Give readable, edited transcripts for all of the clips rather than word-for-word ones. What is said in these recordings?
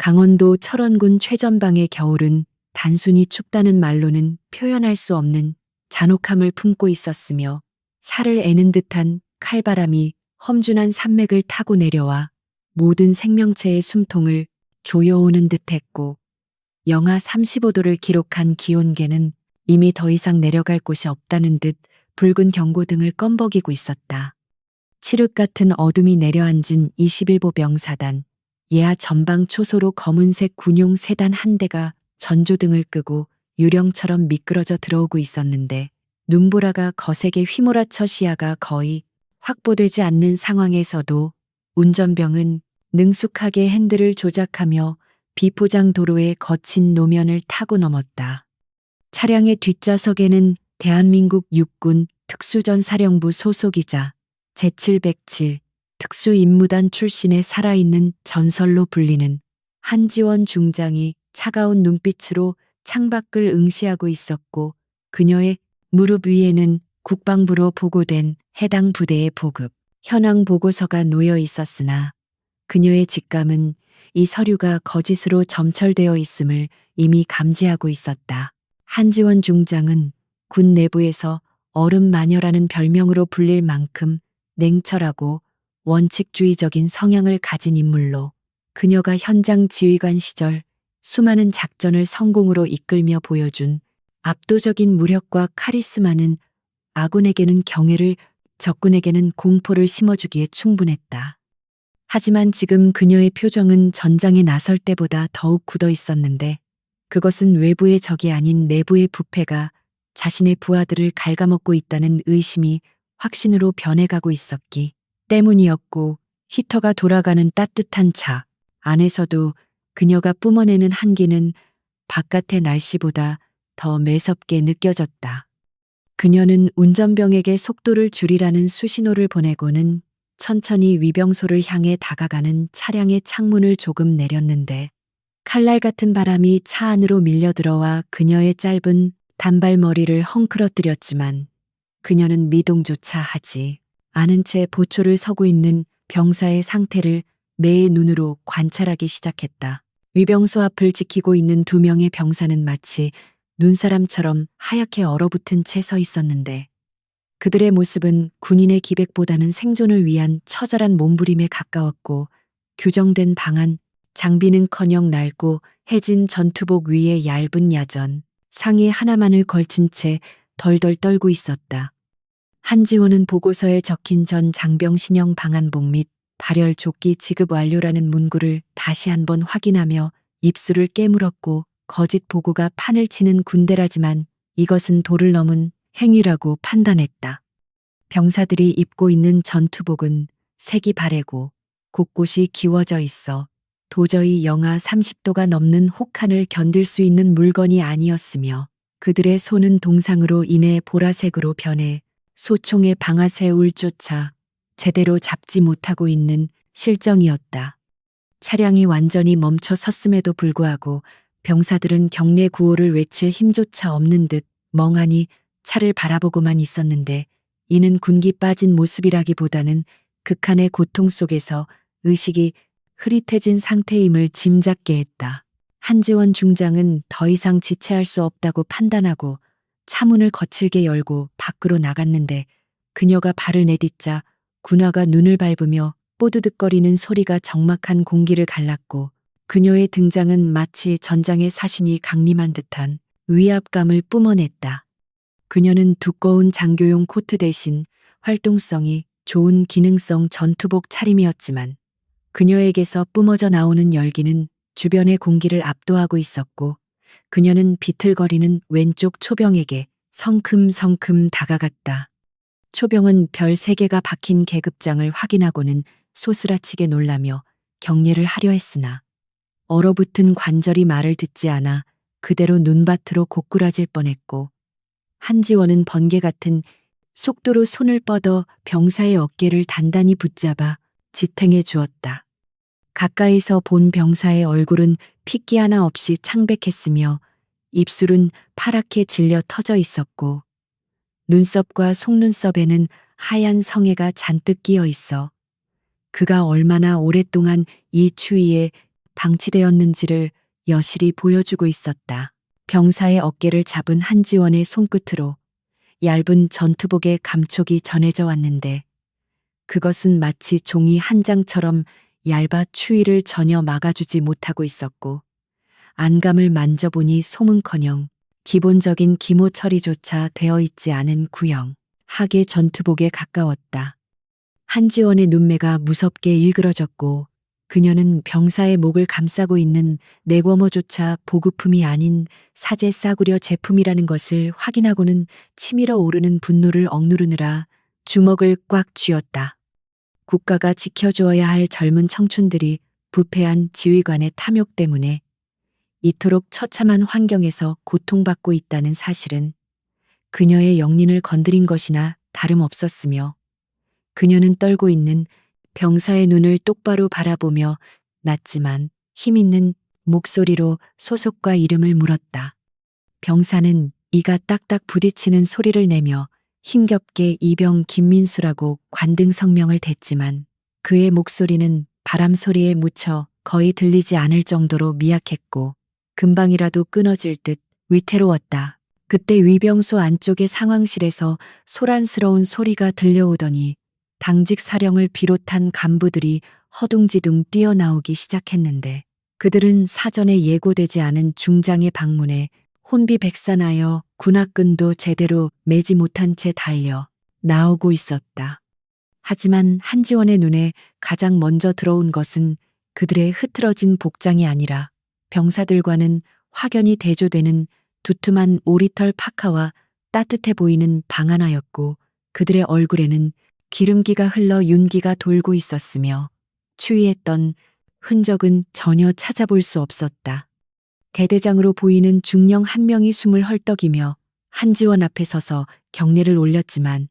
강원도 철원군 최전방의 겨울은 단순히 춥다는 말로는 표현할 수 없는 잔혹함을 품고 있었으며 살을 애는 듯한 칼바람이 험준한 산맥을 타고 내려와 모든 생명체의 숨통을 조여오는 듯했고 영하 35도를 기록한 기온계는 이미 더 이상 내려갈 곳이 없다는 듯 붉은 경고등을 껌벅이고 있었다. 칠흑 같은 어둠이 내려앉은 21보 병사단, 예하 전방 초소로 검은색 군용 세단 한 대가 전조등을 끄고 유령처럼 미끄러져 들어오고 있었는데 눈보라가 거세게 휘몰아쳐 시야가 거의 확보되지 않는 상황에서도 운전병은 능숙하게 핸들을 조작하며 비포장 도로의 거친 노면을 타고 넘었다. 차량의 뒷좌석에는 대한민국 육군 특수전사령부 소속이자 제707 특수임무단 출신의 살아있는 전설로 불리는 한지원 중장이 차가운 눈빛으로 창밖을 응시하고 있었고 그녀의 무릎 위에는 국방부로 보고된 해당 부대의 보급, 현황 보고서가 놓여 있었으나 그녀의 직감은 이 서류가 거짓으로 점철되어 있음을 이미 감지하고 있었다. 한지원 중장은 군 내부에서 얼음 마녀라는 별명으로 불릴 만큼 냉철하고 원칙주의적인 성향을 가진 인물로 그녀가 현장 지휘관 시절 수많은 작전을 성공으로 이끌며 보여준 압도적인 무력과 카리스마는 아군에게는 경애를, 적군에게는 공포를 심어주기에 충분했다. 하지만 지금 그녀의 표정은 전장에 나설 때보다 더욱 굳어 있었는데 그것은 외부의 적이 아닌 내부의 부패가 자신의 부하들을 갉아먹고 있다는 의심이 확신으로 변해가고 있었기 때문이었고 히터가 돌아가는 따뜻한 차 안에서도 그녀가 뿜어내는 한기는 바깥의 날씨보다 더 매섭게 느껴졌다. 그녀는 운전병에게 속도를 줄이라는 수신호를 보내고는 천천히 위병소를 향해 다가가는 차량의 창문을 조금 내렸는데 칼날 같은 바람이 차 안으로 밀려 들어와 그녀의 짧은 단발머리를 헝클어뜨렸지만 그녀는 미동조차 하지 않은 채 보초를 서고 있는 병사의 상태를 매의 눈으로 관찰하기 시작했다. 위병소 앞을 지키고 있는 두 명의 병사는 마치 눈사람처럼 하얗게 얼어붙은 채 서 있었는데 그들의 모습은 군인의 기백보다는 생존을 위한 처절한 몸부림에 가까웠고 규정된 방안, 장비는커녕 낡고 해진 전투복 위에 얇은 야전, 상의 하나만을 걸친 채 덜덜 떨고 있었다. 한지호는 보고서에 적힌 전 장병 신형 방한복 및 발열 조끼 지급 완료라는 문구를 다시 한번 확인하며 입술을 깨물었고 거짓 보고가 판을 치는 군대라지만 이것은 도를 넘은 행위라고 판단했다. 병사들이 입고 있는 전투복은 색이 바래고 곳곳이 기워져 있어 도저히 영하 30도가 넘는 혹한을 견딜 수 있는 물건이 아니었으며 그들의 손은 동상으로 인해 보라색으로 변해 소총의 방아쇠 울조차 제대로 잡지 못하고 있는 실정이었다. 차량이 완전히 멈춰 섰음에도 불구하고 병사들은 경례 구호를 외칠 힘조차 없는 듯 멍하니 차를 바라보고만 있었는데 이는 군기 빠진 모습이라기보다는 극한의 고통 속에서 의식이 흐릿해진 상태임을 짐작게 했다. 한지원 중장은 더 이상 지체할 수 없다고 판단하고 차문을 거칠게 열고 밖으로 나갔는데 그녀가 발을 내딛자 군화가 눈을 밟으며 뽀드득거리는 소리가 적막한 공기를 갈랐고 그녀의 등장은 마치 전장의 사신이 강림한 듯한 위압감을 뿜어냈다. 그녀는 두꺼운 장교용 코트 대신 활동성이 좋은 기능성 전투복 차림이었지만 그녀에게서 뿜어져 나오는 열기는 주변의 공기를 압도하고 있었고 그녀는 비틀거리는 왼쪽 초병에게 성큼성큼 다가갔다. 초병은 별 3개가 박힌 계급장을 확인하고는 소스라치게 놀라며 경례를 하려 했으나 얼어붙은 관절이 말을 듣지 않아 그대로 눈밭으로 고꾸라질 뻔했고 한지원은 번개 같은 속도로 손을 뻗어 병사의 어깨를 단단히 붙잡아 지탱해 주었다. 가까이서 본 병사의 얼굴은 핏기 하나 없이 창백했으며 입술은 파랗게 질려 터져 있었고 눈썹과 속눈썹에는 하얀 성에가 잔뜩 끼어 있어 그가 얼마나 오랫동안 이 추위에 방치되었는지를 여실히 보여주고 있었다. 병사의 어깨를 잡은 한지원의 손끝으로 얇은 전투복의 감촉이 전해져 왔는데 그것은 마치 종이 한 장처럼 얇아 추위를 전혀 막아주지 못하고 있었고 안감을 만져보니 솜은커녕 기본적인 기모 처리조차 되어 있지 않은 구형 하계 전투복에 가까웠다. 한지원의 눈매가 무섭게 일그러졌고 그녀는 병사의 목을 감싸고 있는 내궈머조차 보급품이 아닌 사제 싸구려 제품이라는 것을 확인하고는 치밀어 오르는 분노를 억누르느라 주먹을 꽉 쥐었다. 국가가 지켜주어야 할 젊은 청춘들이 부패한 지휘관의 탐욕 때문에 이토록 처참한 환경에서 고통받고 있다는 사실은 그녀의 영린을 건드린 것이나 다름없었으며 그녀는 떨고 있는 병사의 눈을 똑바로 바라보며 낮지만 힘있는 목소리로 소속과 이름을 물었다. 병사는 이가 딱딱 부딪히는 소리를 내며 힘겹게 이병 김민수라고 관등 성명을 댔지만 그의 목소리는 바람 소리에 묻혀 거의 들리지 않을 정도로 미약했고 금방이라도 끊어질 듯 위태로웠다. 그때 위병소 안쪽의 상황실에서 소란스러운 소리가 들려오더니 당직 사령을 비롯한 간부들이 허둥지둥 뛰어나오기 시작했는데 그들은 사전에 예고되지 않은 중장의 방문에 혼비백산하여 군화끈도 제대로 매지 못한 채 달려 나오고 있었다. 하지만 한지원의 눈에 가장 먼저 들어온 것은 그들의 흐트러진 복장이 아니라 병사들과는 확연히 대조되는 두툼한 오리털 파카와 따뜻해 보이는 방하나였고 그들의 얼굴에는 기름기가 흘러 윤기가 돌고 있었으며 추위했던 흔적은 전혀 찾아볼 수 없었다. 대대장으로 보이는 중령 한 명이 숨을 헐떡이며 한지원 앞에 서서 경례를 올렸지만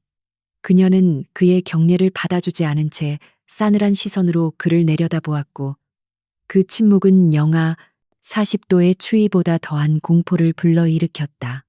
그녀는 그의 경례를 받아주지 않은 채 싸늘한 시선으로 그를 내려다보았고 그 침묵은 영하 40도의 추위보다 더한 공포를 불러일으켰다.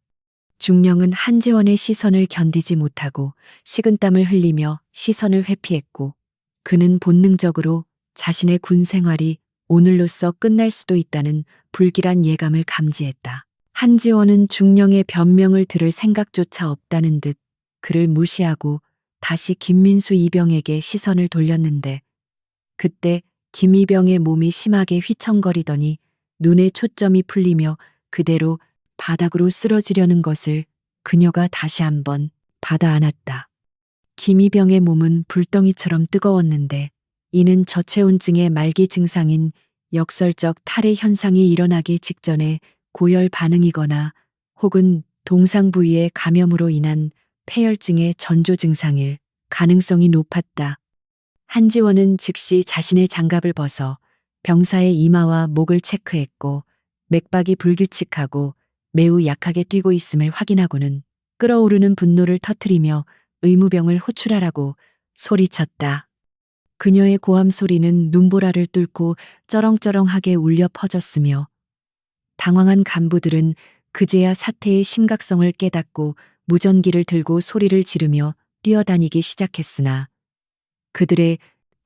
중령은 한지원의 시선을 견디지 못하고 식은땀을 흘리며 시선을 회피했고 그는 본능적으로 자신의 군 생활이 오늘로써 끝날 수도 있다는 불길한 예감을 감지했다. 한지원은 중령의 변명을 들을 생각조차 없다는 듯 그를 무시하고 다시 김민수 이병에게 시선을 돌렸는데 그때 김이병의 몸이 심하게 휘청거리더니 눈의 초점이 풀리며 그대로 바닥으로 쓰러지려는 것을 그녀가 다시 한번 받아 안았다. 김이병의 몸은 불덩이처럼 뜨거웠는데 이는 저체온증의 말기 증상인 역설적 탈의 현상이 일어나기 직전에 고열 반응이거나 혹은 동상 부위의 감염으로 인한 폐혈증의 전조 증상일 가능성이 높았다. 한지원은 즉시 자신의 장갑을 벗어 병사의 이마와 목을 체크했고 맥박이 불규칙하고 매우 약하게 뛰고 있음을 확인하고는 끓어오르는 분노를 터뜨리며 의무병을 호출하라고 소리쳤다. 그녀의 고함 소리는 눈보라를 뚫고 쩌렁쩌렁하게 울려 퍼졌으며 당황한 간부들은 그제야 사태의 심각성을 깨닫고 무전기를 들고 소리를 지르며 뛰어다니기 시작했으나 그들의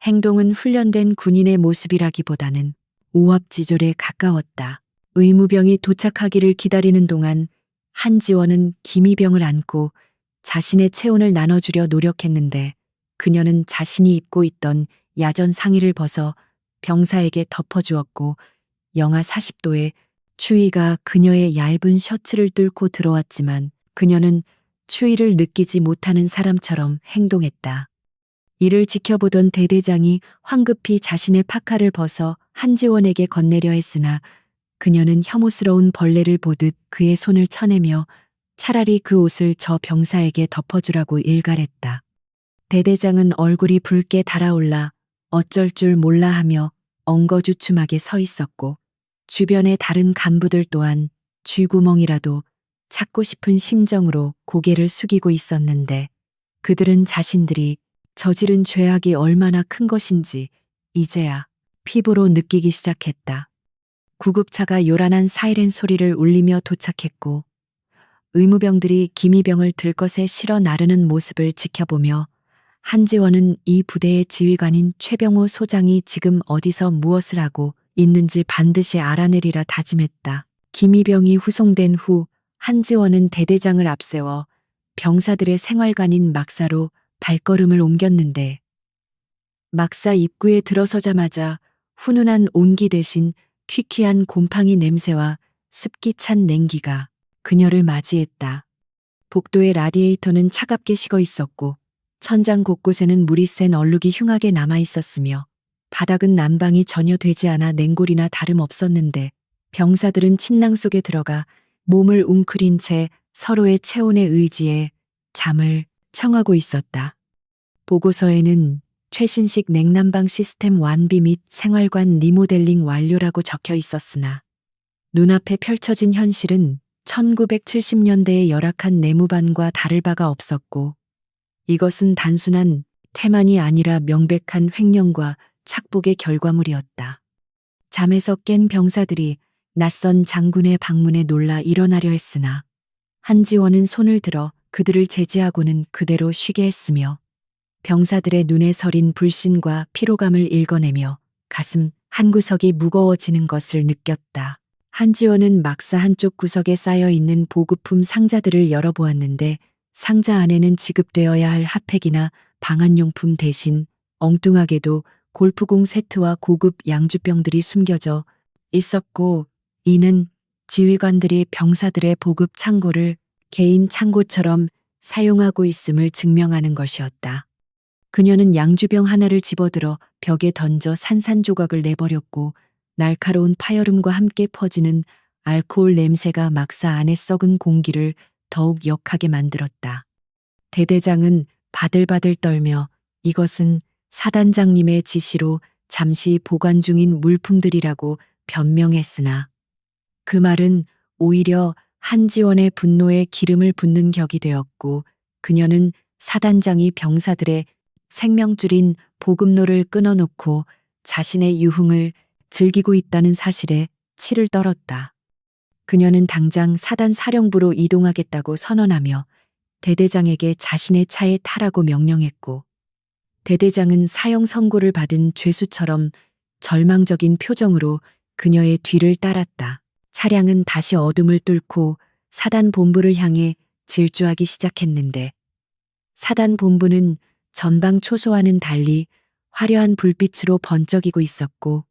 행동은 훈련된 군인의 모습이라기보다는 오합지졸에 가까웠다. 의무병이 도착하기를 기다리는 동안 한지원은 김이병을 안고 자신의 체온을 나눠주려 노력했는데 그녀는 자신이 입고 있던 야전 상의를 벗어 병사에게 덮어주었고 영하 40도의 추위가 그녀의 얇은 셔츠를 뚫고 들어왔지만 그녀는 추위를 느끼지 못하는 사람처럼 행동했다. 이를 지켜보던 대대장이 황급히 자신의 파카를 벗어 한지원에게 건네려 했으나 그녀는 혐오스러운 벌레를 보듯 그의 손을 쳐내며 차라리 그 옷을 저 병사에게 덮어주라고 일갈했다. 대대장은 얼굴이 붉게 달아올라 어쩔 줄 몰라 하며 엉거주춤하게 서 있었고 주변의 다른 간부들 또한 쥐구멍이라도 찾고 싶은 심정으로 고개를 숙이고 있었는데 그들은 자신들이 저지른 죄악이 얼마나 큰 것인지 이제야 피부로 느끼기 시작했다. 구급차가 요란한 사이렌 소리를 울리며 도착했고 의무병들이 김이병을 들것에 실어 나르는 모습을 지켜보며 한지원은 이 부대의 지휘관인 최병호 소장이 지금 어디서 무엇을 하고 있는지 반드시 알아내리라 다짐했다. 김이병이 후송된 후 한지원은 대대장을 앞세워 병사들의 생활관인 막사로 발걸음을 옮겼는데 막사 입구에 들어서자마자 훈훈한 온기 대신 퀴퀴한 곰팡이 냄새와 습기 찬 냉기가 그녀를 맞이했다. 복도의 라디에이터는 차갑게 식어 있었고 천장 곳곳에는 물이 센 얼룩이 흉하게 남아 있었으며 바닥은 난방이 전혀 되지 않아 냉골이나 다름없었는데 병사들은 침낭 속에 들어가 몸을 웅크린 채 서로의 체온에 의지해 잠을 청하고 있었다. 보고서에는 최신식 냉난방 시스템 완비 및 생활관 리모델링 완료라고 적혀 있었으나 눈앞에 펼쳐진 현실은 1970년대의 열악한 내무반과 다를 바가 없었고 이것은 단순한 태만이 아니라 명백한 횡령과 착복의 결과물이었다. 잠에서 깬 병사들이 낯선 장군의 방문에 놀라 일어나려 했으나 한지원은 손을 들어 그들을 제지하고는 그대로 쉬게 했으며 병사들의 눈에 서린 불신과 피로감을 읽어내며 가슴 한구석이 무거워지는 것을 느꼈다. 한지원은 막사 한쪽 구석에 쌓여 있는 보급품 상자들을 열어보았는데 상자 안에는 지급되어야 할 핫팩이나 방한용품 대신 엉뚱하게도 골프공 세트와 고급 양주병들이 숨겨져 있었고 이는 지휘관들이 병사들의 보급 창고를 개인 창고처럼 사용하고 있음을 증명하는 것이었다. 그녀는 양주병 하나를 집어들어 벽에 던져 산산조각을 내버렸고 날카로운 파열음과 함께 퍼지는 알코올 냄새가 막사 안의 썩은 공기를 더욱 역하게 만들었다. 대대장은 바들바들 떨며 이것은 사단장님의 지시로 잠시 보관 중인 물품들이라고 변명했으나 그 말은 오히려 한지원의 분노에 기름을 붓는 격이 되었고 그녀는 사단장이 병사들의 생명줄인 보급로를 끊어놓고 자신의 유흥을 즐기고 있다는 사실에 치를 떨었다. 그녀는 당장 사단 사령부로 이동하겠다고 선언하며 대대장에게 자신의 차에 타라고 명령했고 대대장은 사형 선고를 받은 죄수처럼 절망적인 표정으로 그녀의 뒤를 따랐다. 차량은 다시 어둠을 뚫고 사단 본부를 향해 질주하기 시작했는데 사단 본부는 전방 초소와는 달리 화려한 불빛으로 번쩍이고 있었고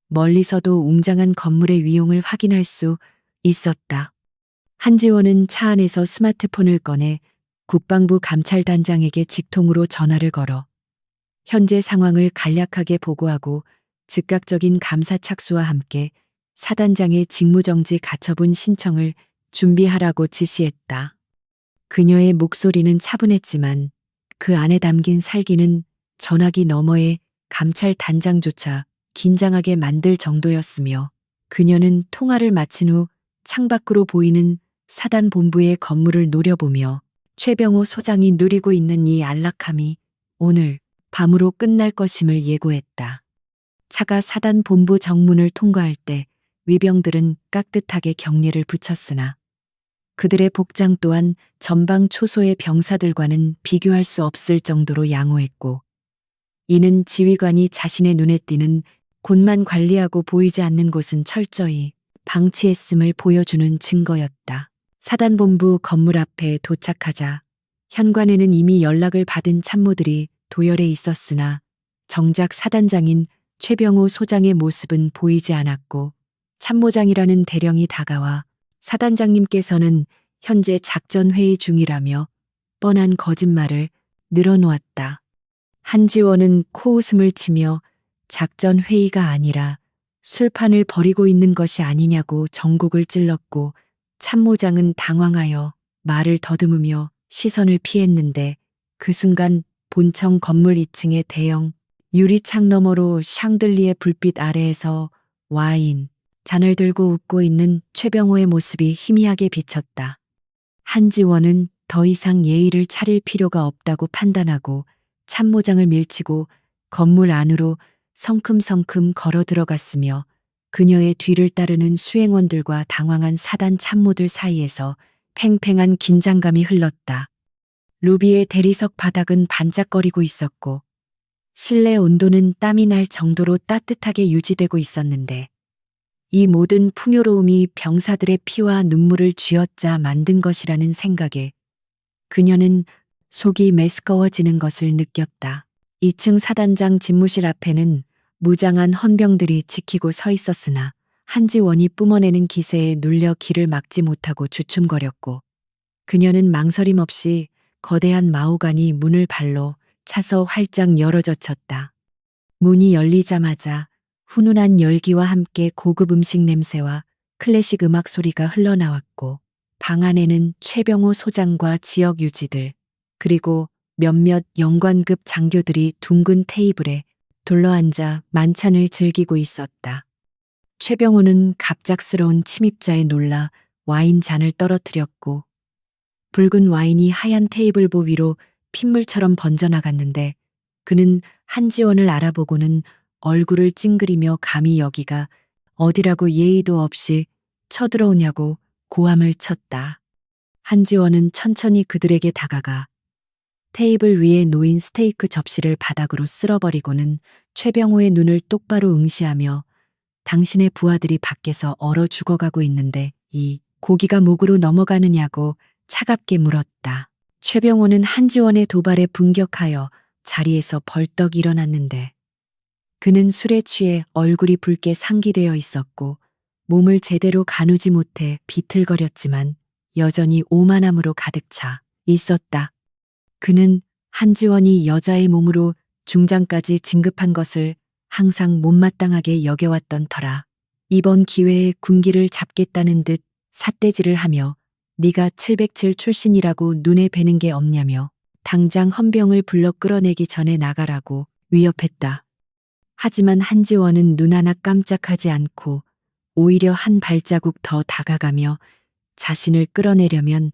멀리서도 웅장한 건물의 위용을 확인할 수 있었다. 한지원은 차 안에서 스마트폰을 꺼내 국방부 감찰단장에게 직통으로 전화를 걸어 현재 상황을 간략하게 보고하고 즉각적인 감사 착수와 함께 사단장의 직무정지 가처분 신청을 준비하라고 지시했다. 그녀의 목소리는 차분했지만 그 안에 담긴 살기는 전화기 너머의 감찰단장조차 긴장하게 만들 정도였으며 그녀는 통화를 마친 후 창밖으로 보이는 사단 본부의 건물을 노려보며 최병호 소장이 누리고 있는 이 안락함이 오늘 밤으로 끝날 것임을 예고했다. 차가 사단 본부 정문을 통과할 때 위병들은 깍듯하게 경례를 붙였으나 그들의 복장 또한 전방 초소의 병사들과는 비교할 수 없을 정도로 양호했고 이는 지휘관이 자신의 눈에 띄는 곳만 관리하고 보이지 않는 곳은 철저히 방치했음을 보여주는 증거였다. 사단본부 건물 앞에 도착하자 현관에는 이미 연락을 받은 참모들이 도열해 있었으나 정작 사단장인 최병호 소장의 모습은 보이지 않았고 참모장이라는 대령이 다가와 사단장님께서는 현재 작전회의 중이라며 뻔한 거짓말을 늘어놓았다. 한지원은 코웃음을 치며 작전회의가 아니라 술판을 벌이고 있는 것이 아니냐고 전곡을 찔렀고 참모장은 당황하여 말을 더듬으며 시선을 피했는데 그 순간 본청 건물 2층의 대형 유리창 너머로 샹들리에 불빛 아래에서 와인 잔을 들고 웃고 있는 최병호의 모습이 희미하게 비쳤다. 한지원은 더 이상 예의를 차릴 필요가 없다고 판단하고 참모장을 밀치고 건물 안으로 성큼성큼 걸어 들어갔으며 그녀의 뒤를 따르는 수행원들과 당황한 사단 참모들 사이에서 팽팽한 긴장감이 흘렀다. 로비의 대리석 바닥은 반짝거리고 있었고 실내 온도는 땀이 날 정도로 따뜻하게 유지되고 있었는데 이 모든 풍요로움이 병사들의 피와 눈물을 쥐어짜 만든 것이라는 생각에 그녀는 속이 메스꺼워지는 것을 느꼈다. 2층 사단장 집무실 앞에는 무장한 헌병들이 지키고 서 있었으나 한지원이 뿜어내는 기세에 눌려 길을 막지 못하고 주춤거렸고 그녀는 망설임 없이 거대한 마호가니 문을 발로 차서 활짝 열어젖혔다. 문이 열리자마자 훈훈한 열기와 함께 고급 음식 냄새와 클래식 음악 소리가 흘러나왔고 방 안에는 최병호 소장과 지역 유지들 그리고 몇몇 영관급 장교들이 둥근 테이블에 둘러앉아 만찬을 즐기고 있었다. 최병호는 갑작스러운 침입자에 놀라 와인 잔을 떨어뜨렸고 붉은 와인이 하얀 테이블보 위로 핏물처럼 번져나갔는데 그는 한지원을 알아보고는 얼굴을 찡그리며 감히 여기가 어디라고 예의도 없이 쳐들어오냐고 고함을 쳤다. 한지원은 천천히 그들에게 다가가 테이블 위에 놓인 스테이크 접시를 바닥으로 쓸어버리고는 최병호의 눈을 똑바로 응시하며 당신의 부하들이 밖에서 얼어 죽어가고 있는데 이 고기가 목으로 넘어가느냐고 차갑게 물었다. 최병호는 한지원의 도발에 분격하여 자리에서 벌떡 일어났는데 그는 술에 취해 얼굴이 붉게 상기되어 있었고 몸을 제대로 가누지 못해 비틀거렸지만 여전히 오만함으로 가득 차 있었다. 그는 한지원이 여자의 몸으로 중장까지 진급한 것을 항상 못마땅하게 여겨왔던 터라 이번 기회에 군기를 잡겠다는 듯 삿대질을 하며 네가 707 출신이라고 눈에 뵈는 게 없냐며 당장 헌병을 불러 끌어내기 전에 나가라고 위협했다. 하지만 한지원은 눈 하나 깜짝하지 않고 오히려 한 발자국 더 다가가며 자신을 끌어내려면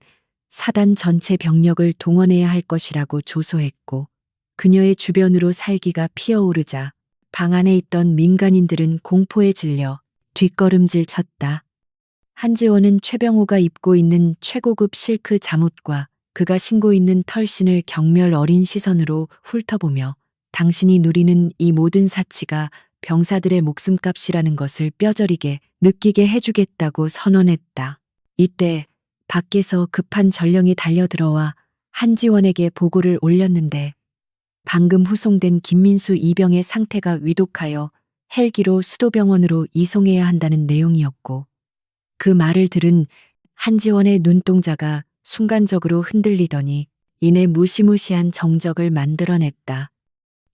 사단 전체 병력을 동원해야 할 것이라고 조소했고 그녀의 주변으로 살기가 피어오르자 방 안에 있던 민간인들은 공포에 질려 뒷걸음질 쳤다. 한지원은 최병호가 입고 있는 최고급 실크 잠옷과 그가 신고 있는 털신을 경멸 어린 시선으로 훑어보며 당신이 누리는 이 모든 사치가 병사들의 목숨값이라는 것을 뼈저리게 느끼게 해주겠다고 선언했다. 이때 밖에서 급한 전령이 달려들어와 한지원에게 보고를 올렸는데 방금 후송된 김민수 이병의 상태가 위독하여 헬기로 수도병원으로 이송해야 한다는 내용이었고 그 말을 들은 한지원의 눈동자가 순간적으로 흔들리더니 이내 무시무시한 정적을 만들어냈다.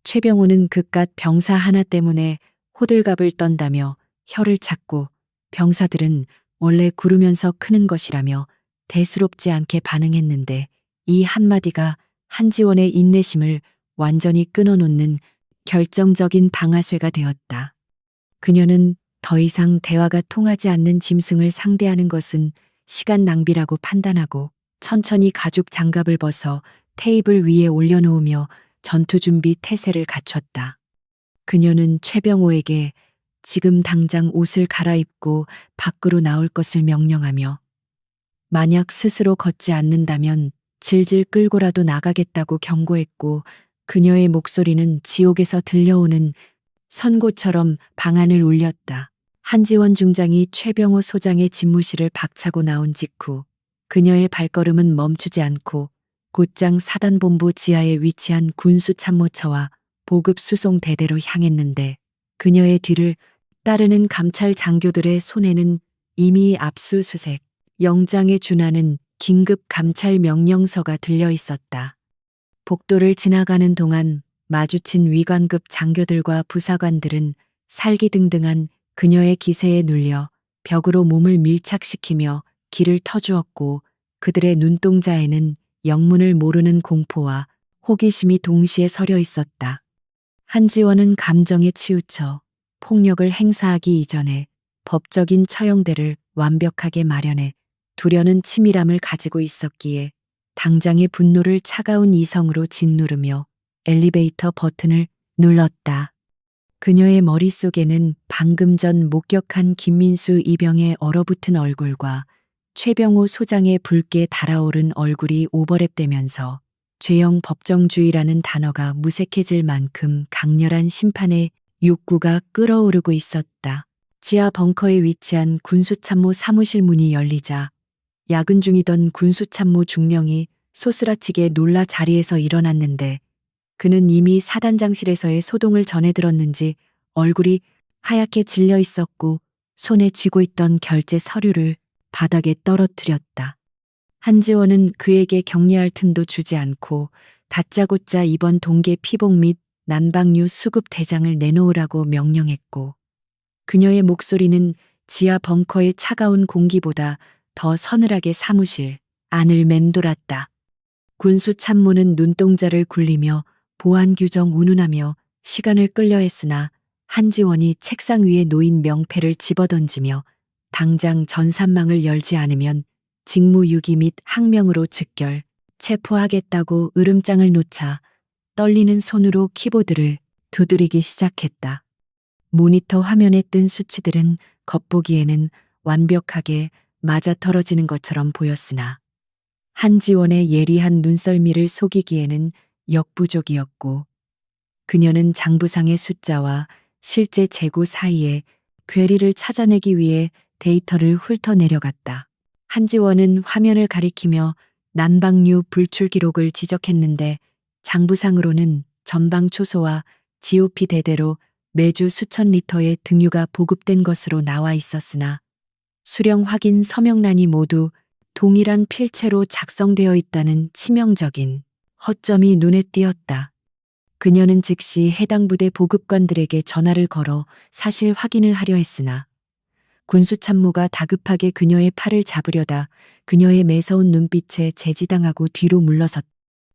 최병호는 그깟 병사 하나 때문에 호들갑을 떤다며 혀를 찾고 병사들은 원래 구르면서 크는 것이라며 대수롭지 않게 반응했는데 이 한마디가 한지원의 인내심을 완전히 끊어놓는 결정적인 방아쇠가 되었다. 그녀는 더 이상 대화가 통하지 않는 짐승을 상대하는 것은 시간 낭비라고 판단하고 천천히 가죽 장갑을 벗어 테이블 위에 올려놓으며 전투 준비 태세를 갖췄다. 그녀는 최병호에게 지금 당장 옷을 갈아입고 밖으로 나올 것을 명령하며 만약 스스로 걷지 않는다면 질질 끌고라도 나가겠다고 경고했고 그녀의 목소리는 지옥에서 들려오는 선고처럼 방안을 울렸다. 한지원 중장이 최병호 소장의 집무실을 박차고 나온 직후 그녀의 발걸음은 멈추지 않고 곧장 사단본부 지하에 위치한 군수참모처와 보급 수송대대로 향했는데 그녀의 뒤를 따르는 감찰 장교들의 손에는 이미 압수수색, 영장에 준하는 긴급 감찰 명령서가 들려 있었다. 복도를 지나가는 동안 마주친 위관급 장교들과 부사관들은 살기등등한 그녀의 기세에 눌려 벽으로 몸을 밀착시키며 길을 터주었고 그들의 눈동자에는 영문을 모르는 공포와 호기심이 동시에 서려 있었다. 한지원은 감정에 치우쳐 폭력을 행사하기 이전에 법적인 처형대를 완벽하게 마련해 두려는 치밀함을 가지고 있었기에 당장의 분노를 차가운 이성으로 짓누르며 엘리베이터 버튼을 눌렀다. 그녀의 머릿속에는 방금 전 목격한 김민수 이병의 얼어붙은 얼굴과 최병호 소장의 붉게 달아오른 얼굴이 오버랩되면서 죄형 법정주의라는 단어가 무색해질 만큼 강렬한 심판의 욕구가 끓어오르고 있었다. 지하 벙커에 위치한 군수참모 사무실 문이 열리자 야근 중이던 군수참모 중령이 소스라치게 놀라 자리에서 일어났는데 그는 이미 사단장실에서의 소동을 전해 들었는지 얼굴이 하얗게 질려 있었고 손에 쥐고 있던 결제 서류를 바닥에 떨어뜨렸다. 한지원은 그에게 격려할 틈도 주지 않고 다짜고짜 이번 동계 피복 및 난방류 수급 대장을 내놓으라고 명령했고 그녀의 목소리는 지하 벙커의 차가운 공기보다 더 서늘하게 사무실 안을 맴돌았다. 군수 참모는 눈동자를 굴리며 보안 규정 운운하며 시간을 끌려 했으나 한지원이 책상 위에 놓인 명패를 집어던지며 당장 전산망을 열지 않으면 직무유기 및 항명으로 즉결, 체포하겠다고 으름장을 놓자 떨리는 손으로 키보드를 두드리기 시작했다. 모니터 화면에 뜬 수치들은 겉보기에는 완벽하게 맞아떨어지는 것처럼 보였으나 한지원의 예리한 눈썰미를 속이기에는 역부족이었고 그녀는 장부상의 숫자와 실제 재고 사이에 괴리를 찾아내기 위해 데이터를 훑어내려갔다. 한지원은 화면을 가리키며 난방류 불출 기록을 지적했는데 장부상으로는 전방 초소와 GOP 대대로 매주 수천 리터의 등유가 보급된 것으로 나와 있었으나 수령 확인 서명란이 모두 동일한 필체로 작성되어 있다는 치명적인 허점이 눈에 띄었다. 그녀는 즉시 해당 부대 보급관들에게 전화를 걸어 사실 확인을 하려 했으나 군수참모가 다급하게 그녀의 팔을 잡으려다 그녀의 매서운 눈빛에 제지당하고 뒤로 물러섰다.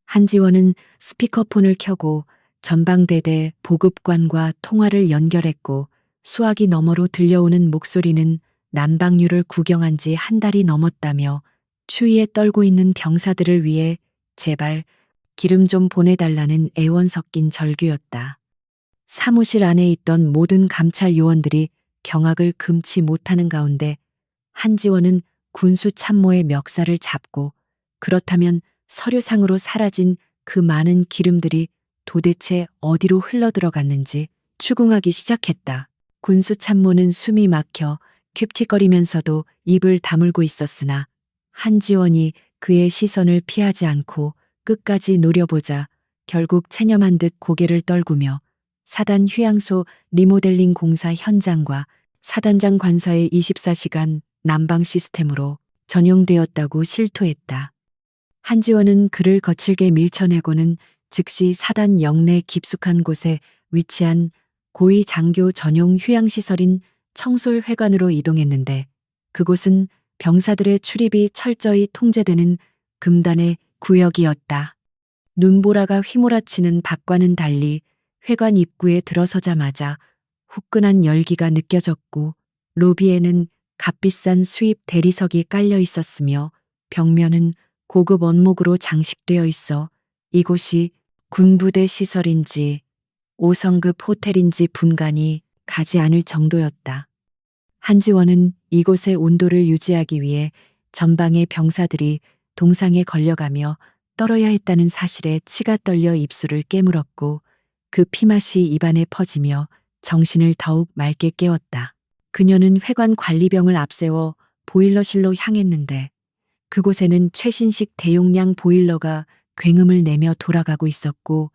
한지원은 스피커폰을 켜고 전방대대 보급관과 통화를 연결했고 수화기 너머로 들려오는 목소리는 난방류를 구경한 지 한 달이 넘었다며 추위에 떨고 있는 병사들을 위해 제발 기름 좀 보내달라는 애원 섞인 절규였다. 사무실 안에 있던 모든 감찰 요원들이 경악을 금치 못하는 가운데 한지원은 군수 참모의 멱살을 잡고 그렇다면 서류상으로 사라진 그 많은 기름들이 도대체 어디로 흘러들어갔는지 추궁하기 시작했다. 군수 참모는 숨이 막혀 큐틱거리면서도 입을 다물고 있었으나 한지원이 그의 시선을 피하지 않고 끝까지 노려보자 결국 체념한 듯 고개를 떨구며 사단 휴양소 리모델링 공사 현장과 사단장 관사의 24시간 난방 시스템으로 전용되었다고 실토했다. 한지원은 그를 거칠게 밀쳐내고는 즉시 사단 영내 깊숙한 곳에 위치한 고위 장교 전용 휴양시설인 청솔회관으로 이동했는데 그곳은 병사들의 출입이 철저히 통제되는 금단의 구역이었다. 눈보라가 휘몰아치는 밖과는 달리 회관 입구에 들어서자마자 후끈한 열기가 느껴졌고 로비에는 값비싼 수입 대리석이 깔려 있었으며 벽면은 고급 원목으로 장식되어 있어 이곳이 군부대 시설인지 5성급 호텔인지 분간이 가지 않을 정도였다. 한지원은 이곳의 온도를 유지하기 위해 전방의 병사들이 동상에 걸려가며 떨어야 했다는 사실에 치가 떨려 입술을 깨물었고 그 피맛이 입안에 퍼지며 정신을 더욱 맑게 깨웠다. 그녀는 회관 관리병을 앞세워 보일러실로 향했는데 그곳에는 최신식 대용량 보일러가 굉음을 내며 돌아가고 있었고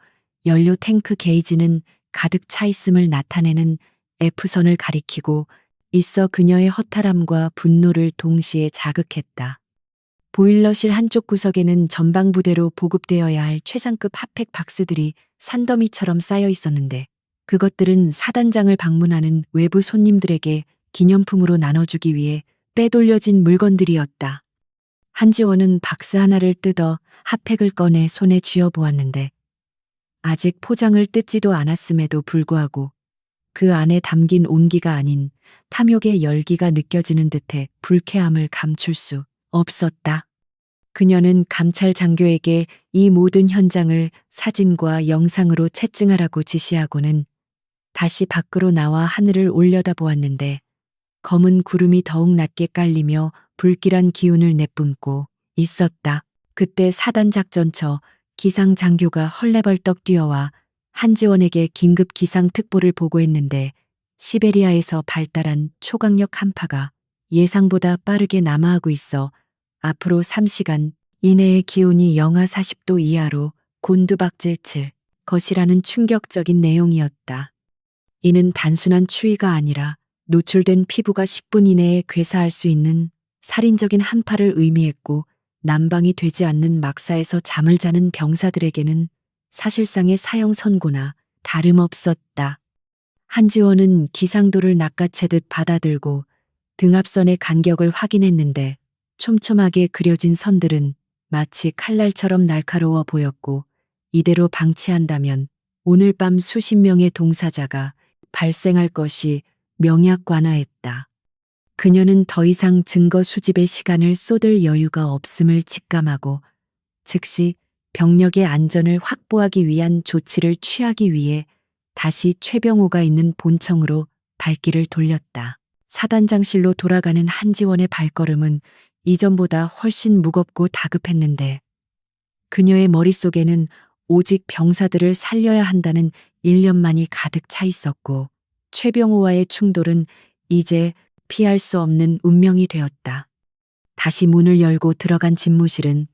연료 탱크 게이지는 가득 차 있음을 나타내는 F선을 가리키고 있어 그녀의 허탈함과 분노를 동시에 자극했다. 보일러실 한쪽 구석에는 전방부대로 보급되어야 할 최상급 핫팩 박스들이 산더미처럼 쌓여 있었는데 그것들은 사단장을 방문하는 외부 손님들에게 기념품으로 나눠주기 위해 빼돌려진 물건들이었다. 한지원은 박스 하나를 뜯어 핫팩을 꺼내 손에 쥐어보았는데 아직 포장을 뜯지도 않았음에도 불구하고 그 안에 담긴 온기가 아닌 탐욕의 열기가 느껴지는 듯해 불쾌함을 감출 수 없었다. 그녀는 감찰 장교에게 이 모든 현장을 사진과 영상으로 채증하라고 지시하고는 다시 밖으로 나와 하늘을 올려다보았는데 검은 구름이 더욱 낮게 깔리며 불길한 기운을 내뿜고 있었다. 그때 사단작전처 기상 장교가 헐레벌떡 뛰어와 한지원에게 긴급 기상특보를 보고했는데 시베리아에서 발달한 초강력 한파가 예상보다 빠르게 남하하고 있어 앞으로 3시간 이내에 기온이 영하 40도 이하로 곤두박질 칠 것이라는 충격적인 내용이었다. 이는 단순한 추위가 아니라 노출된 피부가 10분 이내에 괴사할 수 있는 살인적인 한파를 의미했고, 난방이 되지 않는 막사에서 잠을 자는 병사들에게는 사실상의 사형 선고나 다름없었다. 한지원은 기상도를 낚아채듯 받아들고 등압선의 간격을 확인했는데 촘촘하게 그려진 선들은 마치 칼날처럼 날카로워 보였고, 이대로 방치한다면 오늘 밤 수십 명의 동사자가 발생할 것이 명약관화했다. 그녀는 더 이상 증거 수집에 시간을 쏟을 여유가 없음을 직감하고 즉시 병력의 안전을 확보하기 위한 조치를 취하기 위해 다시 최병호가 있는 본청으로 발길을 돌렸다. 사단장실로 돌아가는 한지원의 발걸음은 이전보다 훨씬 무겁고 다급했는데 그녀의 머릿속에는 오직 병사들을 살려야 한다는 일념만이 가득 차 있었고, 최병호와의 충돌은 이제 피할 수 없는 운명이 되었다. 다시 문을 열고 들어간 집무실은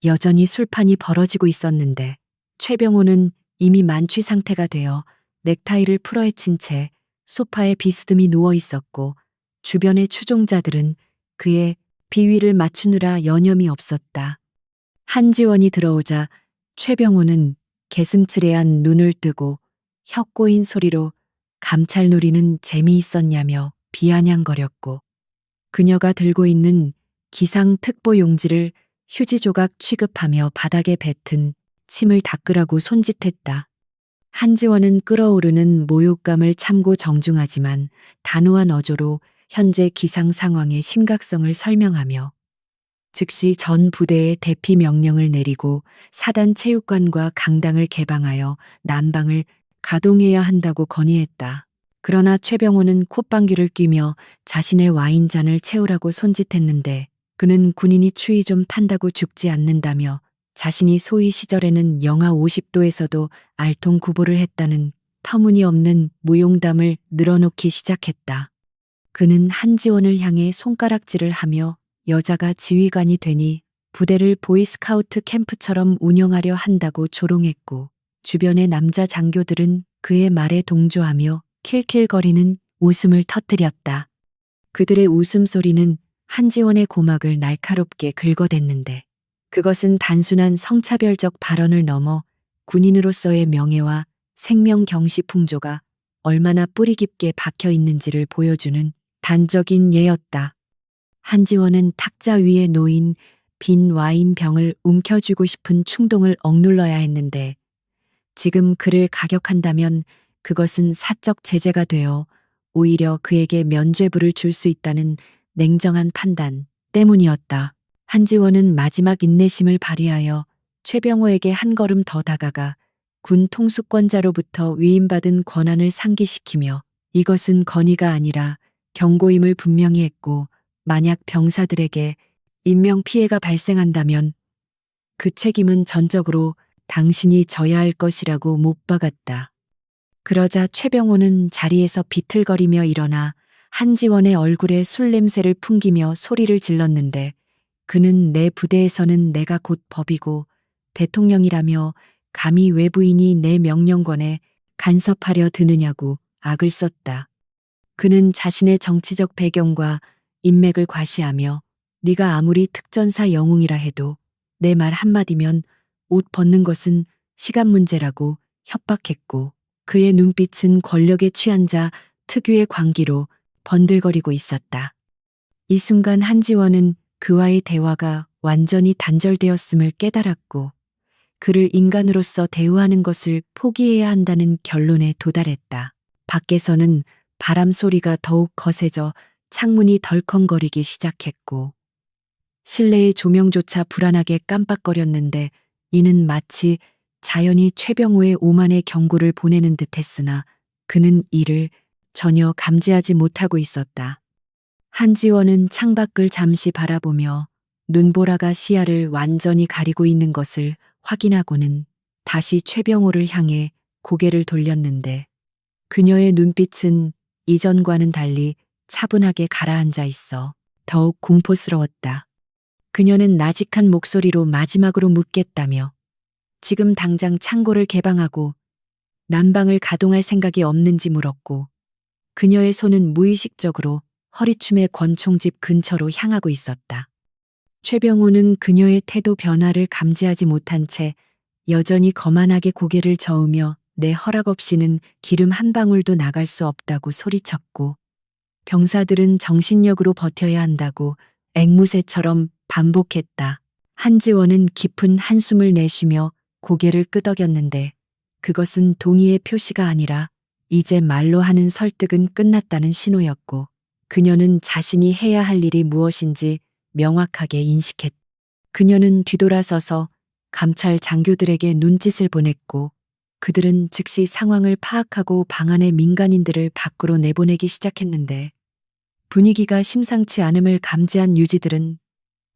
여전히 술판이 벌어지고 있었는데 최병호는 이미 만취 상태가 되어 넥타이를 풀어헤친 채 소파에 비스듬히 누워 있었고, 주변의 추종자들은 그의 비위를 맞추느라 여념이 없었다. 한지원이 들어오자 최병호는 개슴츠레한 눈을 뜨고 혀 꼬인 소리로 감찰놀이는 재미있었냐며 비아냥거렸고, 그녀가 들고 있는 기상특보 용지를 휴지 조각 취급하며 바닥에 뱉은 침을 닦으라고 손짓했다. 한지원은 끓어오르는 모욕감을 참고 정중하지만 단호한 어조로 현재 기상 상황의 심각성을 설명하며 즉시 전 부대에 대피 명령을 내리고 사단 체육관과 강당을 개방하여 난방을 가동해야 한다고 건의했다. 그러나 최병호는 콧방귀를 뀌며 자신의 와인잔을 채우라고 손짓했는데 그는 군인이 추위 좀 탄다고 죽지 않는다며 자신이 소위 시절에는 영하 50도에서도 알통구보를 했다는 터무니없는 무용담을 늘어놓기 시작했다. 그는 한지원을 향해 손가락질을 하며 여자가 지휘관이 되니 부대를 보이스카우트 캠프처럼 운영하려 한다고 조롱했고, 주변의 남자 장교들은 그의 말에 동조하며 킬킬거리는 웃음을 터뜨렸다. 그들의 웃음소리는 한지원의 고막을 날카롭게 긁어댔는데 그것은 단순한 성차별적 발언을 넘어 군인으로서의 명예와 생명 경시 풍조가 얼마나 뿌리 깊게 박혀 있는지를 보여주는 단적인 예였다. 한지원은 탁자 위에 놓인 빈 와인병을 움켜쥐고 싶은 충동을 억눌러야 했는데 지금 그를 가격한다면 그것은 사적 제재가 되어 오히려 그에게 면죄부를 줄 수 있다는 냉정한 판단 때문이었다. 한지원은 마지막 인내심을 발휘하여 최병호에게 한 걸음 더 다가가 군 통수권자로부터 위임받은 권한을 상기시키며 이것은 건의가 아니라 경고임을 분명히 했고, 만약 병사들에게 인명피해가 발생한다면 그 책임은 전적으로 당신이 져야 할 것이라고 못 박았다. 그러자 최병호는 자리에서 비틀거리며 일어나 한지원의 얼굴에 술 냄새를 풍기며 소리를 질렀는데 그는 내 부대에서는 내가 곧 법이고 대통령이라며 감히 외부인이 내 명령권에 간섭하려 드느냐고 악을 썼다. 그는 자신의 정치적 배경과 인맥을 과시하며 네가 아무리 특전사 영웅이라 해도 내 말 한마디면 옷 벗는 것은 시간 문제라고 협박했고, 그의 눈빛은 권력에 취한 자 특유의 광기로 번들거리고 있었다. 이 순간 한지원은 그와의 대화가 완전히 단절되었음을 깨달았고 그를 인간으로서 대우하는 것을 포기해야 한다는 결론에 도달했다. 밖에서는 바람 소리가 더욱 거세져 창문이 덜컹거리기 시작했고 실내의 조명조차 불안하게 깜빡거렸는데 이는 마치 자연이 최병호의 오만의 경고를 보내는 듯했으나 그는 이를 전혀 감지하지 못하고 있었다. 한지원은 창밖을 잠시 바라보며 눈보라가 시야를 완전히 가리고 있는 것을 확인하고는 다시 최병호를 향해 고개를 돌렸는데 그녀의 눈빛은 이전과는 달리 차분하게 가라앉아 있어 더욱 공포스러웠다. 그녀는 나직한 목소리로 마지막으로 묻겠다며 지금 당장 창고를 개방하고 난방을 가동할 생각이 없는지 물었고 그녀의 손은 무의식적으로 허리춤의 권총집 근처로 향하고 있었다. 최병호는 그녀의 태도 변화를 감지하지 못한 채 여전히 거만하게 고개를 저으며 내 허락 없이는 기름 한 방울도 나갈 수 없다고 소리쳤고 병사들은 정신력으로 버텨야 한다고 앵무새처럼 반복했다. 한지원은 깊은 한숨을 내쉬며 고개를 끄덕였는데 그것은 동의의 표시가 아니라 이제 말로 하는 설득은 끝났다는 신호였고 그녀는 자신이 해야 할 일이 무엇인지 명확하게 인식했다. 그녀는 뒤돌아서서 감찰 장교들에게 눈짓을 보냈고 그들은 즉시 상황을 파악하고 방 안의 민간인들을 밖으로 내보내기 시작했는데 분위기가 심상치 않음을 감지한 유지들은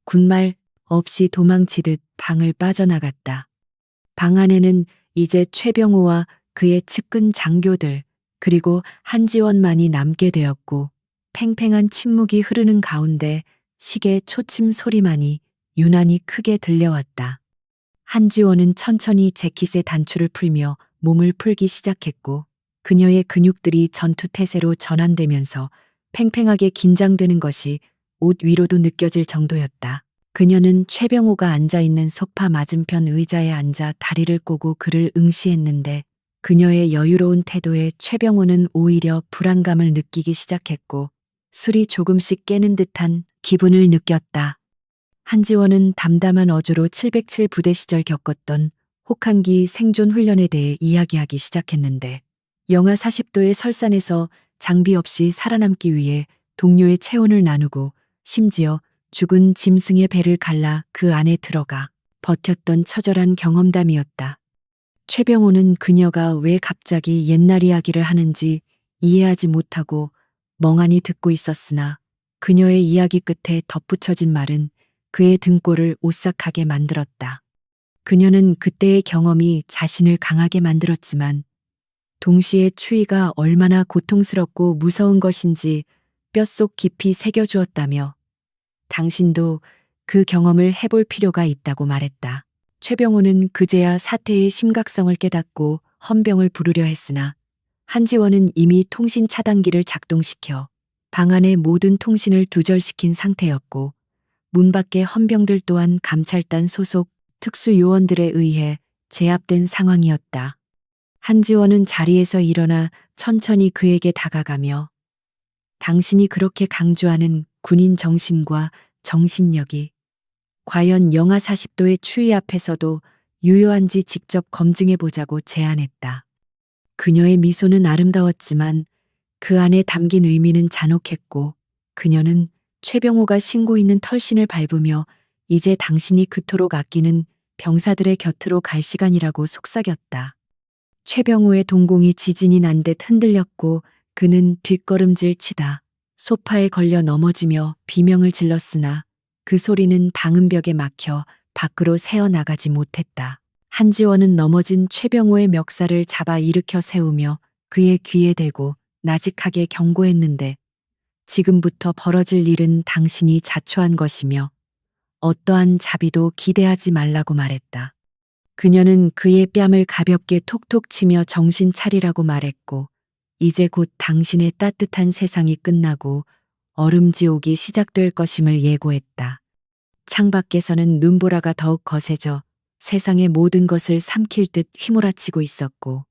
군말 없이 도망치듯 방을 빠져나갔다. 방 안에는 이제 최병호와 그의 측근 장교들 그리고 한지원만이 남게 되었고 팽팽한 침묵이 흐르는 가운데 시계 초침 소리만이 유난히 크게 들려왔다. 한지원은 천천히 재킷의 단추를 풀며 몸을 풀기 시작했고 그녀의 근육들이 전투태세로 전환되면서 팽팽하게 긴장되는 것이 옷 위로도 느껴질 정도였다. 그녀는 최병호가 앉아있는 소파 맞은편 의자에 앉아 다리를 꼬고 그를 응시했는데 그녀의 여유로운 태도에 최병호는 오히려 불안감을 느끼기 시작했고 술이 조금씩 깨는 듯한 기분을 느꼈다. 한지원은 담담한 어조로 707 부대 시절 겪었던 혹한기 생존 훈련에 대해 이야기하기 시작했는데 영하 40도의 설산에서 장비 없이 살아남기 위해 동료의 체온을 나누고 심지어 죽은 짐승의 배를 갈라 그 안에 들어가 버텼던 처절한 경험담이었다. 최병호는 그녀가 왜 갑자기 옛날 이야기를 하는지 이해하지 못하고 멍하니 듣고 있었으나 그녀의 이야기 끝에 덧붙여진 말은 그의 등골을 오싹하게 만들었다. 그녀는 그때의 경험이 자신을 강하게 만들었지만 동시에 추위가 얼마나 고통스럽고 무서운 것인지 뼛속 깊이 새겨주었다며 당신도 그 경험을 해볼 필요가 있다고 말했다. 최병호는 그제야 사태의 심각성을 깨닫고 헌병을 부르려 했으나 한지원은 이미 통신 차단기를 작동시켜 방 안의 모든 통신을 두절시킨 상태였고 문 밖의 헌병들 또한 감찰단 소속 특수요원들에 의해 제압된 상황이었다. 한지원은 자리에서 일어나 천천히 그에게 다가가며 당신이 그렇게 강조하는 군인 정신과 정신력이 과연 영하 40도의 추위 앞에서도 유효한지 직접 검증해보자고 제안했다. 그녀의 미소는 아름다웠지만 그 안에 담긴 의미는 잔혹했고 그녀는 최병호가 신고 있는 털신을 밟으며 이제 당신이 그토록 아끼는 병사들의 곁으로 갈 시간이라고 속삭였다. 최병호의 동공이 지진이 난 듯 흔들렸고 그는 뒷걸음질 치다 소파에 걸려 넘어지며 비명을 질렀으나 그 소리는 방음벽에 막혀 밖으로 새어나가지 못했다. 한지원은 넘어진 최병호의 멱살을 잡아 일으켜 세우며 그의 귀에 대고 나직하게 경고했는데 지금부터 벌어질 일은 당신이 자초한 것이며 어떠한 자비도 기대하지 말라고 말했다. 그녀는 그의 뺨을 가볍게 톡톡 치며 정신 차리라고 말했고 이제 곧 당신의 따뜻한 세상이 끝나고 얼음지옥이 시작될 것임을 예고했다. 창밖에서는 눈보라가 더욱 거세져 세상의 모든 것을 삼킬 듯 휘몰아치고 있었고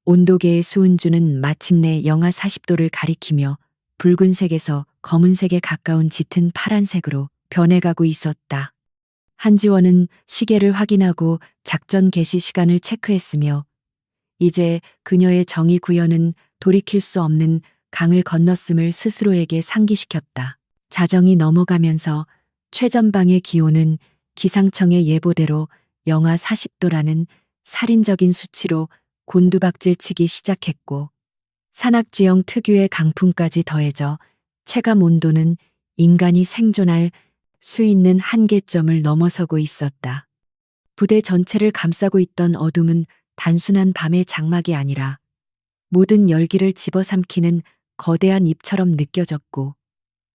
온도계의 수은주는 마침내 영하 40도를 가리키며 붉은색에서 검은색에 가까운 짙은 파란색으로 변해가고 있었다. 한지원은 시계를 확인하고 작전 개시 시간을 체크했으며 이제 그녀의 정의 구현은 돌이킬 수 없는 강을 건넜음을 스스로에게 상기시켰다. 자정이 넘어가면서 최전방의 기온은 기상청의 예보대로 영하 40도라는 살인적인 수치로 곤두박질치기 시작했고 산악지형 특유의 강풍까지 더해져 체감 온도는 인간이 생존할 수 있는 한계점을 넘어서고 있었다. 부대 전체를 감싸고 있던 어둠은 단순한 밤의 장막이 아니라 모든 열기를 집어삼키는 거대한 입처럼 느껴졌고,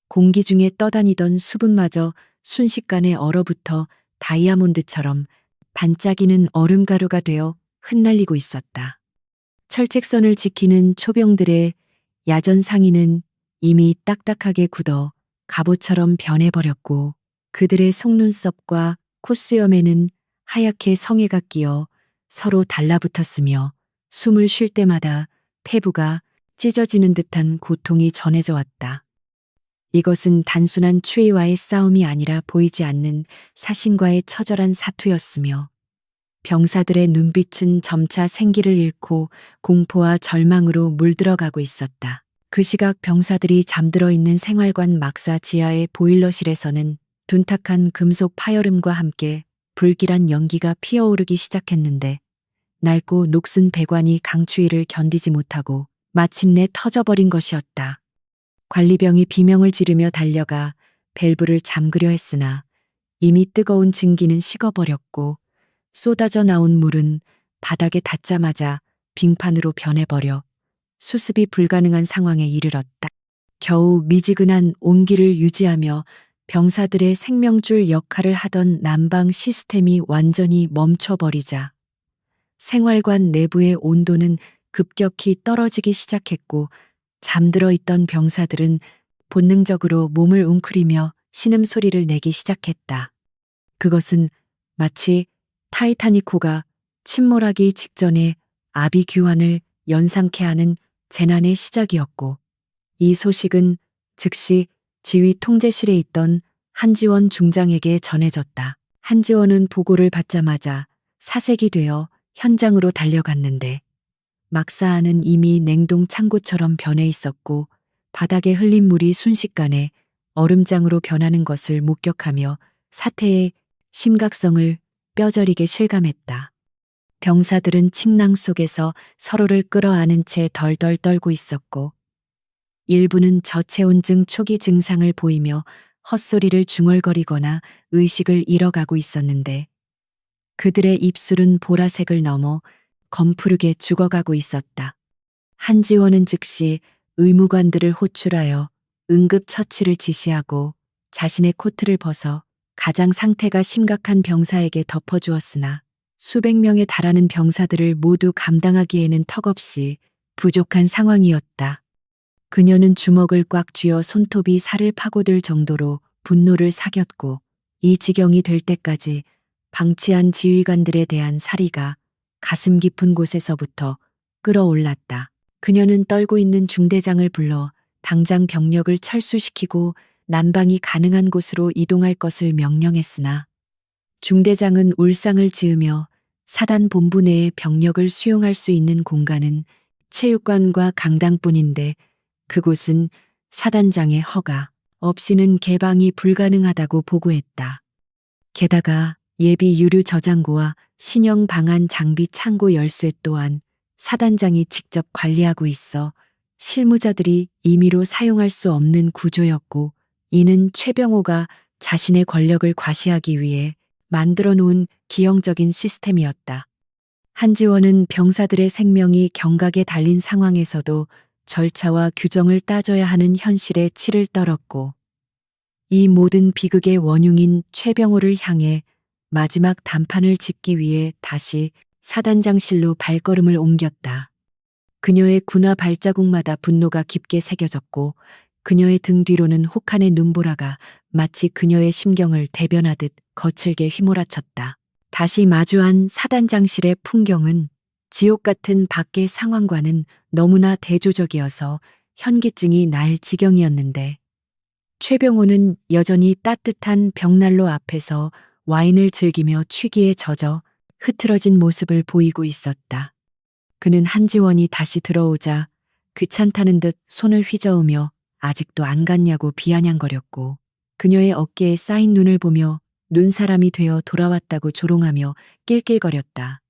공기 중에 떠다니던 수분마저 순식간에 얼어붙어 다이아몬드처럼 반짝이는 얼음가루가 되어 흩날리고 있었다. 철책선을 지키는 초병들의 야전 상의는 이미 딱딱하게 굳어 갑옷처럼 변해버렸고, 그들의 속눈썹과 콧수염에는 하얗게 성에가 끼어 서로 달라붙었으며, 숨을 쉴 때마다 폐부가 찢어지는 듯한 고통이 전해져 왔다. 이것은 단순한 추위와의 싸움이 아니라 보이지 않는 사신과의 처절한 사투였으며, 병사들의 눈빛은 점차 생기를 잃고 공포와 절망으로 물들어가고 있었다. 그 시각 병사들이 잠들어 있는 생활관 막사 지하의 보일러실에서는 둔탁한 금속 파열음과 함께 불길한 연기가 피어오르기 시작했는데, 낡고 녹슨 배관이 강추위를 견디지 못하고 마침내 터져버린 것이었다. 관리병이 비명을 지르며 달려가 밸브를 잠그려 했으나 이미 뜨거운 증기는 식어버렸고, 쏟아져 나온 물은 바닥에 닿자마자 빙판으로 변해버려 수습이 불가능한 상황에 이르렀다. 겨우 미지근한 온기를 유지하며 병사들의 생명줄 역할을 하던 난방 시스템이 완전히 멈춰버리자 생활관 내부의 온도는 급격히 떨어지기 시작했고, 잠들어 있던 병사들은 본능적으로 몸을 웅크리며 신음소리를 내기 시작했다. 그것은 마치 타이타닉호가 침몰하기 직전에 아비규환을 연상케 하는 재난의 시작이었고, 이 소식은 즉시 지휘 통제실에 있던 한지원 중장에게 전해졌다. 한지원은 보고를 받자마자 사색이 되어 현장으로 달려갔는데, 막사 안은 이미 냉동 창고처럼 변해 있었고, 바닥에 흘린 물이 순식간에 얼음장으로 변하는 것을 목격하며 사태의 심각성을 뼈저리게 실감했다. 병사들은 침낭 속에서 서로를 끌어안은 채 덜덜 떨고 있었고, 일부는 저체온증 초기 증상을 보이며 헛소리를 중얼거리거나 의식을 잃어가고 있었는데, 그들의 입술은 보라색을 넘어 검푸르게 죽어가고 있었다. 한지원은 즉시 의무관들을 호출하여 응급처치를 지시하고 자신의 코트를 벗어 가장 상태가 심각한 병사에게 덮어주었으나, 수백 명에 달하는 병사들을 모두 감당하기에는 턱없이 부족한 상황이었다. 그녀는 주먹을 꽉 쥐어 손톱이 살을 파고들 정도로 분노를 사겼고, 이 지경이 될 때까지 방치한 지휘관들에 대한 살이가 가슴 깊은 곳에서부터 끌어올랐다. 그녀는 떨고 있는 중대장을 불러 당장 병력을 철수시키고 난방이 가능한 곳으로 이동할 것을 명령했으나, 중대장은 울상을 지으며 사단 본부 내에 병력을 수용할 수 있는 공간은 체육관과 강당뿐인데, 그곳은 사단장의 허가 없이는 개방이 불가능하다고 보고했다. 게다가 예비 유류 저장고와 신형 방한 장비 창고 열쇠 또한 사단장이 직접 관리하고 있어 실무자들이 임의로 사용할 수 없는 구조였고, 이는 최병호가 자신의 권력을 과시하기 위해 만들어 놓은 기형적인 시스템이었다. 한지원은 병사들의 생명이 경각에 달린 상황에서도 절차와 규정을 따져야 하는 현실에 치를 떨었고, 이 모든 비극의 원흉인 최병호를 향해 마지막 단판을 짓기 위해 다시 사단장실로 발걸음을 옮겼다. 그녀의 군화 발자국마다 분노가 깊게 새겨졌고, 그녀의 등 뒤로는 혹한의 눈보라가 마치 그녀의 심경을 대변하듯 거칠게 휘몰아쳤다. 다시 마주한 사단장실의 풍경은 지옥 같은 밖의 상황과는 너무나 대조적이어서 현기증이 날 지경이었는데, 최병호는 여전히 따뜻한 벽난로 앞에서 와인을 즐기며 취기에 젖어 흐트러진 모습을 보이고 있었다. 그는 한지원이 다시 들어오자 귀찮다는 듯 손을 휘저으며 아직도 안 갔냐고 비아냥거렸고, 그녀의 어깨에 쌓인 눈을 보며 눈사람이 되어 돌아왔다고 조롱하며 낄낄거렸다.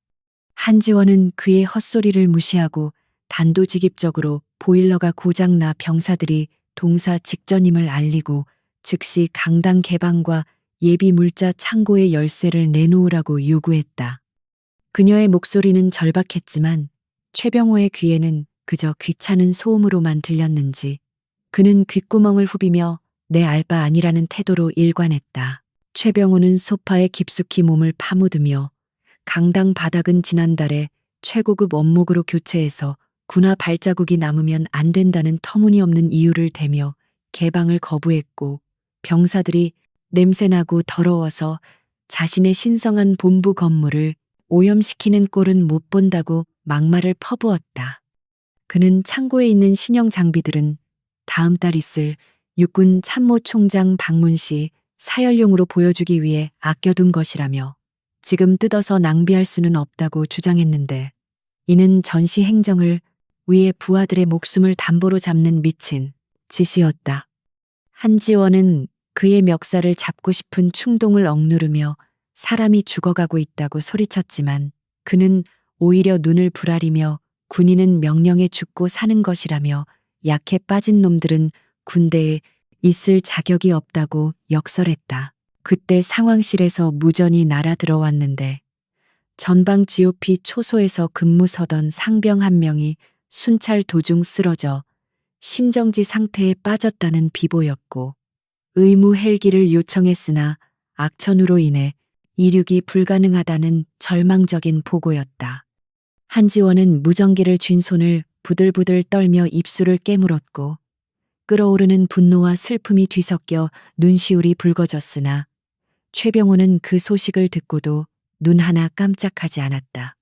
한지원은 그의 헛소리를 무시하고 단도직입적으로 보일러가 고장나 병사들이 동사 직전임을 알리고 즉시 강당 개방과 예비 물자 창고의 열쇠를 내놓으라고 요구했다. 그녀의 목소리는 절박했지만 최병호의 귀에는 그저 귀찮은 소음으로만 들렸는지 그는 귓구멍을 후비며 내 알 바 아니라는 태도로 일관했다. 최병호는 소파에 깊숙이 몸을 파묻으며 강당 바닥은 지난달에 최고급 원목으로 교체해서 군화 발자국이 남으면 안 된다는 터무니없는 이유를 대며 개방을 거부했고 병사들이 냄새나고 더러워서 자신의 신성한 본부 건물을 오염시키는 꼴은 못 본다고 막말을 퍼부었다. 그는 창고에 있는 신형 장비들은 다음 달 있을 육군 참모총장 방문 시 사열용으로 보여주기 위해 아껴둔 것이라며 지금 뜯어서 낭비할 수는 없다고 주장했는데 이는 전시 행정을 위해 부하들의 목숨을 담보로 잡는 미친 짓이었다. 한지원은 그의 멱살을 잡고 싶은 충동을 억누르며 사람이 죽어가고 있다고 소리쳤지만 그는 오히려 눈을 부라리며 군인은 명령에 죽고 사는 것이라며 약해 빠진 놈들은 군대에 있을 자격이 없다고 역설했다. 그때 상황실에서 무전이 날아들어왔는데 전방 GOP 초소에서 근무 서던 상병 한 명이 순찰 도중 쓰러져 심정지 상태에 빠졌다는 비보였고 의무 헬기를 요청했으나 악천후로 인해 이륙이 불가능하다는 절망적인 보고였다. 한지원은 무전기를 쥔 손을 부들부들 떨며 입술을 깨물었고 끓어오르는 분노와 슬픔이 뒤섞여 눈시울이 붉어졌으나 최병호는 그 소식을 듣고도 눈 하나 깜짝하지 않았다.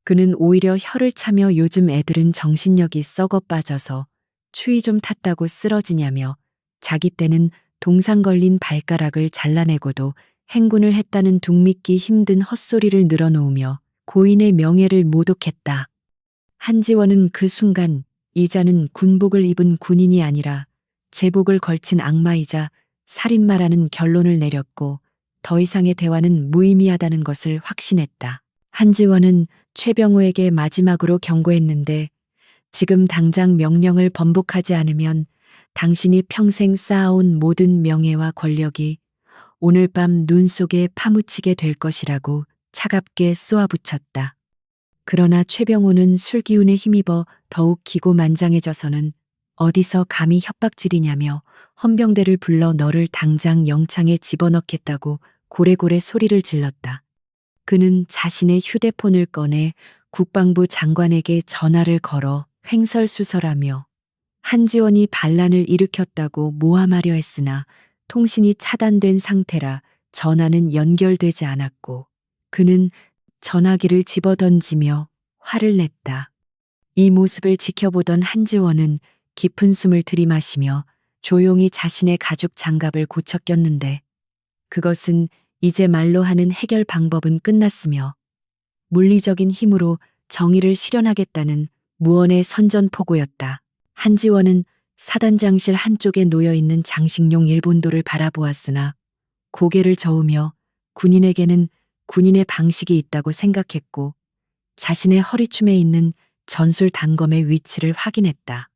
그는 오히려 혀를 차며 요즘 애들은 정신력이 썩어 빠져서 추위 좀 탔다고 쓰러지냐며 자기 때는 동상 걸린 발가락을 잘라내고도 행군을 했다는 둥 믿기 힘든 헛소리를 늘어놓으며 고인의 명예를 모독했다. 한지원은 그 순간 이자는 군복을 입은 군인이 아니라 제복을 걸친 악마이자 살인마라는 결론을 내렸고 더 이상의 대화는 무의미하다는 것을 확신했다. 한지원은 최병호에게 마지막으로 경고했는데 지금 당장 명령을 번복하지 않으면 당신이 평생 쌓아온 모든 명예와 권력이 오늘 밤 눈 속에 파묻히게 될 것이라고 차갑게 쏘아붙였다. 그러나 최병호는 술기운에 힘입어 더욱 기고만장해져서는 어디서 감히 협박질이냐며 헌병대를 불러 너를 당장 영창에 집어넣겠다고 고래고래 소리를 질렀다. 그는 자신의 휴대폰을 꺼내 국방부 장관에게 전화를 걸어 횡설수설하며 한지원이 반란을 일으켰다고 모함하려 했으나 통신이 차단된 상태라 전화는 연결되지 않았고 그는 전화기를 집어던지며 화를 냈다. 이 모습을 지켜보던 한지원은 깊은 숨을 들이마시며 조용히 자신의 가죽 장갑을 고쳐 꼈는데 그것은 이제 말로 하는 해결 방법은 끝났으며 물리적인 힘으로 정의를 실현하겠다는 무언의 선전포고였다. 한지원은 사단장실 한쪽에 놓여있는 장식용 일본도를 바라보았으나 고개를 저으며 군인에게는 군인의 방식이 있다고 생각했고 자신의 허리춤에 있는 전술 단검의 위치를 확인했다.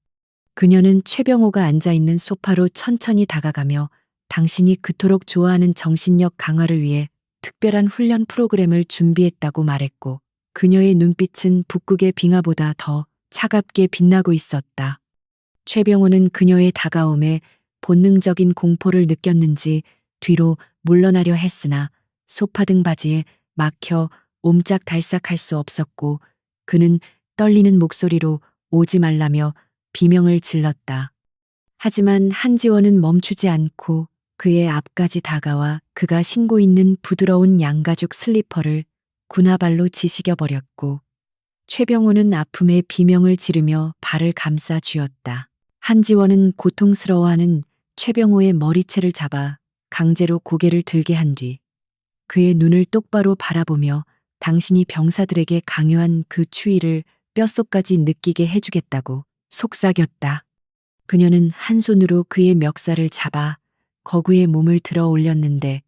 그녀는 최병호가 앉아있는 소파로 천천히 다가가며 당신이 그토록 좋아하는 정신력 강화를 위해 특별한 훈련 프로그램을 준비했다고 말했고 그녀의 눈빛은 북극의 빙하보다 더 차갑게 빛나고 있었다. 최병호는 그녀의 다가옴에 본능적인 공포를 느꼈는지 뒤로 물러나려 했으나 소파 등 바지에 막혀 옴짝달싹할 수 없었고 그는 떨리는 목소리로 오지 말라며 비명을 질렀다. 하지만 한지원은 멈추지 않고 그의 앞까지 다가와 그가 신고 있는 부드러운 양가죽 슬리퍼를 군화발로 지시겨버렸고 최병호는 아픔에 비명을 지르며 발을 감싸 쥐었다. 한지원은 고통스러워하는 최병호의 머리채를 잡아 강제로 고개를 들게 한 뒤 그의 눈을 똑바로 바라보며 당신이 병사들에게 강요한 그 추위를 뼛속까지 느끼게 해주겠다고 속삭였다. 그녀는 한 손으로 그의 멱살을 잡아 거구의 몸을 들어 올렸는데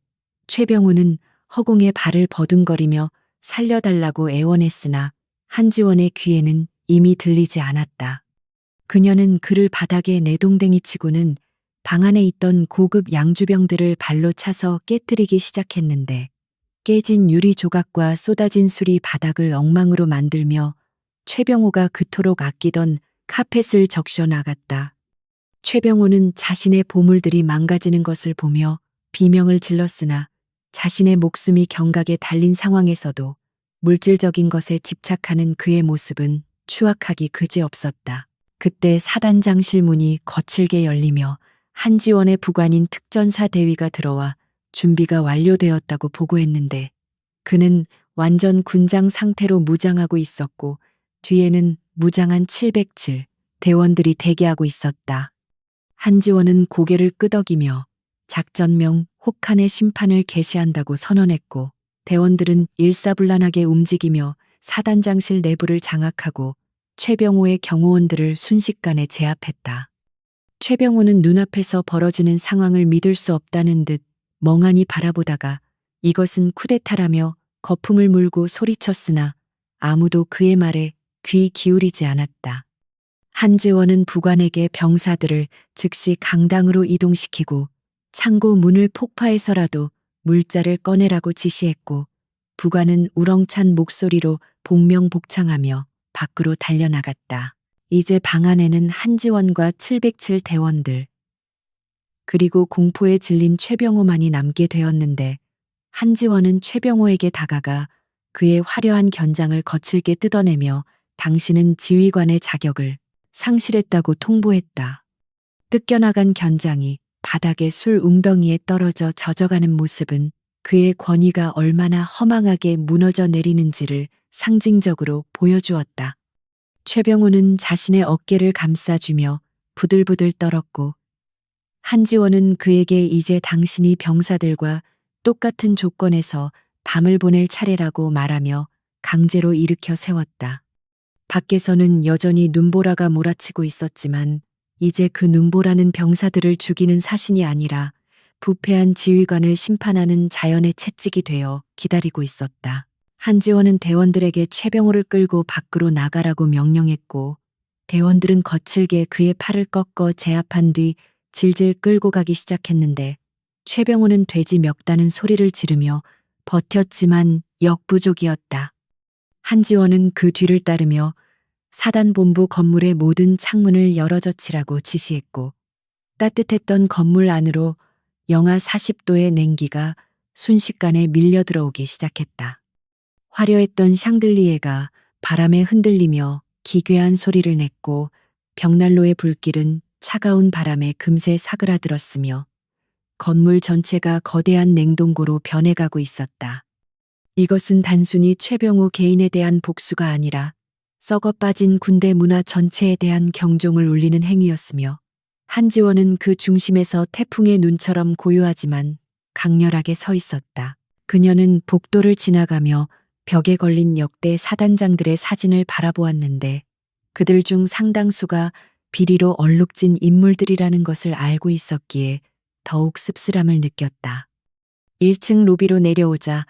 최병호는 허공에 발을 버둥거리며 살려달라고 애원했으나 한지원의 귀에는 이미 들리지 않았다. 그녀는 그를 바닥에 내동댕이 치고는 방 안에 있던 고급 양주병들을 발로 차서 깨뜨리기 시작했는데 깨진 유리 조각과 쏟아진 술이 바닥을 엉망으로 만들며 최병호가 그토록 아끼던 카펫을 적셔 나갔다. 최병호는 자신의 보물들이 망가지는 것을 보며 비명을 질렀으나 자신의 목숨이 경각에 달린 상황에서도 물질적인 것에 집착하는 그의 모습은 추악하기 그지없었다. 그때 사단장실 문이 거칠게 열리며 한지원의 부관인 특전사 대위가 들어와 준비가 완료되었다고 보고했는데 그는 완전 군장 상태로 무장하고 있었고 뒤에는 무장한 707 대원들이 대기하고 있었다. 한지원은 고개를 끄덕이며 작전명 혹한의 심판을 개시한다고 선언했고 대원들은 일사불란하게 움직이며 사단장실 내부를 장악하고 최병호의 경호원들을 순식간에 제압했다. 최병호는 눈앞에서 벌어지는 상황을 믿을 수 없다는 듯 멍하니 바라보다가 이것은 쿠데타라며 거품을 물고 소리쳤으나 아무도 그의 말에 귀 기울이지 않았다. 한지원은 부관에게 병사들을 즉시 강당으로 이동시키고 창고 문을 폭파해서라도 물자를 꺼내라고 지시했고 부관은 우렁찬 목소리로 복명복창하며 밖으로 달려나갔다. 이제 방 안에는 한지원과 707 대원들 그리고 공포에 질린 최병호만이 남게 되었는데 한지원은 최병호에게 다가가 그의 화려한 견장을 거칠게 뜯어내며 당신은 지휘관의 자격을 상실했다고 통보했다. 뜯겨나간 견장이 바닥에 술 웅덩이에 떨어져 젖어가는 모습은 그의 권위가 얼마나 허망하게 무너져 내리는지를 상징적으로 보여주었다. 최병호는 자신의 어깨를 감싸주며 부들부들 떨었고 한지원은 그에게 이제 당신이 병사들과 똑같은 조건에서 밤을 보낼 차례라고 말하며 강제로 일으켜 세웠다. 밖에서는 여전히 눈보라가 몰아치고 있었지만 이제 그 눈보라는 병사들을 죽이는 사신이 아니라 부패한 지휘관을 심판하는 자연의 채찍이 되어 기다리고 있었다. 한지원은 대원들에게 최병호를 끌고 밖으로 나가라고 명령했고 대원들은 거칠게 그의 팔을 꺾어 제압한 뒤 질질 끌고 가기 시작했는데 최병호는 돼지 멱다는 소리를 지르며 버텼지만 역부족이었다. 한지원은 그 뒤를 따르며 사단본부 건물의 모든 창문을 열어젖히라고 지시했고 따뜻했던 건물 안으로 영하 40도의 냉기가 순식간에 밀려 들어오기 시작했다. 화려했던 샹들리에가 바람에 흔들리며 기괴한 소리를 냈고 벽난로의 불길은 차가운 바람에 금세 사그라들었으며 건물 전체가 거대한 냉동고로 변해가고 있었다. 이것은 단순히 최병호 개인에 대한 복수가 아니라 썩어 빠진 군대 문화 전체에 대한 경종을 울리는 행위였으며 한지원은 그 중심에서 태풍의 눈처럼 고요하지만 강렬하게 서 있었다. 그녀는 복도를 지나가며 벽에 걸린 역대 사단장들의 사진을 바라보았는데 그들 중 상당수가 비리로 얼룩진 인물들이라는 것을 알고 있었기에 더욱 씁쓸함을 느꼈다. 1층 로비로 내려오자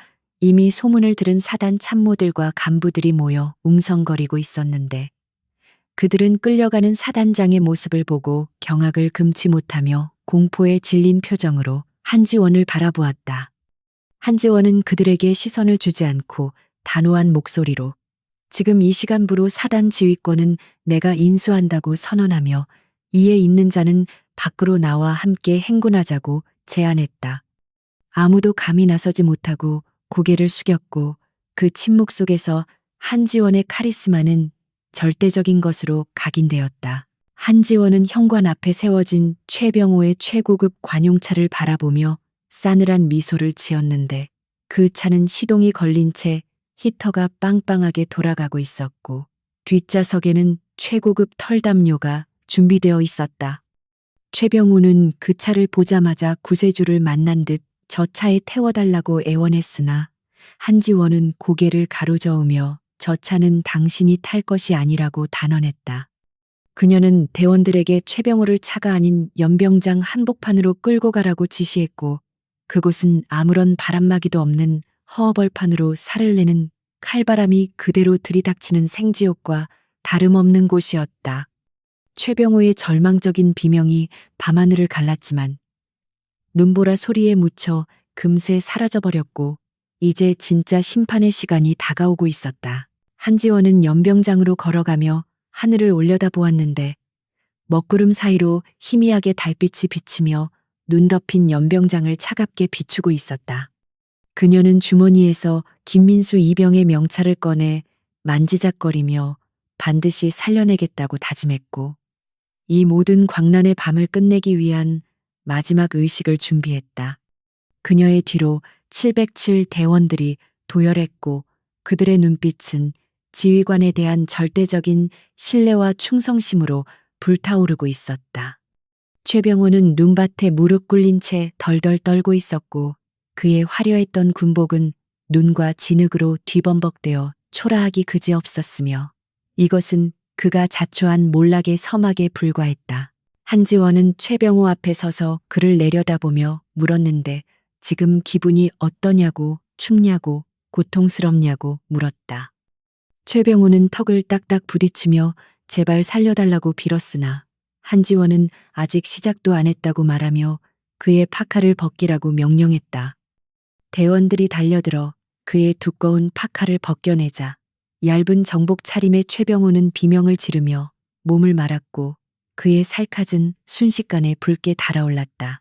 이미 소문을 들은 사단 참모들과 간부들이 모여 웅성거리고 있었는데 그들은 끌려가는 사단장의 모습을 보고 경악을 금치 못하며 공포에 질린 표정으로 한지원을 바라보았다. 한지원은 그들에게 시선을 주지 않고 단호한 목소리로 지금 이 시간부로 사단 지휘권은 내가 인수한다고 선언하며 이에 있는 자는 밖으로 나와 함께 행군하자고 제안했다. 아무도 감히 나서지 못하고 고개를 숙였고 그 침묵 속에서 한지원의 카리스마는 절대적인 것으로 각인되었다. 한지원은 현관 앞에 세워진 최병호의 최고급 관용차를 바라보며 싸늘한 미소를 지었는데 그 차는 시동이 걸린 채 히터가 빵빵하게 돌아가고 있었고 뒷좌석에는 최고급 털담요가 준비되어 있었다. 최병호는 그 차를 보자마자 구세주를 만난 듯 저 차에 태워달라고 애원했으나 한지원은 고개를 가로저으며 저 차는 당신이 탈 것이 아니라고 단언했다. 그녀는 대원들에게 최병호를 차가 아닌 연병장 한복판으로 끌고 가라고 지시했고 그곳은 아무런 바람막이도 없는 허허벌판으로 살을 내는 칼바람이 그대로 들이닥치는 생지옥과 다름없는 곳이었다. 최병호의 절망적인 비명이 밤하늘을 갈랐지만 눈보라 소리에 묻혀 금세 사라져버렸고 이제 진짜 심판의 시간이 다가오고 있었다. 한지원은 연병장으로 걸어가며 하늘을 올려다보았는데 먹구름 사이로 희미하게 달빛이 비치며 눈 덮인 연병장을 차갑게 비추고 있었다. 그녀는 주머니에서 김민수 이병의 명찰을 꺼내 만지작거리며 반드시 살려내겠다고 다짐했고 이 모든 광란의 밤을 끝내기 위한 마지막 의식을 준비했다. 그녀의 뒤로 707 대원들이 도열했고 그들의 눈빛은 지휘관에 대한 절대적인 신뢰와 충성심으로 불타오르고 있었다. 최병호는 눈밭에 무릎 꿇린 채 덜덜 떨고 있었고 그의 화려했던 군복은 눈과 진흙으로 뒤범벅되어 초라하기 그지없었으며 이것은 그가 자초한 몰락의 서막에 불과했다. 한지원은 최병호 앞에 서서 그를 내려다보며 물었는데 지금 기분이 어떠냐고, 춥냐고, 고통스럽냐고 물었다. 최병호는 턱을 딱딱 부딪히며 제발 살려달라고 빌었으나 한지원은 아직 시작도 안 했다고 말하며 그의 파카를 벗기라고 명령했다. 대원들이 달려들어 그의 두꺼운 파카를 벗겨내자 얇은 정복 차림의 최병호는 비명을 지르며 몸을 말았고 그의 살갗은 순식간에 붉게 달아올랐다.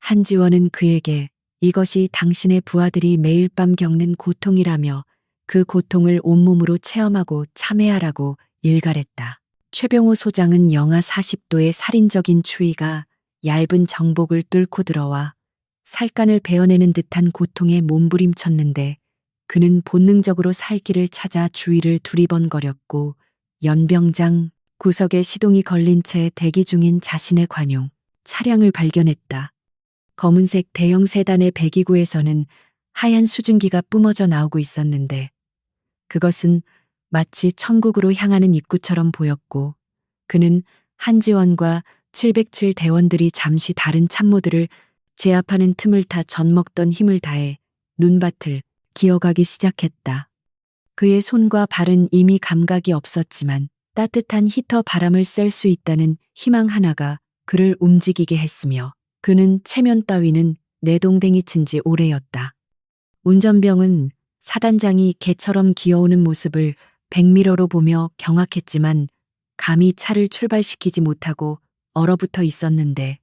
한지원은 그에게 이것이 당신의 부하들이 매일 밤 겪는 고통이라며 그 고통을 온몸으로 체험하고 참회하라고 일갈했다. 최병호 소장은 영하 40도의 살인적인 추위가 얇은 정복을 뚫고 들어와 살간을 베어내는 듯한 고통에 몸부림쳤는데 그는 본능적으로 살 길을 찾아 주위를 두리번거렸고 연병장 구석에 시동이 걸린 채 대기 중인 자신의 관용 차량을 발견했다. 검은색 대형 세단의 배기구에서는 하얀 수증기가 뿜어져 나오고 있었는데 그것은 마치 천국으로 향하는 입구처럼 보였고 그는 한지원과 707 대원들이 잠시 다른 참모들을 제압하는 틈을 타 젖먹던 힘을 다해 눈밭을 기어가기 시작했다. 그의 손과 발은 이미 감각이 없었지만 따뜻한 히터 바람을 쐴 수 있다는 희망 하나가 그를 움직이게 했으며 그는 체면 따위는 내동댕이 친 지 오래였다. 운전병은 사단장이 개처럼 기어오는 모습을 백미러로 보며 경악했지만 감히 차를 출발시키지 못하고 얼어붙어 있었는데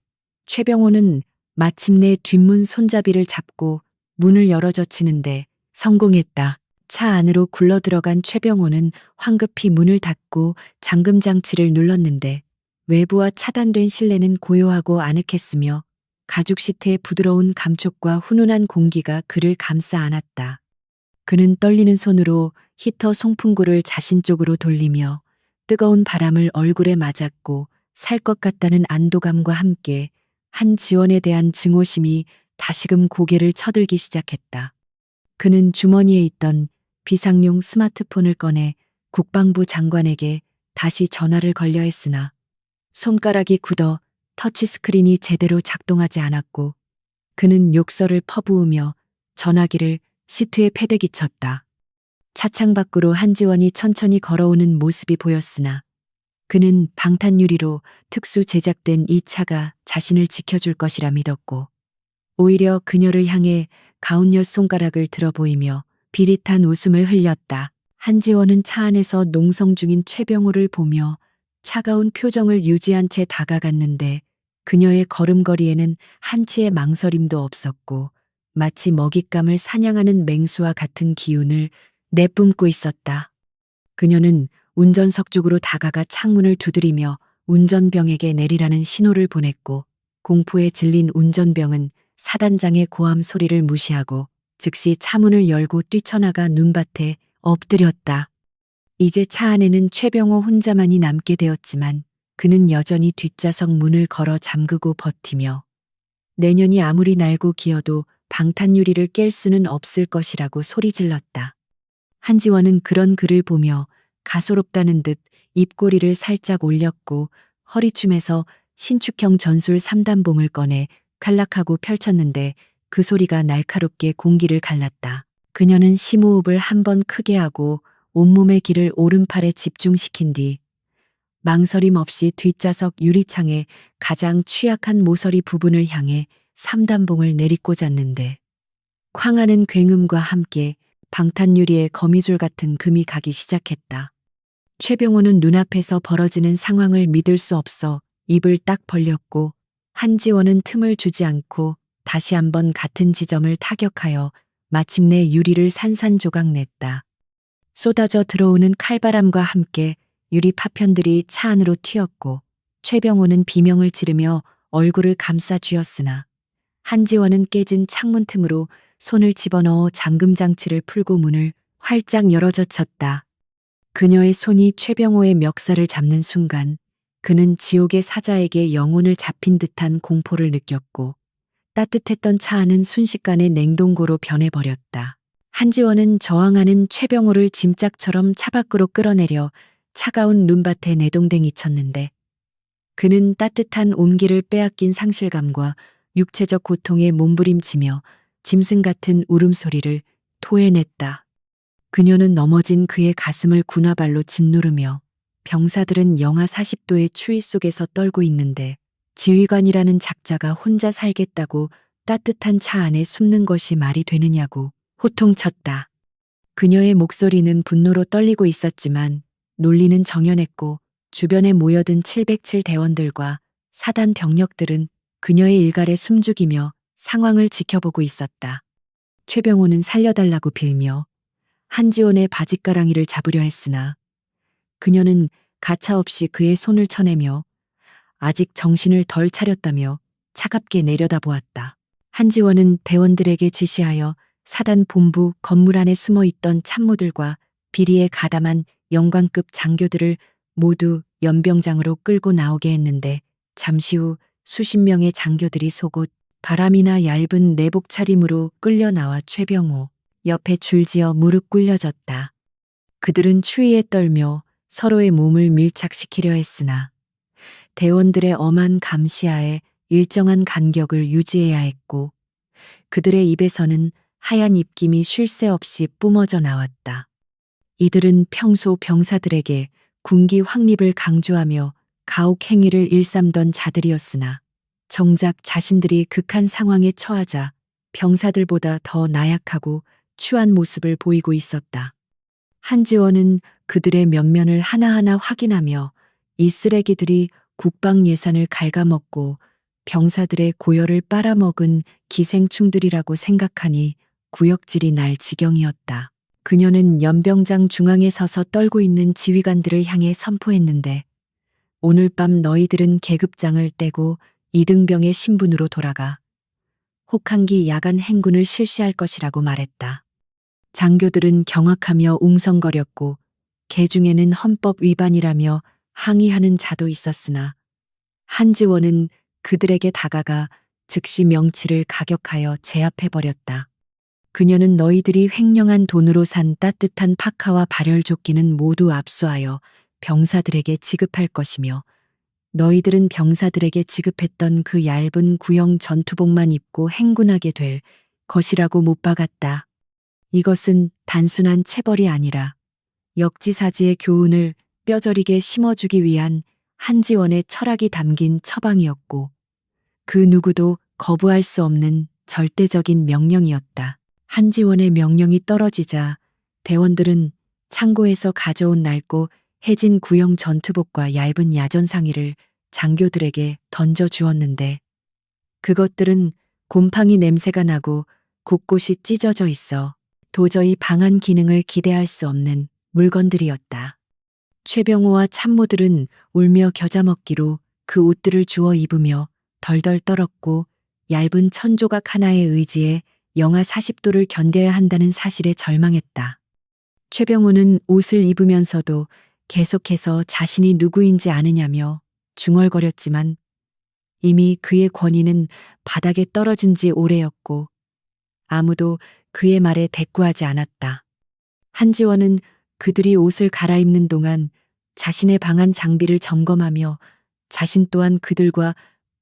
최병호는 마침내 뒷문 손잡이를 잡고 문을 열어젖히는데 성공했다. 차 안으로 굴러들어간 최병호는 황급히 문을 닫고 잠금 장치를 눌렀는데 외부와 차단된 실내는 고요하고 아늑했으며 가죽 시트의 부드러운 감촉과 훈훈한 공기가 그를 감싸 안았다. 그는 떨리는 손으로 히터 송풍구를 자신 쪽으로 돌리며 뜨거운 바람을 얼굴에 맞았고 살 것 같다는 안도감과 함께 한지원에 대한 증오심이 다시금 고개를 쳐들기 시작했다. 그는 주머니에 있던 비상용 스마트폰을 꺼내 국방부 장관에게 다시 전화를 걸려 했으나 손가락이 굳어 터치스크린이 제대로 작동하지 않았고 그는 욕설을 퍼부으며 전화기를 시트에 패대기 쳤다. 차창 밖으로 한지원이 천천히 걸어오는 모습이 보였으나 그는 방탄유리로 특수 제작된 이 차가 자신을 지켜줄 것이라 믿었고 오히려 그녀를 향해 가운열 손가락을 들어 보이며 비릿한 웃음을 흘렸다. 한지원은 차 안에서 농성 중인 최병호를 보며 차가운 표정을 유지한 채 다가갔는데 그녀의 걸음걸이에는 한치의 망설임도 없었고 마치 먹잇감을 사냥하는 맹수와 같은 기운을 내뿜고 있었다. 그녀는 운전석 쪽으로 다가가 창문을 두드리며 운전병에게 내리라는 신호를 보냈고 공포에 질린 운전병은 사단장의 고함 소리를 무시하고 즉시 차문을 열고 뛰쳐나가 눈밭에 엎드렸다. 이제 차 안에는 최병호 혼자만이 남게 되었지만 그는 여전히 뒷좌석 문을 걸어 잠그고 버티며 내년이 아무리 날고 기어도 방탄유리를 깰 수는 없을 것이라고 소리질렀다. 한지원은 그런 그를 보며 가소롭다는 듯 입꼬리를 살짝 올렸고 허리춤에서 신축형 전술 3단봉을 꺼내 칼락하고 펼쳤는데 그 소리가 날카롭게 공기를 갈랐다. 그녀는 심호흡을 한 번 크게 하고 온몸의 기를 오른팔에 집중시킨 뒤 망설임 없이 뒷좌석 유리창에 가장 취약한 모서리 부분을 향해 3단봉을 내리꽂았는데 쾅하는 굉음과 함께 방탄유리에 거미줄 같은 금이 가기 시작했다. 최병호는 눈앞에서 벌어지는 상황을 믿을 수 없어 입을 딱 벌렸고 한지원은 틈을 주지 않고 다시 한번 같은 지점을 타격하여 마침내 유리를 산산조각 냈다. 쏟아져 들어오는 칼바람과 함께 유리 파편들이 차 안으로 튀었고 최병호는 비명을 지르며 얼굴을 감싸 쥐었으나 한지원은 깨진 창문 틈으로 손을 집어넣어 잠금 장치를 풀고 문을 활짝 열어젖혔다. 그녀의 손이 최병호의 멱살을 잡는 순간 그는 지옥의 사자에게 영혼을 잡힌 듯한 공포를 느꼈고 따뜻했던 차 안은 순식간에 냉동고로 변해버렸다. 한지원은 저항하는 최병호를 짐짝처럼 차 밖으로 끌어내려 차가운 눈밭에 내동댕이 쳤는데 그는 따뜻한 온기를 빼앗긴 상실감과 육체적 고통에 몸부림치며 짐승 같은 울음소리를 토해냈다. 그녀는 넘어진 그의 가슴을 군화발로 짓누르며 병사들은 영하 40도의 추위 속에서 떨고 있는데 지휘관이라는 작자가 혼자 살겠다고 따뜻한 차 안에 숨는 것이 말이 되느냐고 호통쳤다. 그녀의 목소리는 분노로 떨리고 있었지만 논리는 정연했고 주변에 모여든 707 대원들과 사단 병력들은 그녀의 일갈에 숨죽이며 상황을 지켜보고 있었다. 최병호는 살려달라고 빌며 한지원의 바짓가랑이를 잡으려 했으나 그녀는 가차없이 그의 손을 쳐내며 아직 정신을 덜 차렸다며 차갑게 내려다보았다. 한지원은 대원들에게 지시하여 사단 본부 건물 안에 숨어 있던 참모들과 비리에 가담한 영관급 장교들을 모두 연병장으로 끌고 나오게 했는데 잠시 후 수십 명의 장교들이 속옷, 바람이나 얇은 내복 차림으로 끌려 나와 최병호 옆에 줄지어 무릎 꿇려졌다. 그들은 추위에 떨며 서로의 몸을 밀착시키려 했으나 대원들의 엄한 감시하에 일정한 간격을 유지해야 했고 그들의 입에서는 하얀 입김이 쉴 새 없이 뿜어져 나왔다. 이들은 평소 병사들에게 군기 확립을 강조하며 가혹 행위를 일삼던 자들이었으나 정작 자신들이 극한 상황에 처하자 병사들보다 더 나약하고 추한 모습을 보이고 있었다. 한지원은 그들의 면면을 하나하나 확인하며 이 쓰레기들이 국방 예산을 갉아먹고 병사들의 고열을 빨아먹은 기생충들이라고 생각하니 구역질이 날 지경이었다. 그녀는 연병장 중앙에 서서 떨고 있는 지휘관들을 향해 선포했는데 오늘 밤 너희들은 계급장을 떼고 이등병의 신분으로 돌아가 혹한기 야간 행군을 실시할 것이라고 말했다. 장교들은 경악하며 웅성거렸고 개중에는 헌법 위반이라며 항의하는 자도 있었으나 한지원은 그들에게 다가가 즉시 명치를 가격하여 제압해버렸다. 그녀는 너희들이 횡령한 돈으로 산 따뜻한 파카와 발열조끼는 모두 압수하여 병사들에게 지급할 것이며 너희들은 병사들에게 지급했던 그 얇은 구형 전투복만 입고 행군하게 될 것이라고 못 박았다. 이것은 단순한 체벌이 아니라 역지사지의 교훈을 뼈저리게 심어주기 위한 한지원의 철학이 담긴 처방이었고 그 누구도 거부할 수 없는 절대적인 명령이었다. 한지원의 명령이 떨어지자 대원들은 창고에서 가져온 낡고 해진 구형 전투복과 얇은 야전상의를 장교들에게 던져 주었는데 그것들은 곰팡이 냄새가 나고 곳곳이 찢어져 있어 도저히 방한 기능을 기대할 수 없는 물건들이었다. 최병호와 참모들은 울며 겨자 먹기로 그 옷들을 주워 입으며 덜덜 떨었고 얇은 천조각 하나의 의지에 영하 40도를 견뎌야 한다는 사실에 절망했다. 최병호는 옷을 입으면서도 계속해서 자신이 누구인지 아느냐며 중얼거렸지만 이미 그의 권위는 바닥에 떨어진 지 오래였고 아무도 그의 말에 대꾸하지 않았다. 한지원은 그들이 옷을 갈아입는 동안 자신의 방한 장비를 점검하며 자신 또한 그들과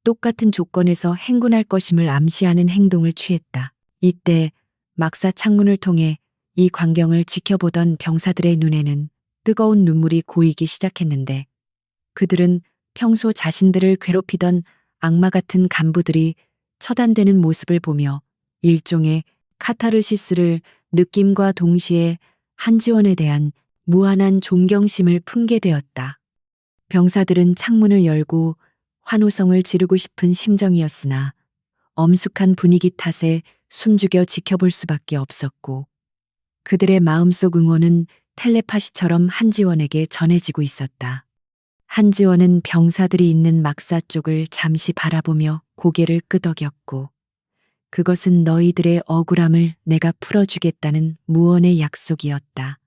똑같은 조건에서 행군할 것임을 암시하는 행동을 취했다. 이때 막사 창문을 통해 이 광경을 지켜보던 병사들의 눈에는 뜨거운 눈물이 고이기 시작했는데 그들은 평소 자신들을 괴롭히던 악마 같은 간부들이 처단되는 모습을 보며 일종의 카타르시스를 느낌과 동시에 한지원에 대한 무한한 존경심을 품게 되었다. 병사들은 창문을 열고 환호성을 지르고 싶은 심정이었으나 엄숙한 분위기 탓에 숨죽여 지켜볼 수밖에 없었고 그들의 마음속 응원은 텔레파시처럼 한지원에게 전해지고 있었다. 한지원은 병사들이 있는 막사 쪽을 잠시 바라보며 고개를 끄덕였고 그것은 너희들의 억울함을 내가 풀어주겠다는 무언의 약속이었다.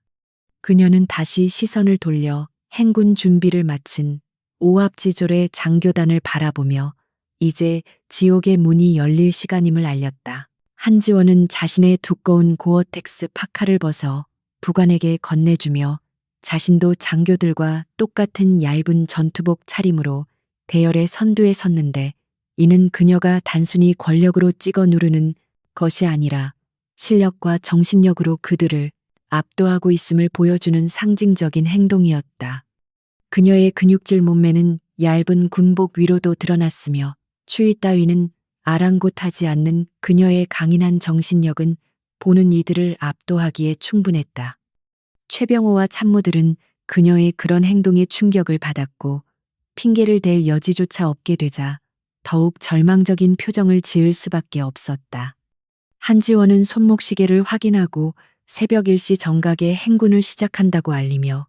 그녀는 다시 시선을 돌려 행군 준비를 마친 오합지졸의 장교단을 바라보며 이제 지옥의 문이 열릴 시간임을 알렸다. 한지원은 자신의 두꺼운 고어텍스 파카를 벗어 부관에게 건네주며 자신도 장교들과 똑같은 얇은 전투복 차림으로 대열의 선두에 섰는데 이는 그녀가 단순히 권력으로 찍어 누르는 것이 아니라 실력과 정신력으로 그들을 압도하고 있음을 보여주는 상징적인 행동이었다. 그녀의 근육질 몸매는 얇은 군복 위로도 드러났으며 추위 따위는 아랑곳하지 않는 그녀의 강인한 정신력은 보는 이들을 압도하기에 충분했다. 최병호와 참모들은 그녀의 그런 행동에 충격을 받았고 핑계를 댈 여지조차 없게 되자 더욱 절망적인 표정을 지을 수밖에 없었다. 한지원은 손목시계를 확인하고 새벽 1시 정각에 행군을 시작한다고 알리며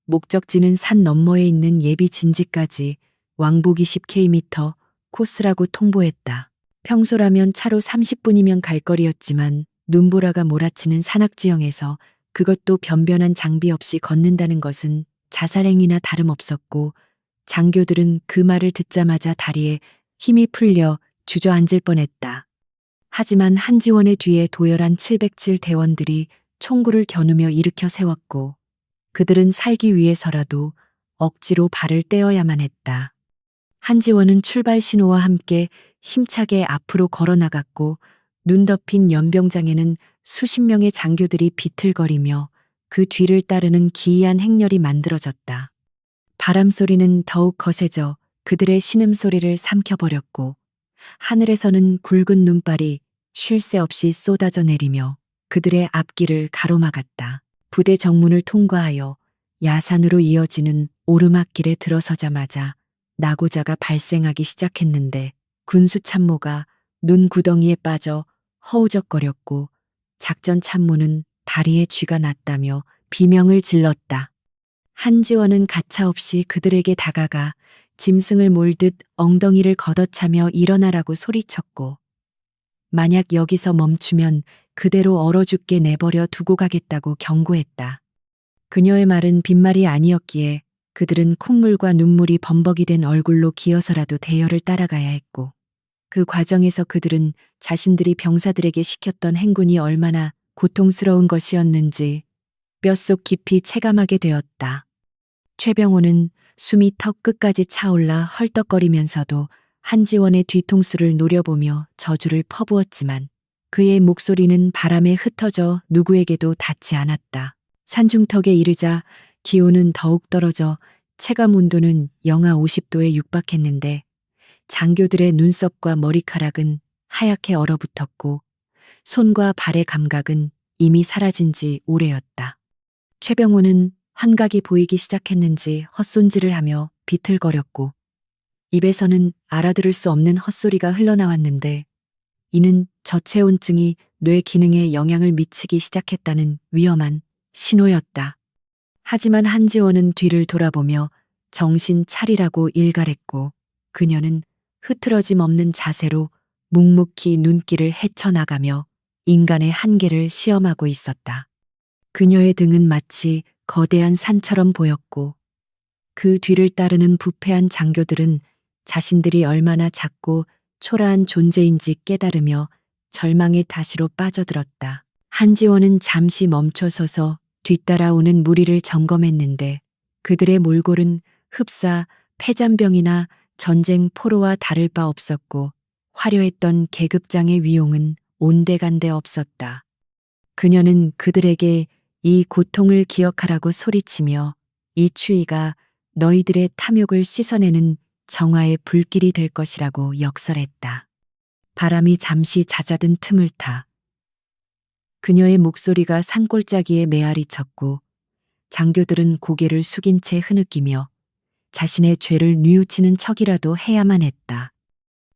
목적지는 산 너머에 있는 예비 진지까지 왕복 20km 코스라고 통보했다. 평소라면 차로 30분이면 갈 거리였지만 눈보라가 몰아치는 산악지형에서 그것도 변변한 장비 없이 걷는다는 것은 자살행위나 다름없었고 장교들은 그 말을 듣자마자 다리에 힘이 풀려 주저앉을 뻔했다. 하지만 한지원의 뒤에 도열한 707 대원들이 총구를 겨누며 일으켜 세웠고 그들은 살기 위해서라도 억지로 발을 떼어야만 했다. 한지원은 출발 신호와 함께 힘차게 앞으로 걸어 나갔고 눈 덮인 연병장에는 수십 명의 장교들이 비틀거리며 그 뒤를 따르는 기이한 행렬이 만들어졌다. 바람 소리는 더욱 거세져 그들의 신음소리를 삼켜버렸고 하늘에서는 굵은 눈발이 쉴 새 없이 쏟아져 내리며 그들의 앞길을 가로막았다. 부대 정문을 통과하여 야산으로 이어지는 오르막길에 들어서자마자 낙오자가 발생하기 시작했는데 군수 참모가 눈 구덩이에 빠져 허우적거렸고 작전 참모는 다리에 쥐가 났다며 비명을 질렀다. 한지원은 가차없이 그들에게 다가가 짐승을 몰듯 엉덩이를 걷어차며 일어나라고 소리쳤고 만약 여기서 멈추면 그대로 얼어 죽게 내버려 두고 가겠다고 경고했다. 그녀의 말은 빈말이 아니었기에 그들은 콧물과 눈물이 범벅이 된 얼굴로 기어서라도 대열을 따라가야 했고 그 과정에서 그들은 자신들이 병사들에게 시켰던 행군이 얼마나 고통스러운 것이었는지 뼛속 깊이 체감하게 되었다. 최병호는 숨이 턱 끝까지 차올라 헐떡거리면서도 한지원의 뒤통수를 노려보며 저주를 퍼부었지만 그의 목소리는 바람에 흩어져 누구에게도 닿지 않았다. 산중턱에 이르자 기온은 더욱 떨어져 체감 온도는 영하 50도에 육박했는데 장교들의 눈썹과 머리카락은 하얗게 얼어붙었고 손과 발의 감각은 이미 사라진 지 오래였다. 최병호는 환각이 보이기 시작했는지 헛손질을 하며 비틀거렸고 입에서는 알아들을 수 없는 헛소리가 흘러나왔는데 이는 저체온증이 뇌 기능에 영향을 미치기 시작했다는 위험한 신호였다. 하지만 한지원은 뒤를 돌아보며 정신 차리라고 일갈했고 그녀는 흐트러짐 없는 자세로 묵묵히 눈길을 헤쳐나가며 인간의 한계를 시험하고 있었다. 그녀의 등은 마치 거대한 산처럼 보였고 그 뒤를 따르는 부패한 장교들은 자신들이 얼마나 작고 초라한 존재인지 깨달으며 절망의 다시로 빠져들었다. 한지원은 잠시 멈춰서서 뒤따라오는 무리를 점검했는데 그들의 몰골은 흡사, 폐잔병이나 전쟁 포로와 다를 바 없었고 화려했던 계급장의 위용은 온데간데 없었다. 그녀는 그들에게 이 고통을 기억하라고 소리치며 이 추위가 너희들의 탐욕을 씻어내는 정화의 불길이 될 것이라고 역설했다. 바람이 잠시 잦아든 틈을 타 그녀의 목소리가 산골짜기에 메아리 쳤고 장교들은 고개를 숙인 채 흐느끼며 자신의 죄를 뉘우치는 척이라도 해야만 했다.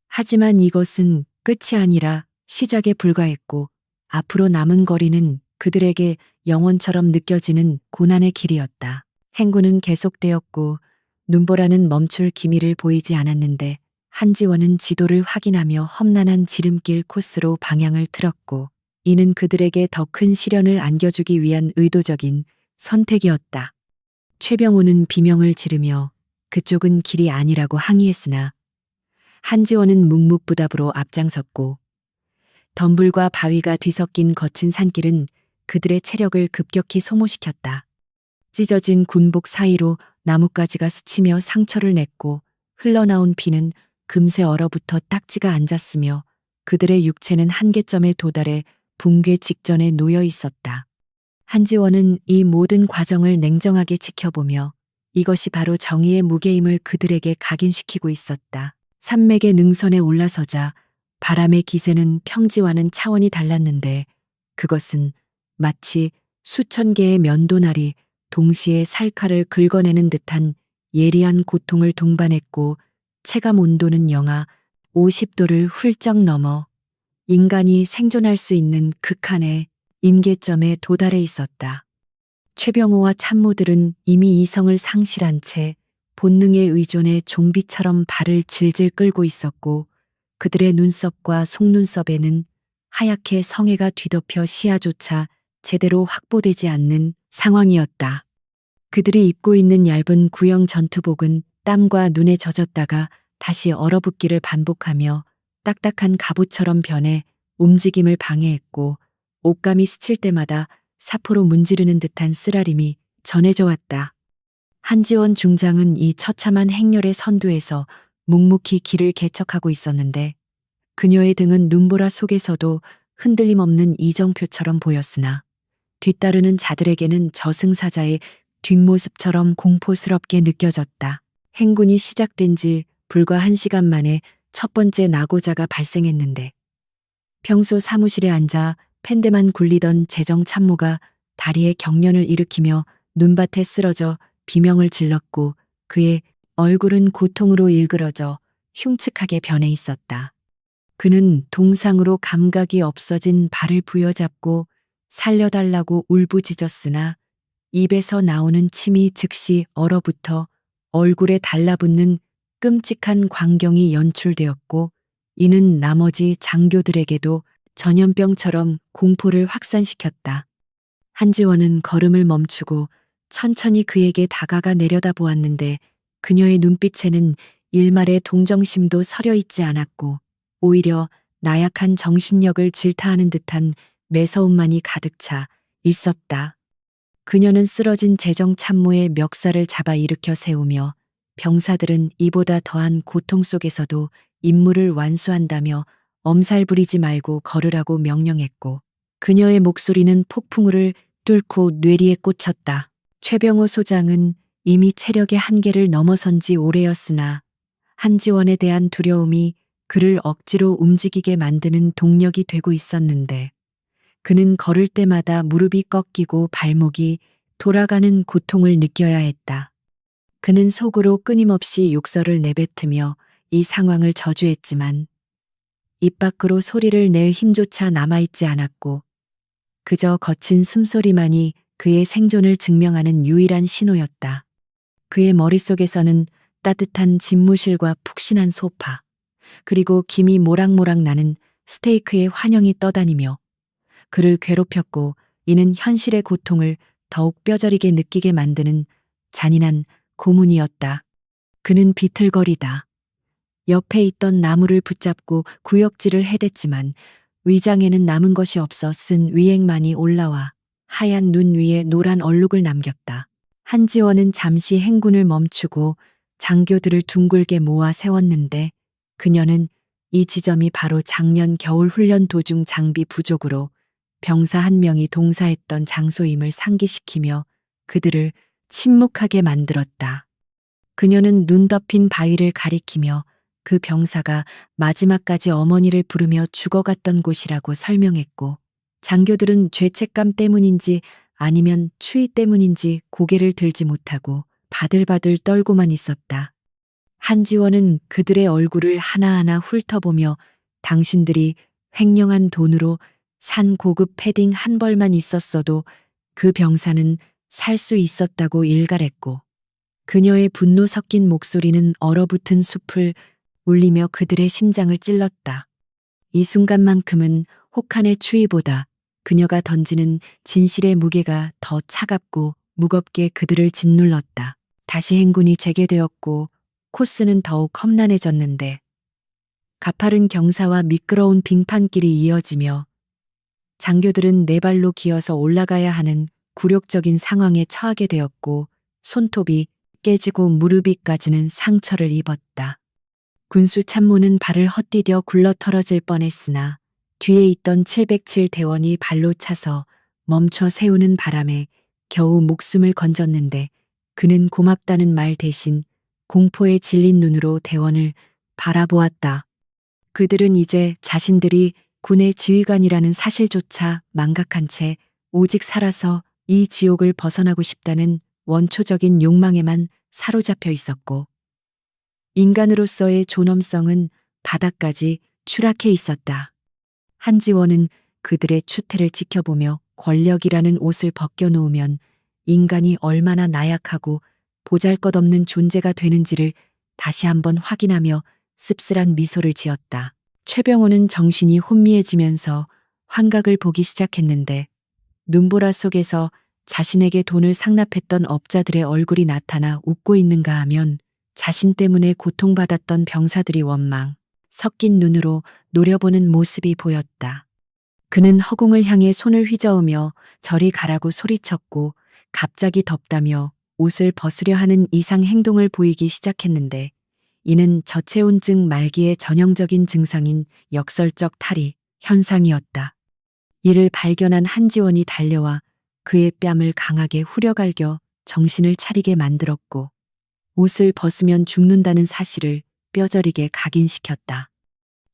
하지만 이것은 끝이 아니라 시작에 불과했고 앞으로 남은 거리는 그들에게 영원처럼 느껴지는 고난의 길이었다. 행군은 계속되었고 눈보라는 멈출 기미를 보이지 않았는데 한지원은 지도를 확인하며 험난한 지름길 코스로 방향을 틀었고 이는 그들에게 더 큰 시련을 안겨주기 위한 의도적인 선택이었다. 최병호는 비명을 지르며 그쪽은 길이 아니라고 항의했으나 한지원은 묵묵부답으로 앞장섰고 덤불과 바위가 뒤섞인 거친 산길은 그들의 체력을 급격히 소모시켰다. 찢어진 군복 사이로 나뭇가지가 스치며 상처를 냈고 흘러나온 피는 금세 얼어붙어 딱지가 앉았으며 그들의 육체는 한계점에 도달해 붕괴 직전에 놓여 있었다. 한지원은 이 모든 과정을 냉정하게 지켜보며 이것이 바로 정의의 무게임을 그들에게 각인시키고 있었다. 산맥의 능선에 올라서자 바람의 기세는 평지와는 차원이 달랐는데 그것은 마치 수천 개의 면도날이 동시에 살칼을 긁어내는 듯한 예리한 고통을 동반했고 체감 온도는 영하 50도를 훌쩍 넘어 인간이 생존할 수 있는 극한의 임계점에 도달해 있었다. 최병호와 참모들은 이미 이성을 상실한 채 본능에 의존해 좀비처럼 발을 질질 끌고 있었고 그들의 눈썹과 속눈썹에는 하얗게 성에가 뒤덮여 시야조차 제대로 확보되지 않는 상황이었다. 그들이 입고 있는 얇은 구형 전투복은 땀과 눈에 젖었다가 다시 얼어붙기를 반복하며 딱딱한 갑옷처럼 변해 움직임을 방해했고 옷감이 스칠 때마다 사포로 문지르는 듯한 쓰라림이 전해져 왔다. 한지원 중장은 이 처참한 행렬의 선두에서 묵묵히 길을 개척하고 있었는데 그녀의 등은 눈보라 속에서도 흔들림 없는 이정표처럼 보였으나 뒤따르는 자들에게는 저승사자의 뒷모습처럼 공포스럽게 느껴졌다. 행군이 시작된 지 불과 1시간 만에 첫 번째 낙오자가 발생했는데 평소 사무실에 앉아 펜대만 굴리던 재정 참모가 다리에 경련을 일으키며 눈밭에 쓰러져 비명을 질렀고 그의 얼굴은 고통으로 일그러져 흉측하게 변해 있었다. 그는 동상으로 감각이 없어진 발을 부여잡고 살려달라고 울부짖었으나 입에서 나오는 침이 즉시 얼어붙어 얼굴에 달라붙는 끔찍한 광경이 연출되었고 이는 나머지 장교들에게도 전염병처럼 공포를 확산시켰다. 한지원은 걸음을 멈추고 천천히 그에게 다가가 내려다보았는데 그녀의 눈빛에는 일말의 동정심도 서려 있지 않았고 오히려 나약한 정신력을 질타하는 듯한 매서움만이 가득 차 있었다. 그녀는 쓰러진 재정 참모의 멱살을 잡아 일으켜 세우며 병사들은 이보다 더한 고통 속에서도 임무를 완수한다며 엄살 부리지 말고 걸으라고 명령했고 그녀의 목소리는 폭풍우를 뚫고 뇌리에 꽂혔다. 최병호 소장은 이미 체력의 한계를 넘어선 지 오래였으나 한지원에 대한 두려움이 그를 억지로 움직이게 만드는 동력이 되고 있었는데 그는 걸을 때마다 무릎이 꺾이고 발목이 돌아가는 고통을 느껴야 했다. 그는 속으로 끊임없이 욕설을 내뱉으며 이 상황을 저주했지만 입 밖으로 소리를 낼 힘조차 남아있지 않았고 그저 거친 숨소리만이 그의 생존을 증명하는 유일한 신호였다. 그의 머릿속에서는 따뜻한 집무실과 푹신한 소파, 그리고 김이 모락모락 나는 스테이크의 환영이 떠다니며 그를 괴롭혔고 이는 현실의 고통을 더욱 뼈저리게 느끼게 만드는 잔인한 고문이었다. 그는 비틀거리다. 옆에 있던 나무를 붙잡고 구역질을 해댔지만 위장에는 남은 것이 없어 쓴 위액만이 올라와 하얀 눈 위에 노란 얼룩을 남겼다. 한지원은 잠시 행군을 멈추고 장교들을 둥글게 모아 세웠는데 그녀는 이 지점이 바로 작년 겨울 훈련 도중 장비 부족으로 병사 한 명이 동사했던 장소임을 상기시키며 그들을 침묵하게 만들었다. 그녀는 눈 덮인 바위를 가리키며 그 병사가 마지막까지 어머니를 부르며 죽어갔던 곳이라고 설명했고, 장교들은 죄책감 때문인지 아니면 추위 때문인지 고개를 들지 못하고 바들바들 떨고만 있었다. 한지원은 그들의 얼굴을 하나하나 훑어보며 당신들이 횡령한 돈으로 산 고급 패딩 한 벌만 있었어도 그 병사는 살 수 있었다고 일갈했고, 그녀의 분노 섞인 목소리는 얼어붙은 숲을 울리며 그들의 심장을 찔렀다. 이 순간만큼은 혹한의 추위보다 그녀가 던지는 진실의 무게가 더 차갑고 무겁게 그들을 짓눌렀다. 다시 행군이 재개되었고 코스는 더욱 험난해졌는데, 가파른 경사와 미끄러운 빙판길이 이어지며 장교들은 네 발로 기어서 올라가야 하는 굴욕적인 상황에 처하게 되었고, 손톱이 깨지고 무릎이까지는 상처를 입었다. 군수 참모는 발을 헛디뎌 굴러 털어질 뻔했으나 뒤에 있던 707 대원이 발로 차서 멈춰 세우는 바람에 겨우 목숨을 건졌는데, 그는 고맙다는 말 대신 공포에 질린 눈으로 대원을 바라보았다. 그들은 이제 자신들이 군의 지휘관이라는 사실조차 망각한 채 오직 살아서 이 지옥을 벗어나고 싶다는 원초적인 욕망에만 사로잡혀 있었고, 인간으로서의 존엄성은 바닥까지 추락해 있었다. 한지원은 그들의 추태를 지켜보며 권력이라는 옷을 벗겨놓으면 인간이 얼마나 나약하고 보잘것없는 존재가 되는지를 다시 한번 확인하며 씁쓸한 미소를 지었다. 최병호는 정신이 혼미해지면서 환각을 보기 시작했는데, 눈보라 속에서 자신에게 돈을 상납했던 업자들의 얼굴이 나타나 웃고 있는가 하면 자신 때문에 고통받았던 병사들이 원망 섞인 눈으로 노려보는 모습이 보였다. 그는 허공을 향해 손을 휘저으며 저리 가라고 소리쳤고, 갑자기 덥다며 옷을 벗으려 하는 이상 행동을 보이기 시작했는데, 이는 저체온증 말기의 전형적인 증상인 역설적 탈이 현상이었다. 이를 발견한 한지원이 달려와 그의 뺨을 강하게 후려갈겨 정신을 차리게 만들었고, 옷을 벗으면 죽는다는 사실을 뼈저리게 각인시켰다.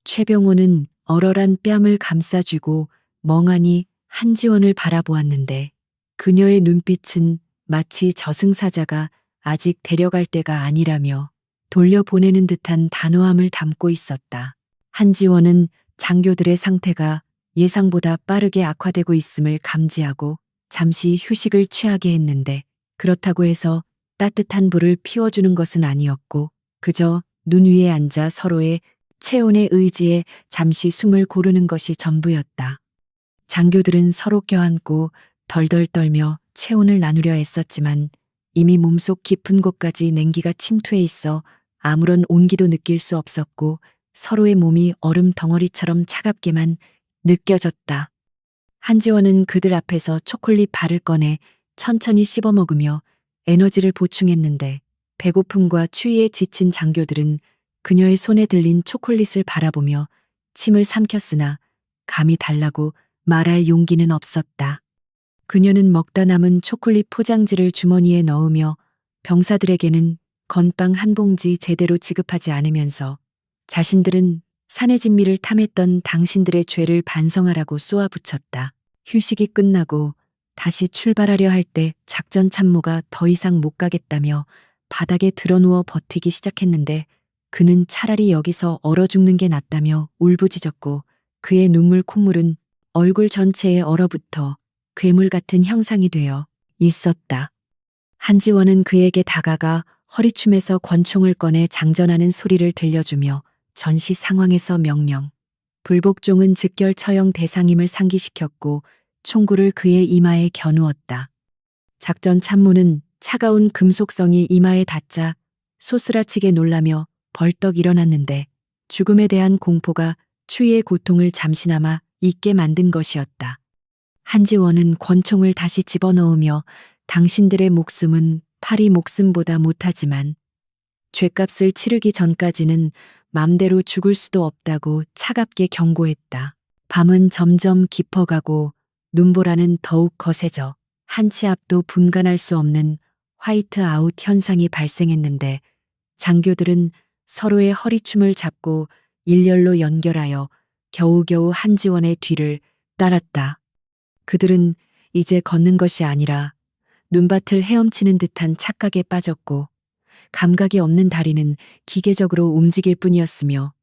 최병호는 얼얼한 뺨을 감싸쥐고 멍하니 한지원을 바라보았는데, 그녀의 눈빛은 마치 저승사자가 아직 데려갈 때가 아니라며 돌려보내는 듯한 단호함을 담고 있었다. 한지원은 장교들의 상태가 예상보다 빠르게 악화되고 있음을 감지하고 잠시 휴식을 취하게 했는데, 그렇다고 해서 따뜻한 불을 피워주는 것은 아니었고, 그저 눈 위에 앉아 서로의 체온의 의지에 잠시 숨을 고르는 것이 전부였다. 장교들은 서로 껴안고 덜덜 떨며 체온을 나누려 애썼지만 이미 몸속 깊은 곳까지 냉기가 침투해 있어 아무런 온기도 느낄 수 없었고, 서로의 몸이 얼음 덩어리처럼 차갑게만 느껴졌다. 한지원은 그들 앞에서 초콜릿 발을 꺼내 천천히 씹어 먹으며 에너지를 보충했는데, 배고픔과 추위에 지친 장교들은 그녀의 손에 들린 초콜릿을 바라보며 침을 삼켰으나 감히 달라고 말할 용기는 없었다. 그녀는 먹다 남은 초콜릿 포장지를 주머니에 넣으며 병사들에게는 건빵 한 봉지 제대로 지급하지 않으면서 자신들은 산의 진미를 탐했던 당신들의 죄를 반성하라고 쏘아붙였다. 휴식이 끝나고 다시 출발하려 할 때 작전 참모가 더 이상 못 가겠다며 바닥에 드러누워 버티기 시작했는데, 그는 차라리 여기서 얼어 죽는 게 낫다며 울부짖었고, 그의 눈물 콧물은 얼굴 전체에 얼어붙어 괴물 같은 형상이 되어 있었다. 한지원은 그에게 다가가 허리춤에서 권총을 꺼내 장전하는 소리를 들려주며 전시 상황에서 명령, 불복종은 즉결 처형 대상임을 상기시켰고 총구를 그의 이마에 겨누었다. 작전 참모는 차가운 금속성이 이마에 닿자 소스라치게 놀라며 벌떡 일어났는데, 죽음에 대한 공포가 추위의 고통을 잠시나마 잊게 만든 것이었다. 한지원은 권총을 다시 집어넣으며 당신들의 목숨은 파리 목숨보다 못하지만 죗값을 치르기 전까지는 맘대로 죽을 수도 없다고 차갑게 경고했다. 밤은 점점 깊어가고 눈보라는 더욱 거세져 한 치 앞도 분간할 수 없는 화이트 아웃 현상이 발생했는데, 장교들은 서로의 허리춤을 잡고 일렬로 연결하여 겨우겨우 한지원의 뒤를 따랐다. 그들은 이제 걷는 것이 아니라 눈밭을 헤엄치는 듯한 착각에 빠졌고 감각이 없는 다리는 기계적으로 움직일 뿐이었으며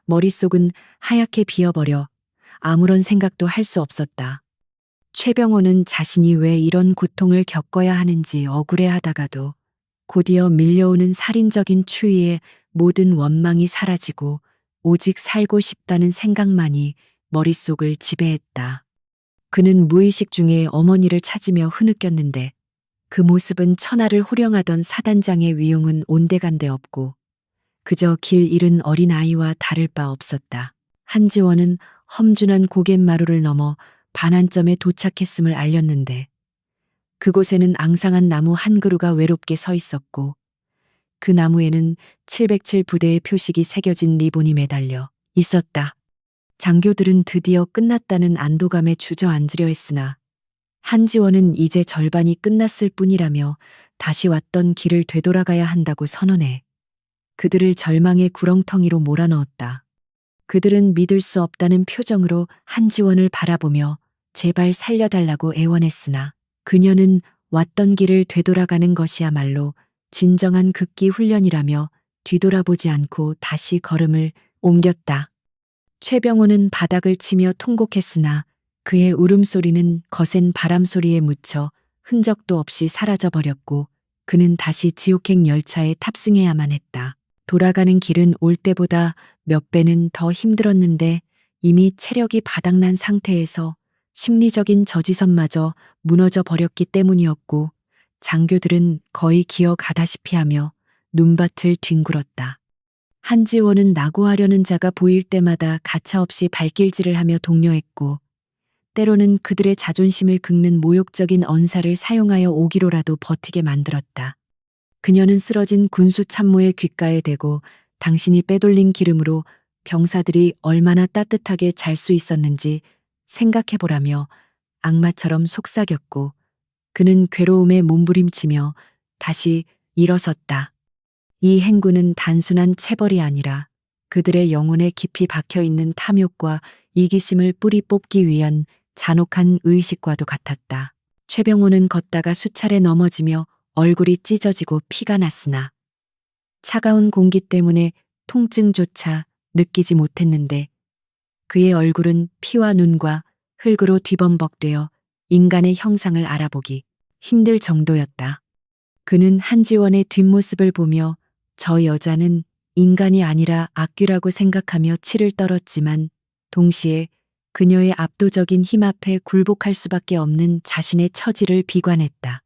머릿속은 하얗게 비어버려 아무런 생각도 할 수 없었다. 최병호는 자신이 왜 이런 고통을 겪어야 하는지 억울해하다가도 곧이어 밀려오는 살인적인 추위에 모든 원망이 사라지고 오직 살고 싶다는 생각만이 머릿속을 지배했다. 그는 무의식 중에 어머니를 찾으며 흐느꼈는데 그 모습은 천하를 호령하던 사단장의 위용은 온데간데 없고 그저 길 잃은 어린아이와 다를 바 없었다. 한지원은 험준한 고갯마루를 넘어 반환점에 도착했음을 알렸는데 그곳에는 앙상한 나무 한 그루가 외롭게 서 있었고 그 나무에는 707 부대의 표식이 새겨진 리본이 매달려 있었다. 장교들은 드디어 끝났다는 안도감에 주저앉으려 했으나 한지원은 이제 절반이 끝났을 뿐이라며 다시 왔던 길을 되돌아가야 한다고 선언해 그들을 절망의 구렁텅이로 몰아넣었다. 그들은 믿을 수 없다는 표정으로 한지원을 바라보며 제발 살려달라고 애원했으나 그녀는 왔던 길을 되돌아가는 것이야말로 진정한 극기 훈련이라며 뒤돌아보지 않고 다시 걸음을 옮겼다. 최병호는 바닥을 치며 통곡했으나 그의 울음소리는 거센 바람소리에 묻혀 흔적도 없이 사라져버렸고 그는 다시 지옥행 열차에 탑승해야만 했다. 돌아가는 길은 올 때보다 몇 배는 더 힘들었는데 이미 체력이 바닥난 상태에서 심리적인 저지선마저 무너져 버렸기 때문이었고 장교들은 거의 기어가다시피 하며 눈밭을 뒹굴었다. 한지원은 낙오하려는 자가 보일 때마다 가차없이 발길질을 하며 독려했고 때로는 그들의 자존심을 긁는 모욕적인 언사를 사용하여 오기로라도 버티게 만들었다. 그녀는 쓰러진 군수 참모의 귓가에 대고 당신이 빼돌린 기름으로 병사들이 얼마나 따뜻하게 잘 수 있었는지 생각해보라며 악마처럼 속삭였고 그는 괴로움에 몸부림치며 다시 일어섰다. 이 행군은 단순한 체벌이 아니라 그들의 영혼에 깊이 박혀있는 탐욕과 이기심을 뿌리 뽑기 위한 잔혹한 의식과도 같았다. 최병호는 걷다가 수차례 넘어지며 얼굴이 찢어지고 피가 났으나 차가운 공기 때문에 통증조차 느끼지 못했는데 그의 얼굴은 피와 눈과 흙으로 뒤범벅되어 인간의 형상을 알아보기 힘들 정도였다. 그는 한지원의 뒷모습을 보며 저 여자는 인간이 아니라 악귀라고 생각하며 치를 떨었지만 동시에 그녀의 압도적인 힘 앞에 굴복할 수밖에 없는 자신의 처지를 비관했다.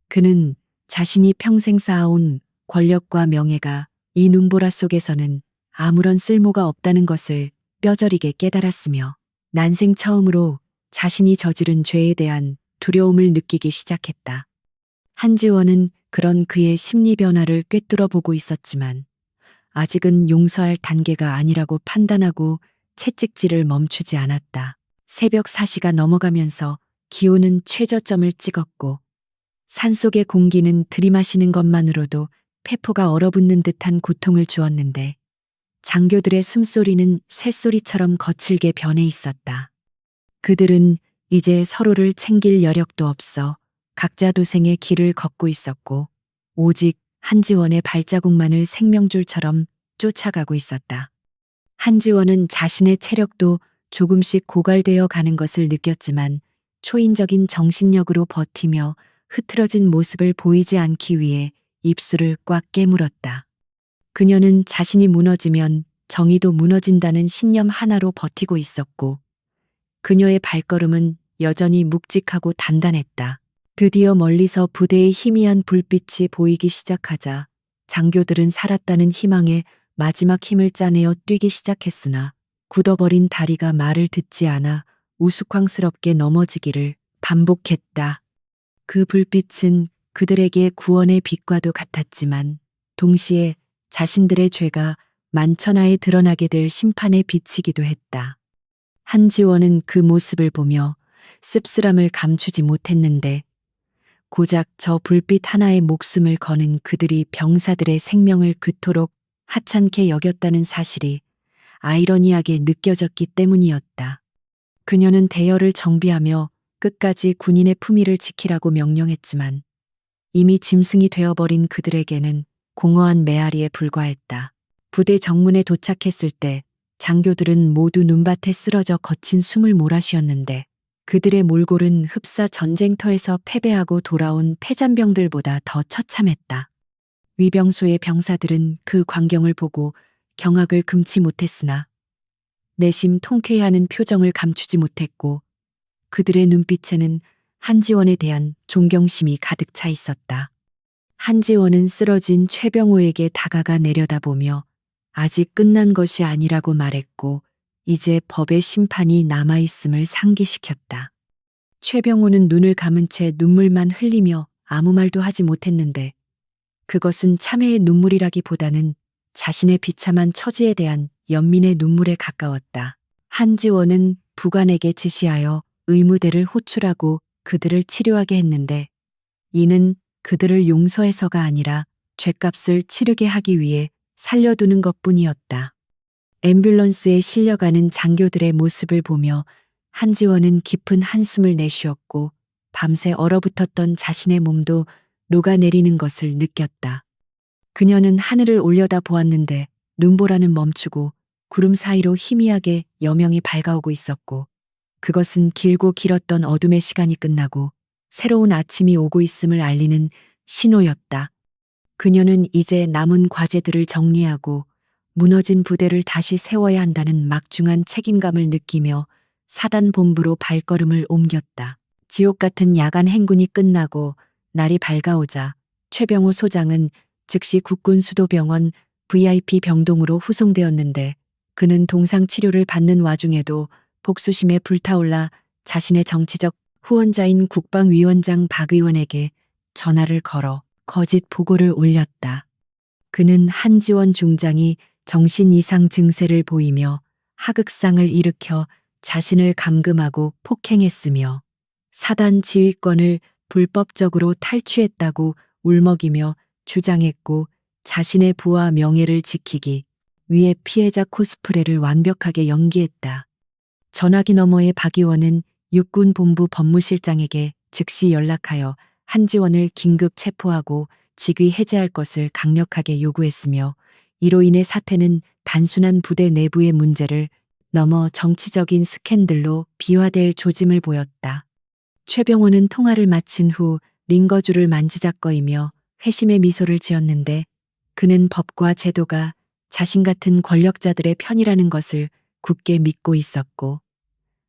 그는 자신이 평생 쌓아온 권력과 명예가 이 눈보라 속에서는 아무런 쓸모가 없다는 것을 뼈저리게 깨달았으며 난생 처음으로 자신이 저지른 죄에 대한 두려움을 느끼기 시작했다. 한지원은 그런 그의 심리 변화를 꿰뚫어 보고 있었지만 아직은 용서할 단계가 아니라고 판단하고 채찍질을 멈추지 않았다. 새벽 4시가 넘어가면서 기온은 최저점을 찍었고 산속의 공기는 들이마시는 것만으로도 폐포가 얼어붙는 듯한 고통을 주었는데 장교들의 숨소리는 쇳소리처럼 거칠게 변해 있었다. 그들은 이제 서로를 챙길 여력도 없어 각자 도생의 길을 걷고 있었고 오직 한지원의 발자국만을 생명줄처럼 쫓아가고 있었다. 한지원은 자신의 체력도 조금씩 고갈되어 가는 것을 느꼈지만 초인적인 정신력으로 버티며 흐트러진 모습을 보이지 않기 위해 입술을 꽉 깨물었다. 그녀는 자신이 무너지면 정의도 무너진다는 신념 하나로 버티고 있었고 그녀의 발걸음은 여전히 묵직하고 단단했다. 드디어 멀리서 부대의 희미한 불빛이 보이기 시작하자 장교들은 살았다는 희망에 마지막 힘을 짜내어 뛰기 시작했으나 굳어버린 다리가 말을 듣지 않아 우스꽝스럽게 넘어지기를 반복했다. 그 불빛은 그들에게 구원의 빛과도 같았지만 동시에 자신들의 죄가 만천하에 드러나게 될 심판의 빛이기도 했다. 한지원은 그 모습을 보며 씁쓸함을 감추지 못했는데 고작 저 불빛 하나에 목숨을 거는 그들이 병사들의 생명을 그토록 하찮게 여겼다는 사실이 아이러니하게 느껴졌기 때문이었다. 그녀는 대열을 정비하며 끝까지 군인의 품위를 지키라고 명령했지만 이미 짐승이 되어버린 그들에게는 공허한 메아리에 불과했다. 부대 정문에 도착했을 때 장교들은 모두 눈밭에 쓰러져 거친 숨을 몰아쉬었는데 그들의 몰골은 흡사 전쟁터에서 패배하고 돌아온 패잔병들보다 더 처참했다. 위병소의 병사들은 그 광경을 보고 경악을 금치 못했으나 내심 통쾌해하는 표정을 감추지 못했고 그들의 눈빛에는 한지원에 대한 존경심이 가득 차 있었다. 한지원은 쓰러진 최병호에게 다가가 내려다보며 아직 끝난 것이 아니라고 말했고 이제 법의 심판이 남아있음을 상기시켰다. 최병호는 눈을 감은 채 눈물만 흘리며 아무 말도 하지 못했는데 그것은 참회의 눈물이라기보다는 자신의 비참한 처지에 대한 연민의 눈물에 가까웠다. 한지원은 부관에게 지시하여 의무대를 호출하고 그들을 치료하게 했는데 이는 그들을 용서해서가 아니라 죗값을 치르게 하기 위해 살려두는 것뿐이었다. 앰뷸런스에 실려가는 장교들의 모습을 보며 한지원은 깊은 한숨을 내쉬었고 밤새 얼어붙었던 자신의 몸도 녹아내리는 것을 느꼈다. 그녀는 하늘을 올려다 보았는데 눈보라는 멈추고 구름 사이로 희미하게 여명이 밝아오고 있었고 그것은 길고 길었던 어둠의 시간이 끝나고 새로운 아침이 오고 있음을 알리는 신호였다. 그녀는 이제 남은 과제들을 정리하고 무너진 부대를 다시 세워야 한다는 막중한 책임감을 느끼며 사단 본부로 발걸음을 옮겼다. 지옥 같은 야간 행군이 끝나고 날이 밝아오자 최병호 소장은 즉시 국군수도병원 VIP 병동으로 후송되었는데 그는 동상 치료를 받는 와중에도 복수심에 불타올라 자신의 정치적 후원자인 국방위원장 박 의원에게 전화를 걸어 거짓 보고를 올렸다. 그는 한지원 중장이 정신 이상 증세를 보이며 하극상을 일으켜 자신을 감금하고 폭행했으며 사단 지휘권을 불법적으로 탈취했다고 울먹이며 주장했고 자신의 부와 명예를 지키기 위해 피해자 코스프레를 완벽하게 연기했다. 전화기 너머의 박 의원은 육군본부 법무실장에게 즉시 연락하여 한지원을 긴급 체포하고 직위 해제할 것을 강력하게 요구했으며 이로 인해 사태는 단순한 부대 내부의 문제를 넘어 정치적인 스캔들로 비화될 조짐을 보였다. 최병호는 통화를 마친 후 링거줄을 만지작거리며 회심의 미소를 지었는데 그는 법과 제도가 자신 같은 권력자들의 편이라는 것을 굳게 믿고 있었고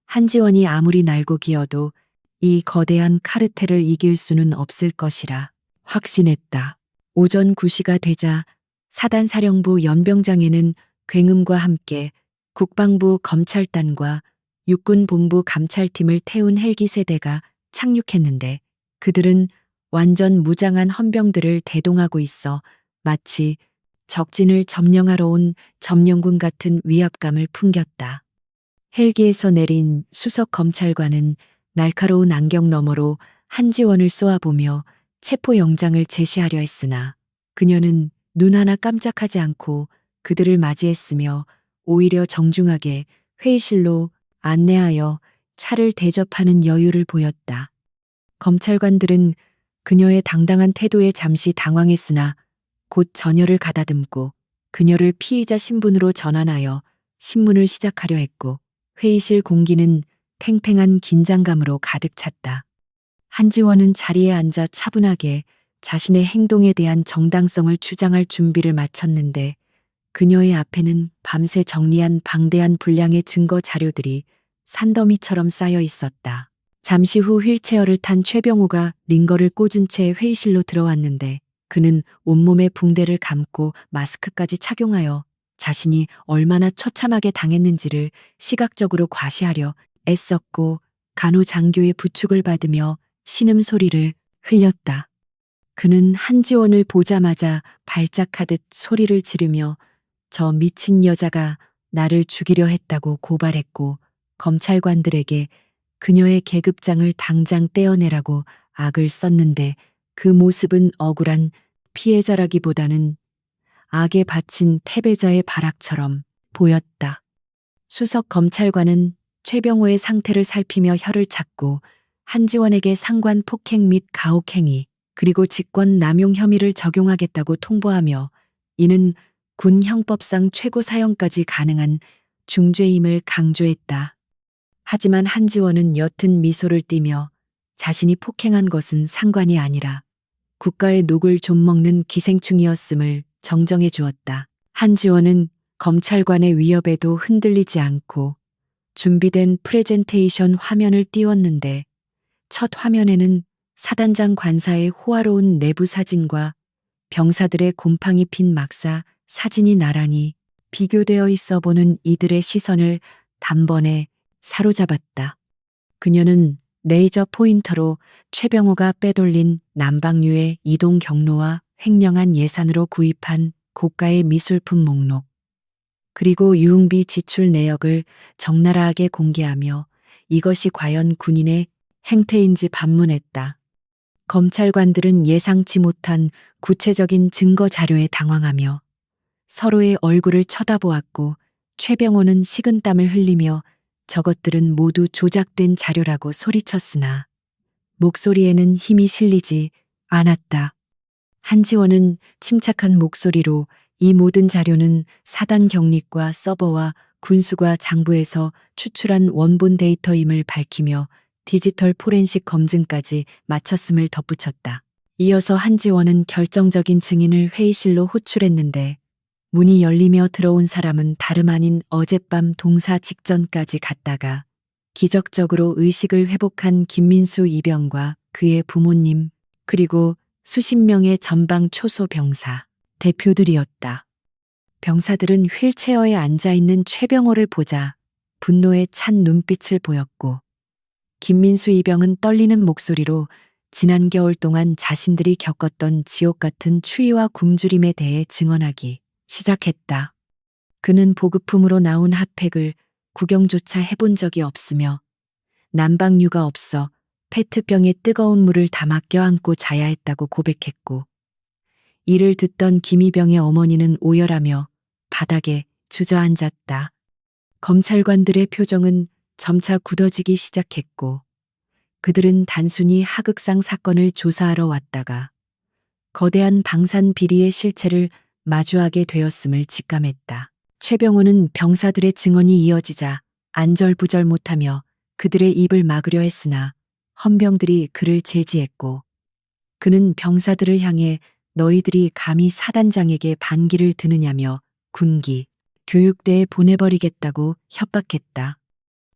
한지원이 아무리 날고 기어도 이 거대한 카르텔을 이길 수는 없을 것이라 확신했다. 오전 9시가 되자 사단사령부 연병장에는 굉음과 함께 국방부 검찰단과 육군본부 감찰팀을 태운 헬기 세대가 착륙했는데 그들은 완전 무장한 헌병들을 대동하고 있어 마치 적진을 점령하러 온 점령군 같은 위압감을 풍겼다. 헬기에서 내린 수석 검찰관은 날카로운 안경 너머로 한지원을 쏘아보며 체포영장을 제시하려 했으나 그녀는 눈 하나 깜짝하지 않고 그들을 맞이했으며 오히려 정중하게 회의실로 안내하여 차를 대접하는 여유를 보였다. 검찰관들은 그녀의 당당한 태도에 잠시 당황했으나 곧 전열을 가다듬고 그녀를 피의자 신분으로 전환하여 신문을 시작하려 했고 회의실 공기는 팽팽한 긴장감으로 가득 찼다. 한지원은 자리에 앉아 차분하게 자신의 행동에 대한 정당성을 주장할 준비를 마쳤는데 그녀의 앞에는 밤새 정리한 방대한 분량의 증거 자료들이 산더미처럼 쌓여 있었다. 잠시 후 휠체어를 탄 최병호가 링거를 꽂은 채 회의실로 들어왔는데 그는 온몸에 붕대를 감고 마스크까지 착용하여 자신이 얼마나 처참하게 당했는지를 시각적으로 과시하려 애썼고 간호장교의 부축을 받으며 신음소리를 흘렸다. 그는 한지원을 보자마자 발작하듯 소리를 지르며 저 미친 여자가 나를 죽이려 했다고 고발했고 검찰관들에게 그녀의 계급장을 당장 떼어내라고 악을 썼는데 그 모습은 억울한 피해자라기보다는 악에 바친 패배자의 발악처럼 보였다. 수석 검찰관은 최병호의 상태를 살피며 혀를 찾고 한지원에게 상관 폭행 및 가혹행위 그리고 직권 남용 혐의를 적용하겠다고 통보하며 이는 군 형법상 최고 사형까지 가능한 중죄임을 강조했다. 하지만 한지원은 옅은 미소를 띠며 자신이 폭행한 것은 상관이 아니라 국가의 녹을 좀먹는 기생충이었음을 정정해 주었다. 한지원은 검찰관의 위협에도 흔들리지 않고 준비된 프레젠테이션 화면을 띄웠는데 첫 화면에는 사단장 관사의 호화로운 내부 사진과 병사들의 곰팡이 핀 막사 사진이 나란히 비교되어 있어 보는 이들의 시선을 단번에 사로잡았다. 그녀는 레이저 포인터로 최병호가 빼돌린 남방류의 이동 경로와 횡령한 예산으로 구입한 고가의 미술품 목록, 그리고 유흥비 지출 내역을 적나라하게 공개하며 이것이 과연 군인의 행태인지 반문했다. 검찰관들은 예상치 못한 구체적인 증거 자료에 당황하며 서로의 얼굴을 쳐다보았고 최병호는 식은땀을 흘리며 저것들은 모두 조작된 자료라고 소리쳤으나 목소리에는 힘이 실리지 않았다. 한지원은 침착한 목소리로 이 모든 자료는 사단 경릭과 서버와 군수가 장부에서 추출한 원본 데이터임을 밝히며 디지털 포렌식 검증까지 마쳤음을 덧붙였다. 이어서 한지원은 결정적인 증인을 회의실로 호출했는데 문이 열리며 들어온 사람은 다름 아닌 어젯밤 동사 직전까지 갔다가 기적적으로 의식을 회복한 김민수 이병과 그의 부모님 그리고 수십 명의 전방 초소 병사 대표들이었다. 병사들은 휠체어에 앉아있는 최병호를 보자 분노에 찬 눈빛을 보였고 김민수 이병은 떨리는 목소리로 지난 겨울 동안 자신들이 겪었던 지옥 같은 추위와 굶주림에 대해 증언하기 시작했다. 그는 보급품으로 나온 핫팩을 구경조차 해본 적이 없으며 난방류가 없어 페트병에 뜨거운 물을 담아 껴안고 자야 했다고 고백했고 이를 듣던 김이병의 어머니는 오열하며 바닥에 주저앉았다. 검찰관들의 표정은 점차 굳어지기 시작했고 그들은 단순히 하극상 사건을 조사하러 왔다가 거대한 방산 비리의 실체를 마주하게 되었음을 직감했다. 최병호는 병사들의 증언이 이어지자 안절부절 못하며 그들의 입을 막으려 했으나 헌병들이 그를 제지했고 그는 병사들을 향해 너희들이 감히 사단장에게 반기를 드느냐며 군기, 교육대에 보내버리겠다고 협박했다.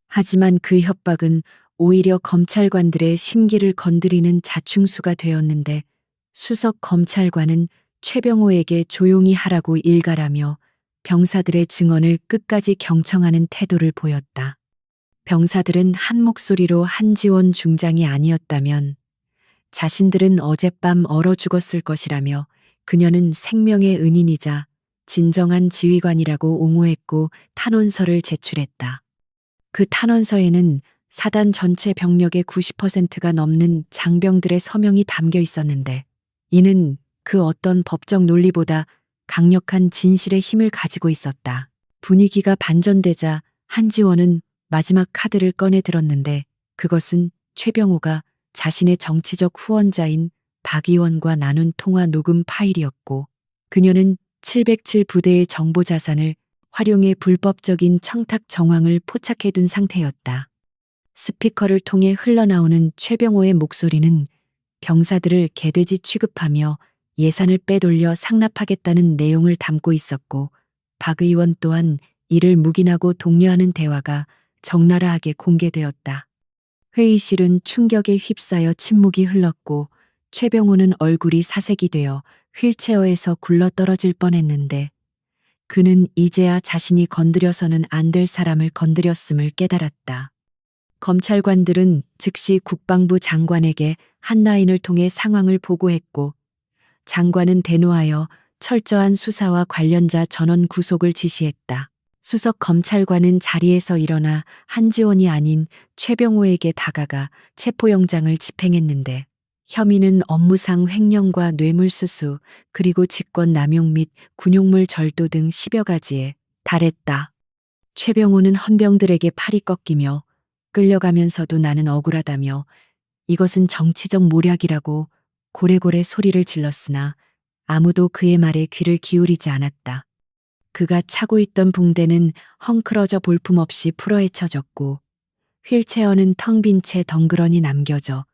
하지만 그 협박은 오히려 검찰관들의 심기를 건드리는 자충수가 되었는데 수석 검찰관은 최병호에게 조용히 하라고 일갈하며 병사들의 증언을 끝까지 경청하는 태도를 보였다. 병사들은 한 목소리로 한지원 중장이 아니었다면 자신들은 어젯밤 얼어 죽었을 것이라며 그녀는 생명의 은인이자 진정한 지휘관이라고 옹호했고 탄원서를 제출했다. 그 탄원서에는 사단 전체 병력의 90%가 넘는 장병들의 서명이 담겨 있었는데 이는 그 어떤 법적 논리보다 강력한 진실의 힘을 가지고 있었다. 분위기가 반전되자 한지원은 마지막 카드를 꺼내 들었는데 그것은 최병호가 자신의 정치적 후원자인 박 의원과 나눈 통화 녹음 파일이었고 그녀는 707 부대의 정보 자산을 활용해 불법적인 청탁 정황을 포착해둔 상태였다. 스피커를 통해 흘러나오는 최병호의 목소리는 병사들을 개돼지 취급하며 예산을 빼돌려 상납하겠다는 내용을 담고 있었고 박 의원 또한 이를 묵인하고 독려하는 대화가 적나라하게 공개되었다. 회의실은 충격에 휩싸여 침묵이 흘렀고 최병호는 얼굴이 사색이 되어 휠체어에서 굴러떨어질 뻔했는데 그는 이제야 자신이 건드려서는 안 될 사람을 건드렸음을 깨달았다. 검찰관들은 즉시 국방부 장관에게 한나인을 통해 상황을 보고했고 장관은 대노하여 철저한 수사와 관련자 전원 구속을 지시했다. 수석 검찰관은 자리에서 일어나 한지원이 아닌 최병호에게 다가가 체포영장을 집행했는데 혐의는 업무상 횡령과 뇌물수수, 그리고 직권남용 및 군용물 절도 등 10여 가지에 달했다. 최병호는 헌병들에게 팔이 꺾이며 끌려가면서도 나는 억울하다며 이것은 정치적 모략이라고 고래고래 소리를 질렀으나 아무도 그의 말에 귀를 기울이지 않았다. 그가 차고 있던 붕대는 헝클어져 볼품없이 풀어헤쳐졌고 휠체어는 텅 빈 채 덩그러니 남겨져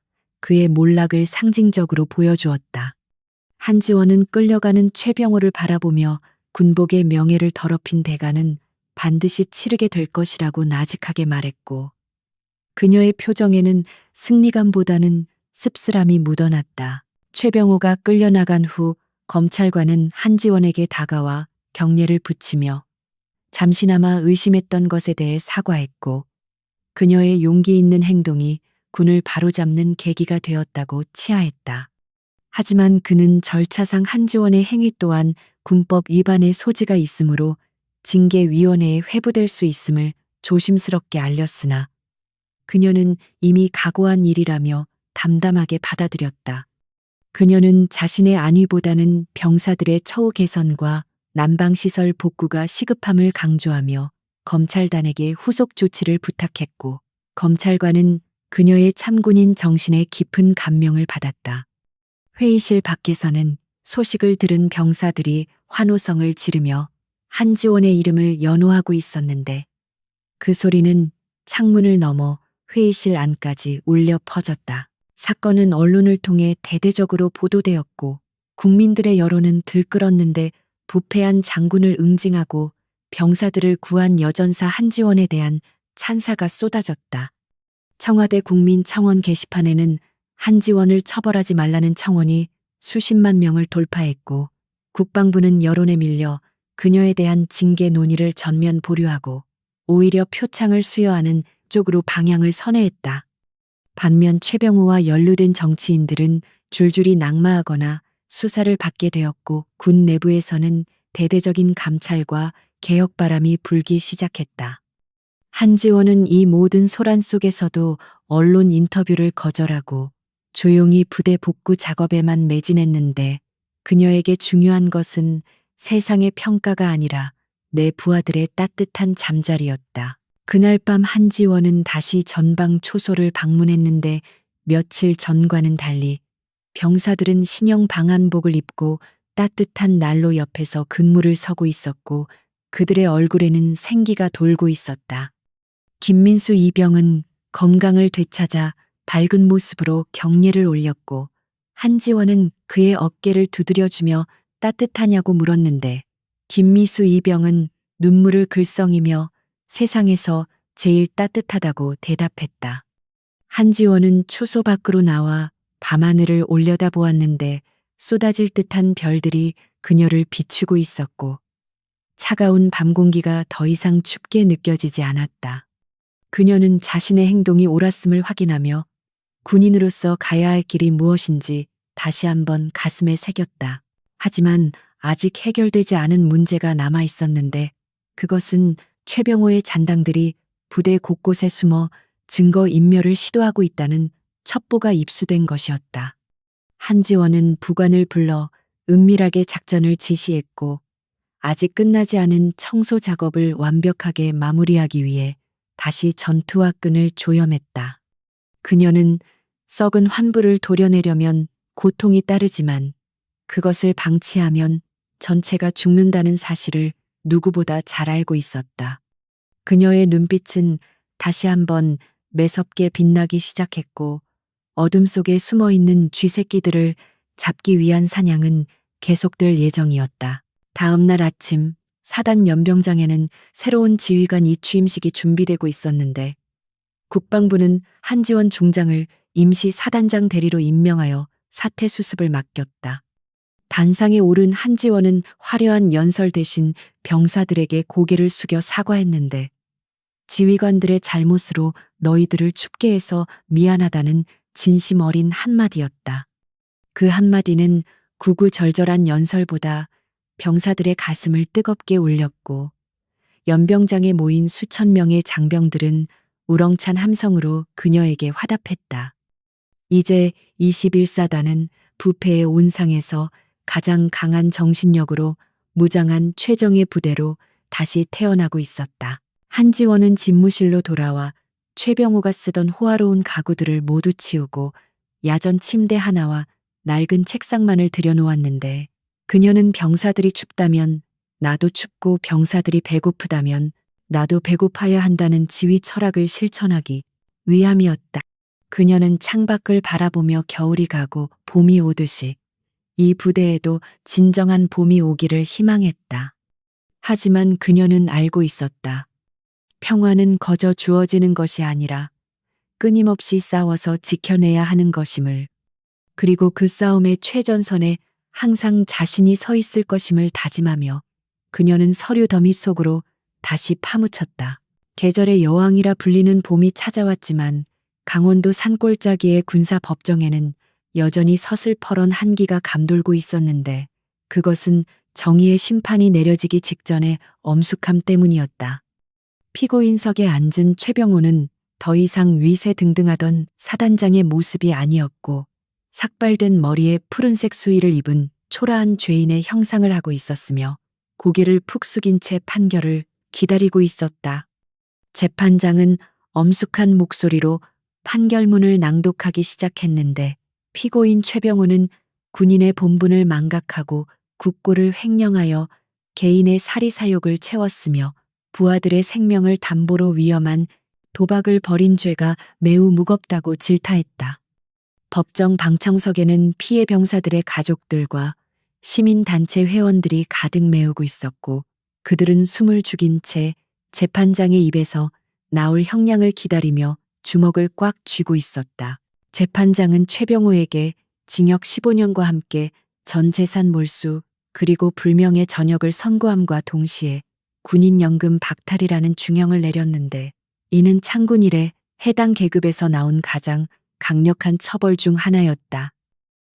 그의 몰락을 상징적으로 보여주었다. 한지원은 끌려가는 최병호를 바라보며 군복의 명예를 더럽힌 대가는 반드시 치르게 될 것이라고 나직하게 말했고 그녀의 표정에는 승리감보다는 씁쓸함이 묻어났다. 최병호가 끌려나간 후 검찰관은 한지원에게 다가와 경례를 붙이며 잠시나마 의심했던 것에 대해 사과했고 그녀의 용기 있는 행동이 군을 바로잡는 계기가 되었다고 치하했다. 하지만 그는 절차상 한지원의 행위 또한 군법 위반의 소지가 있으므로 징계위원회에 회부될 수 있음을 조심스럽게 알렸으나 그녀는 이미 각오한 일이라며 담담하게 받아들였다. 그녀는 자신의 안위보다는 병사들의 처우 개선과 난방시설 복구가 시급함을 강조하며 검찰단에게 후속 조치를 부탁했고 검찰관은 그녀의 참군인 정신에 깊은 감명을 받았다. 회의실 밖에서는 소식을 들은 병사들이 환호성을 지르며 한지원의 이름을 연호하고 있었는데 그 소리는 창문을 넘어 회의실 안까지 울려 퍼졌다. 사건은 언론을 통해 대대적으로 보도되었고 국민들의 여론은 들끓었는데 부패한 장군을 응징하고 병사들을 구한 여전사 한지원에 대한 찬사가 쏟아졌다. 청와대 국민청원 게시판에는 한지원을 처벌하지 말라는 청원이 수십만 명을 돌파했고 국방부는 여론에 밀려 그녀에 대한 징계 논의를 전면 보류하고 오히려 표창을 수여하는 쪽으로 방향을 선회했다. 반면 최병호와 연루된 정치인들은 줄줄이 낙마하거나 수사를 받게 되었고 군 내부에서는 대대적인 감찰과 개혁 바람이 불기 시작했다. 한지원은 이 모든 소란 속에서도 언론 인터뷰를 거절하고 조용히 부대 복구 작업에만 매진했는데 그녀에게 중요한 것은 세상의 평가가 아니라 내 부하들의 따뜻한 잠자리였다. 그날 밤 한지원은 다시 전방 초소를 방문했는데 며칠 전과는 달리 병사들은 신형 방한복을 입고 따뜻한 난로 옆에서 근무를 서고 있었고 그들의 얼굴에는 생기가 돌고 있었다. 김민수 이병은 건강을 되찾아 밝은 모습으로 경례를 올렸고 한지원은 그의 어깨를 두드려주며 따뜻하냐고 물었는데 김미수 이병은 눈물을 글썽이며 세상에서 제일 따뜻하다고 대답했다. 한지원은 초소 밖으로 나와 밤하늘을 올려다보았는데 쏟아질 듯한 별들이 그녀를 비추고 있었고 차가운 밤 공기가 더 이상 춥게 느껴지지 않았다. 그녀는 자신의 행동이 옳았음을 확인하며 군인으로서 가야 할 길이 무엇인지 다시 한번 가슴에 새겼다. 하지만 아직 해결되지 않은 문제가 남아 있었는데 그것은 최병호의 잔당들이 부대 곳곳에 숨어 증거 인멸을 시도하고 있다는 첩보가 입수된 것이었다. 한지원은 부관을 불러 은밀하게 작전을 지시했고 아직 끝나지 않은 청소 작업을 완벽하게 마무리하기 위해 다시 전투와 끈을 조염했다. 그녀는 썩은 환부를 도려내려면 고통이 따르지만 그것을 방치하면 전체가 죽는다는 사실을 누구보다 잘 알고 있었다. 그녀의 눈빛은 다시 한번 매섭게 빛나기 시작했고 어둠 속에 숨어 있는 쥐새끼들을 잡기 위한 사냥은 계속될 예정이었다. 다음 날 아침 사단 연병장에는 새로운 지휘관 이취임식이 준비되고 있었는데 국방부는 한지원 중장을 임시 사단장 대리로 임명하여 사태 수습을 맡겼다. 단상에 오른 한지원은 화려한 연설 대신 병사들에게 고개를 숙여 사과했는데 지휘관들의 잘못으로 너희들을 춥게 해서 미안하다는 진심 어린 한마디였다. 그 한마디는 구구절절한 연설보다 병사들의 가슴을 뜨겁게 울렸고 연병장에 모인 수천 명의 장병들은 우렁찬 함성으로 그녀에게 화답했다. 이제 21사단은 부패의 온상에서 가장 강한 정신력으로 무장한 최정예 부대로 다시 태어나고 있었다. 한지원은 집무실로 돌아와 최병호가 쓰던 호화로운 가구들을 모두 치우고 야전 침대 하나와 낡은 책상만을 들여놓았는데, 그녀는 병사들이 춥다면 나도 춥고 병사들이 배고프다면 나도 배고파야 한다는 지휘 철학을 실천하기 위함이었다. 그녀는 창밖을 바라보며 겨울이 가고 봄이 오듯이 이 부대에도 진정한 봄이 오기를 희망했다. 하지만 그녀는 알고 있었다. 평화는 거저 주어지는 것이 아니라 끊임없이 싸워서 지켜내야 하는 것임을, 그리고 그 싸움의 최전선에 항상 자신이 서 있을 것임을 다짐하며 그녀는 서류 더미 속으로 다시 파묻혔다. 계절의 여왕이라 불리는 봄이 찾아왔지만 강원도 산골짜기의 군사법정에는 여전히 서슬퍼런 한기가 감돌고 있었는데, 그것은 정의의 심판이 내려지기 직전의 엄숙함 때문이었다. 피고인석에 앉은 최병호는 더 이상 위세등등하던 사단장의 모습이 아니었고, 삭발된 머리에 푸른색 수의를 입은 초라한 죄인의 형상을 하고 있었으며 고개를 푹 숙인 채 판결을 기다리고 있었다. 재판장은 엄숙한 목소리로 판결문을 낭독하기 시작했는데, 피고인 최병호는 군인의 본분을 망각하고 국고를 횡령하여 개인의 사리사욕을 채웠으며 부하들의 생명을 담보로 위험한 도박을 벌인 죄가 매우 무겁다고 질타했다. 법정 방청석에는 피해 병사들의 가족들과 시민단체 회원들이 가득 메우고 있었고, 그들은 숨을 죽인 채 재판장의 입에서 나올 형량을 기다리며 주먹을 꽉 쥐고 있었다. 재판장은 최병호에게 징역 15년과 함께 전 재산 몰수 그리고 불명예 전역을 선고함과 동시에 군인연금 박탈이라는 중형을 내렸는데, 이는 창군 이래 해당 계급에서 나온 가장 강력한 처벌 중 하나였다.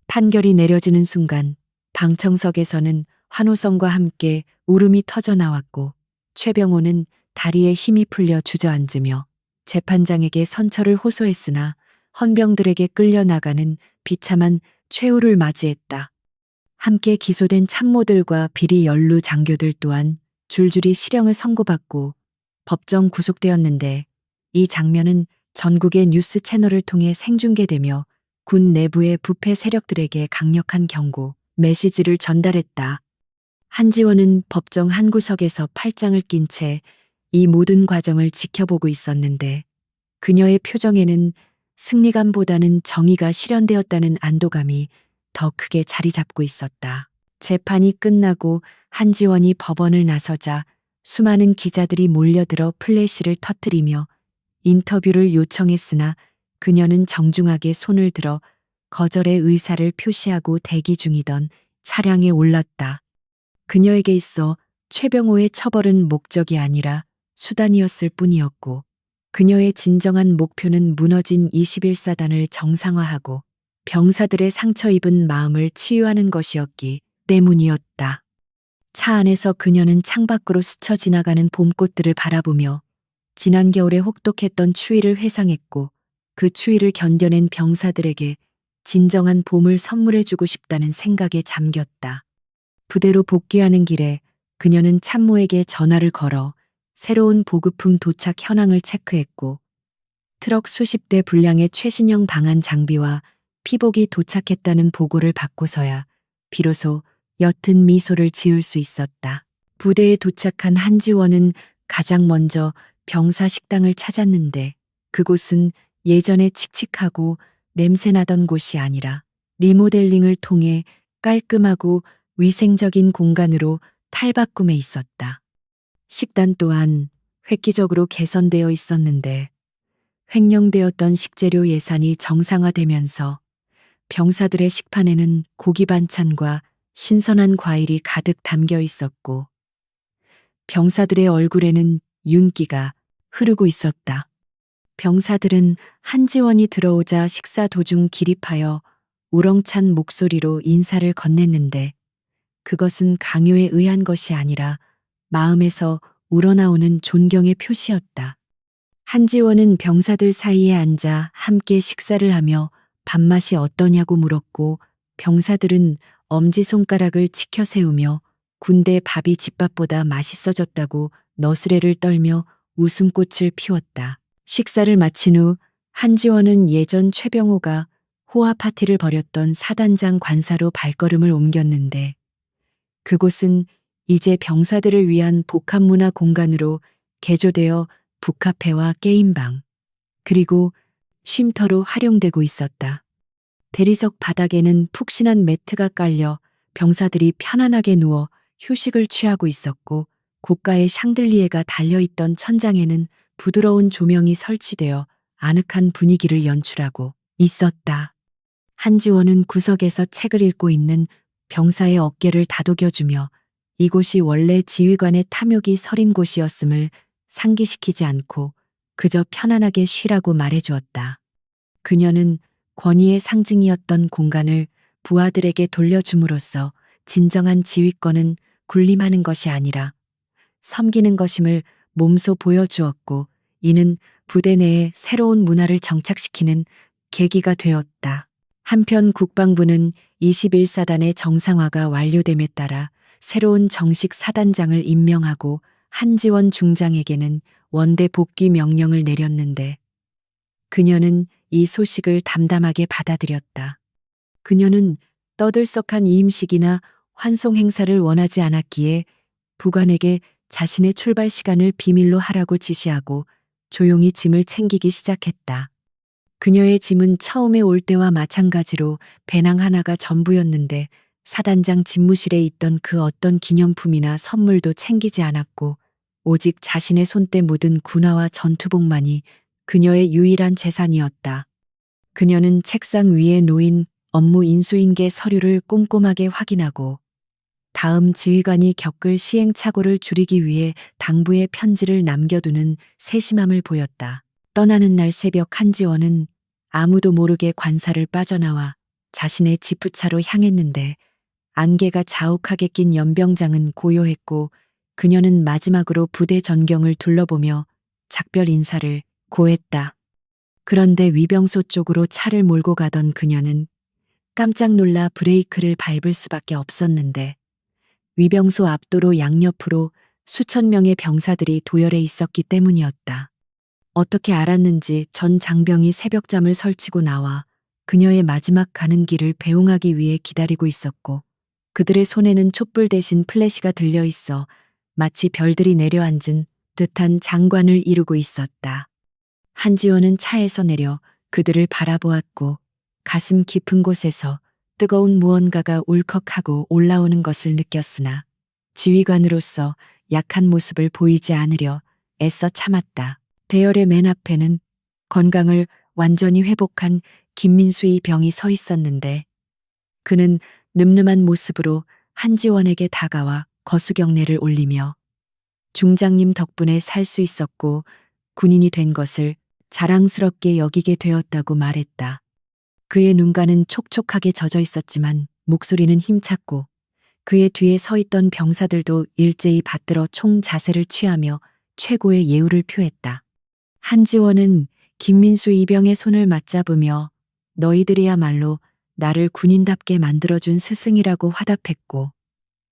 판결이 내려지는 순간 방청석에서는 환호성과 함께 울음이 터져 나왔고, 최병호는 다리에 힘이 풀려 주저앉으며 재판장에게 선처를 호소했으나 헌병들에게 끌려나가는 비참한 최후를 맞이했다. 함께 기소된 참모들과 비리 연루 장교들 또한 줄줄이 실형을 선고받고 법정 구속되었는데, 이 장면은 전국의 뉴스 채널을 통해 생중계되며 군 내부의 부패 세력들에게 강력한 경고, 메시지를 전달했다. 한지원은 법정 한 구석에서 팔짱을 낀 채 이 모든 과정을 지켜보고 있었는데, 그녀의 표정에는 승리감보다는 정의가 실현되었다는 안도감이 더 크게 자리 잡고 있었다. 재판이 끝나고 한지원이 법원을 나서자 수많은 기자들이 몰려들어 플래시를 터뜨리며 인터뷰를 요청했으나 그녀는 정중하게 손을 들어 거절의 의사를 표시하고 대기 중이던 차량에 올랐다. 그녀에게 있어 최병호의 처벌은 목적이 아니라 수단이었을 뿐이었고, 그녀의 진정한 목표는 무너진 21사단을 정상화하고 병사들의 상처 입은 마음을 치유하는 것이었기 때문이었다. 차 안에서 그녀는 창밖으로 스쳐 지나가는 봄꽃들을 바라보며 지난 겨울에 혹독했던 추위를 회상했고, 그 추위를 견뎌낸 병사들에게 진정한 봄을 선물해주고 싶다는 생각에 잠겼다. 부대로 복귀하는 길에 그녀는 참모에게 전화를 걸어 새로운 보급품 도착 현황을 체크했고, 트럭 수십 대 분량의 최신형 방한 장비와 피복이 도착했다는 보고를 받고서야 비로소 옅은 미소를 지을 수 있었다. 부대에 도착한 한지원은 가장 먼저 병사 식당을 찾았는데, 그곳은 예전에 칙칙하고 냄새나던 곳이 아니라 리모델링을 통해 깔끔하고 위생적인 공간으로 탈바꿈해 있었다. 식단 또한 획기적으로 개선되어 있었는데, 횡령되었던 식재료 예산이 정상화되면서 병사들의 식판에는 고기 반찬과 신선한 과일이 가득 담겨 있었고, 병사들의 얼굴에는 윤기가 흐르고 있었다. 병사들은 한지원이 들어오자 식사 도중 기립하여 우렁찬 목소리로 인사를 건넸는데, 그것은 강요에 의한 것이 아니라 마음에서 우러나오는 존경의 표시였다. 한지원은 병사들 사이에 앉아 함께 식사를 하며 밥맛이 어떠냐고 물었고 병사들은 엄지손가락을 치켜 세우며 군대 밥이 집밥보다 맛있어졌다고 너스레를 떨며 웃음꽃을 피웠다. 식사를 마친 후 한지원은 예전 최병호가 호화 파티를 벌였던 사단장 관사로 발걸음을 옮겼는데 그곳은 이제 병사들을 위한 복합문화 공간으로 개조되어 북카페와 게임방, 그리고 쉼터로 활용되고 있었다. 대리석 바닥에는 푹신한 매트가 깔려 병사들이 편안하게 누워 휴식을 취하고 있었고 고가의 샹들리에가 달려있던 천장에는 부드러운 조명이 설치되어 아늑한 분위기를 연출하고 있었다. 한지원은 구석에서 책을 읽고 있는 병사의 어깨를 다독여주며 이곳이 원래 지휘관의 탐욕이 서린 곳이었음을 상기시키지 않고 그저 편안하게 쉬라고 말해주었다. 그녀는 권위의 상징이었던 공간을 부하들에게 돌려줌으로써 진정한 지휘권은 군림하는 것이 아니라 섬기는 것임을 몸소 보여주었고 이는 부대 내에 새로운 문화를 정착시키는 계기가 되었다. 한편 국방부는 21사단의 정상화가 완료됨에 따라 새로운 정식 사단장을 임명하고 한지원 중장에게는 원대 복귀 명령을 내렸는데 그녀는 이 소식을 담담하게 받아들였다. 그녀는 떠들썩한 이임식이나 환송 행사를 원하지 않았기에 부관에게 자신의 출발 시간을 비밀로 하라고 지시하고 조용히 짐을 챙기기 시작했다. 그녀의 짐은 처음에 올 때와 마찬가지로 배낭 하나가 전부였는데 사단장 집무실에 있던 그 어떤 기념품이나 선물도 챙기지 않았고 오직 자신의 손때 묻은 군화와 전투복만이 그녀의 유일한 재산이었다. 그녀는 책상 위에 놓인 업무 인수인계 서류를 꼼꼼하게 확인하고 다음 지휘관이 겪을 시행착오를 줄이기 위해 당부의 편지를 남겨두는 세심함을 보였다. 떠나는 날 새벽 한지원은 아무도 모르게 관사를 빠져나와 자신의 지프차로 향했는데 안개가 자욱하게 낀 연병장은 고요했고 그녀는 마지막으로 부대 전경을 둘러보며 작별 인사를 고했다. 그런데 위병소 쪽으로 차를 몰고 가던 그녀는 깜짝 놀라 브레이크를 밟을 수밖에 없었는데 위병소 앞도로 양옆으로 수천 명의 병사들이 도열해 있었기 때문이었다. 어떻게 알았는지 전 장병이 새벽잠을 설치고 나와 그녀의 마지막 가는 길을 배웅하기 위해 기다리고 있었고 그들의 손에는 촛불 대신 플래시가 들려 있어 마치 별들이 내려앉은 듯한 장관을 이루고 있었다. 한지원은 차에서 내려 그들을 바라보았고 가슴 깊은 곳에서 뜨거운 무언가가 울컥하고 올라오는 것을 느꼈으나 지휘관으로서 약한 모습을 보이지 않으려 애써 참았다. 대열의 맨 앞에는 건강을 완전히 회복한 김민수의 병이 서 있었는데 그는 늠름한 모습으로 한지원에게 다가와 거수경례를 올리며 중장님 덕분에 살 수 있었고 군인이 된 것을 자랑스럽게 여기게 되었다고 말했다. 그의 눈가는 촉촉하게 젖어 있었지만 목소리는 힘찼고 그의 뒤에 서 있던 병사들도 일제히 받들어 총 자세를 취하며 최고의 예우를 표했다. 한지원은 김민수 이병의 손을 맞잡으며 너희들이야말로 나를 군인답게 만들어준 스승이라고 화답했고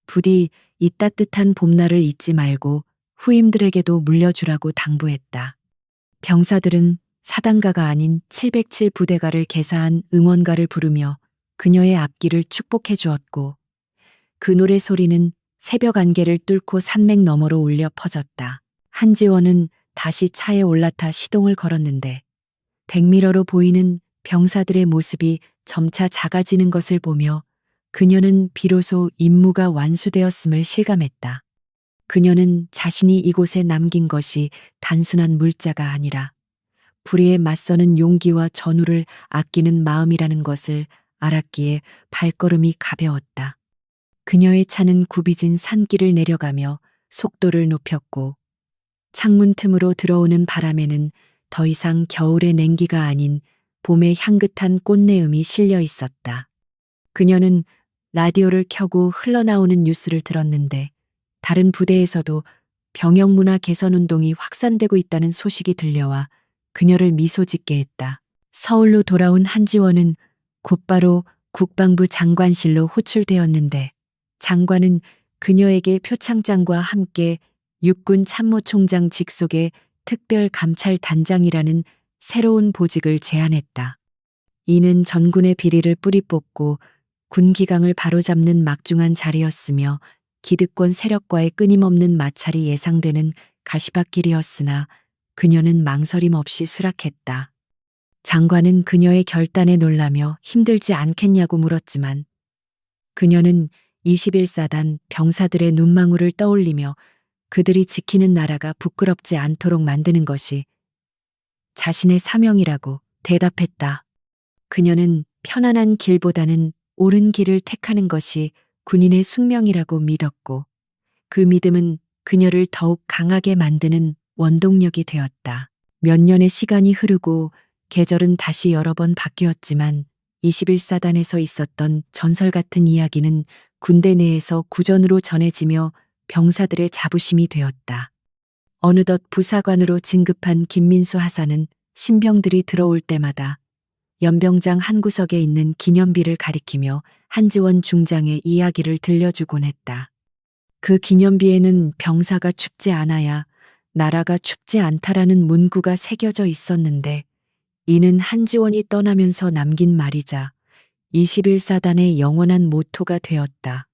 부디 이 따뜻한 봄날을 잊지 말고 후임들에게도 물려주라고 당부했다. 병사들은 사단가가 아닌 707 부대가를 개사한 응원가를 부르며 그녀의 앞길을 축복해 주었고 그 노래 소리는 새벽 안개를 뚫고 산맥 너머로 울려 퍼졌다. 한지원은 다시 차에 올라타 시동을 걸었는데 백미러로 보이는 병사들의 모습이 점차 작아지는 것을 보며 그녀는 비로소 임무가 완수되었음을 실감했다. 그녀는 자신이 이곳에 남긴 것이 단순한 물자가 아니라 불의에 맞서는 용기와 전우를 아끼는 마음이라는 것을 알았기에 발걸음이 가벼웠다. 그녀의 차는 굽이진 산길을 내려가며 속도를 높였고 창문 틈으로 들어오는 바람에는 더 이상 겨울의 냉기가 아닌 봄의 향긋한 꽃내음이 실려 있었다. 그녀는 라디오를 켜고 흘러나오는 뉴스를 들었는데 다른 부대에서도 병역 문화 개선 운동이 확산되고 있다는 소식이 들려와 그녀를 미소 짓게 했다. 서울로 돌아온 한지원은 곧바로 국방부 장관실로 호출되었는데 장관은 그녀에게 표창장과 함께 육군 참모총장 직속의 특별감찰단장이라는 새로운 보직을 제안했다. 이는 전군의 비리를 뿌리 뽑고 군기강을 바로잡는 막중한 자리였으며 기득권 세력과의 끊임없는 마찰이 예상되는 가시밭길이었으나 그녀는 망설임 없이 수락했다. 장관은 그녀의 결단에 놀라며 힘들지 않겠냐고 물었지만 그녀는 21사단 병사들의 눈망울을 떠올리며 그들이 지키는 나라가 부끄럽지 않도록 만드는 것이 자신의 사명이라고 대답했다. 그녀는 편안한 길보다는 옳은 길을 택하는 것이 군인의 숙명이라고 믿었고 그 믿음은 그녀를 더욱 강하게 만드는 원동력이 되었다. 몇 년의 시간이 흐르고 계절은 다시 여러 번 바뀌었지만 21사단에서 있었던 전설 같은 이야기는 군대 내에서 구전으로 전해지며 병사들의 자부심이 되었다. 어느덧 부사관으로 진급한 김민수 하사는 신병들이 들어올 때마다 연병장 한 구석에 있는 기념비를 가리키며 한지원 중장의 이야기를 들려주곤 했다. 그 기념비에는 병사가 죽지 않아야 나라가 죽지 않다라는 문구가 새겨져 있었는데 이는 한지원이 떠나면서 남긴 말이자 21사단의 영원한 모토가 되었다.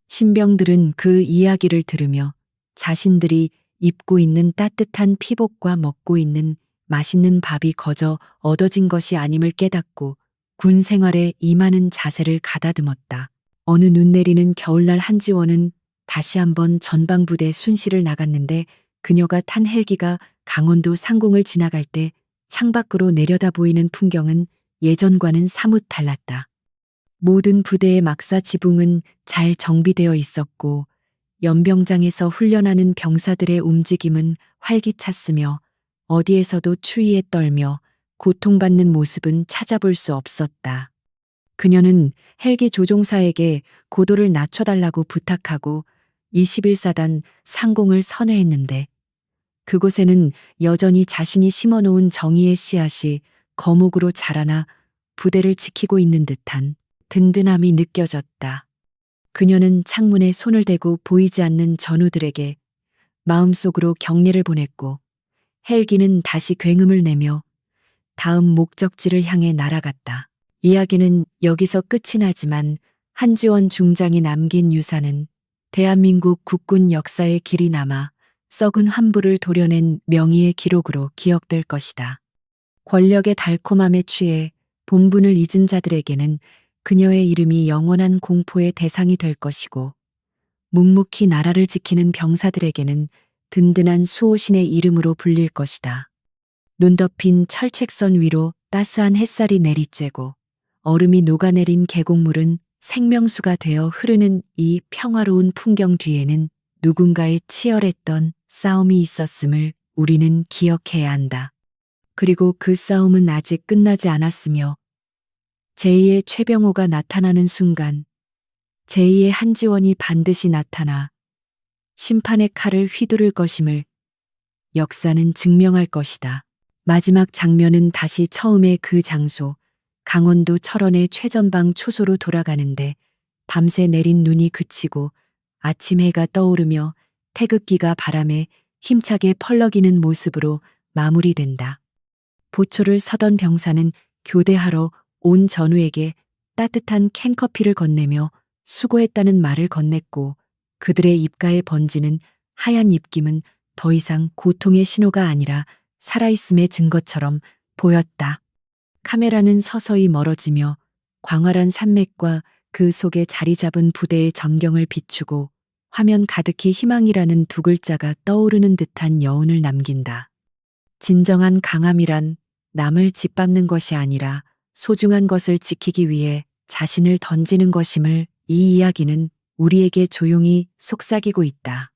신병들은 그 이야기를 들으며 자신들이 입고 있는 따뜻한 피복과 먹고 있는 맛있는 밥이 거저 얻어진 것이 아님을 깨닫고 군 생활에 임하는 자세를 가다듬었다. 어느 눈 내리는 겨울날 한지원은 다시 한번 전방부대 순시를 나갔는데 그녀가 탄 헬기가 강원도 상공을 지나갈 때 창밖으로 내려다 보이는 풍경은 예전과는 사뭇 달랐다. 모든 부대의 막사 지붕은 잘 정비되어 있었고 연병장에서 훈련하는 병사들의 움직임은 활기찼으며 어디에서도 추위에 떨며 고통받는 모습은 찾아볼 수 없었다. 그녀는 헬기 조종사에게 고도를 낮춰달라고 부탁하고 21사단 상공을 선회했는데 그곳에는 여전히 자신이 심어놓은 정의의 씨앗이 거목으로 자라나 부대를 지키고 있는 듯한 든든함이 느껴졌다. 그녀는 창문에 손을 대고 보이지 않는 전우들에게 마음속으로 격려를 보냈고 헬기는 다시 굉음을 내며 다음 목적지를 향해 날아갔다. 이야기는 여기서 끝이 나지만 한지원 중장이 남긴 유산은 대한민국 국군 역사의 길이 남아 썩은 환부를 도려낸 명의의 기록으로 기억될 것이다. 권력의 달콤함에 취해 본분을 잊은 자들에게는 그녀의 이름이 영원한 공포의 대상이 될 것이고 묵묵히 나라를 지키는 병사들에게는 든든한 수호신의 이름으로 불릴 것이다. 눈 덮인 철책선 위로 따스한 햇살이 내리쬐고 얼음이 녹아내린 계곡물은 생명수가 되어 흐르는 이 평화로운 풍경 뒤에는 누군가의 치열했던 싸움이 있었음을 우리는 기억해야 한다. 그리고 그 싸움은 아직 끝나지 않았으며 제2의 최병호가 나타나는 순간 제2의 한지원이 반드시 나타나 심판의 칼을 휘두를 것임을 역사는 증명할 것이다. 마지막 장면은 다시 처음의 그 장소, 강원도 철원의 최전방 초소로 돌아가는데 밤새 내린 눈이 그치고 아침 해가 떠오르며 태극기가 바람에 힘차게 펄럭이는 모습으로 마무리된다. 보초를 서던 병사는 교대하러 온 전우에게 따뜻한 캔커피를 건네며 수고했다는 말을 건넸고 그들의 입가에 번지는 하얀 입김은 더 이상 고통의 신호가 아니라 살아있음의 증거처럼 보였다. 카메라는 서서히 멀어지며 광활한 산맥과 그 속에 자리 잡은 부대의 전경을 비추고 화면 가득히 희망이라는 두 글자가 떠오르는 듯한 여운을 남긴다. 진정한 강함이란 남을 짓밟는 것이 아니라 소중한 것을 지키기 위해 자신을 던지는 것임을 이 이야기는 우리에게 조용히 속삭이고 있다.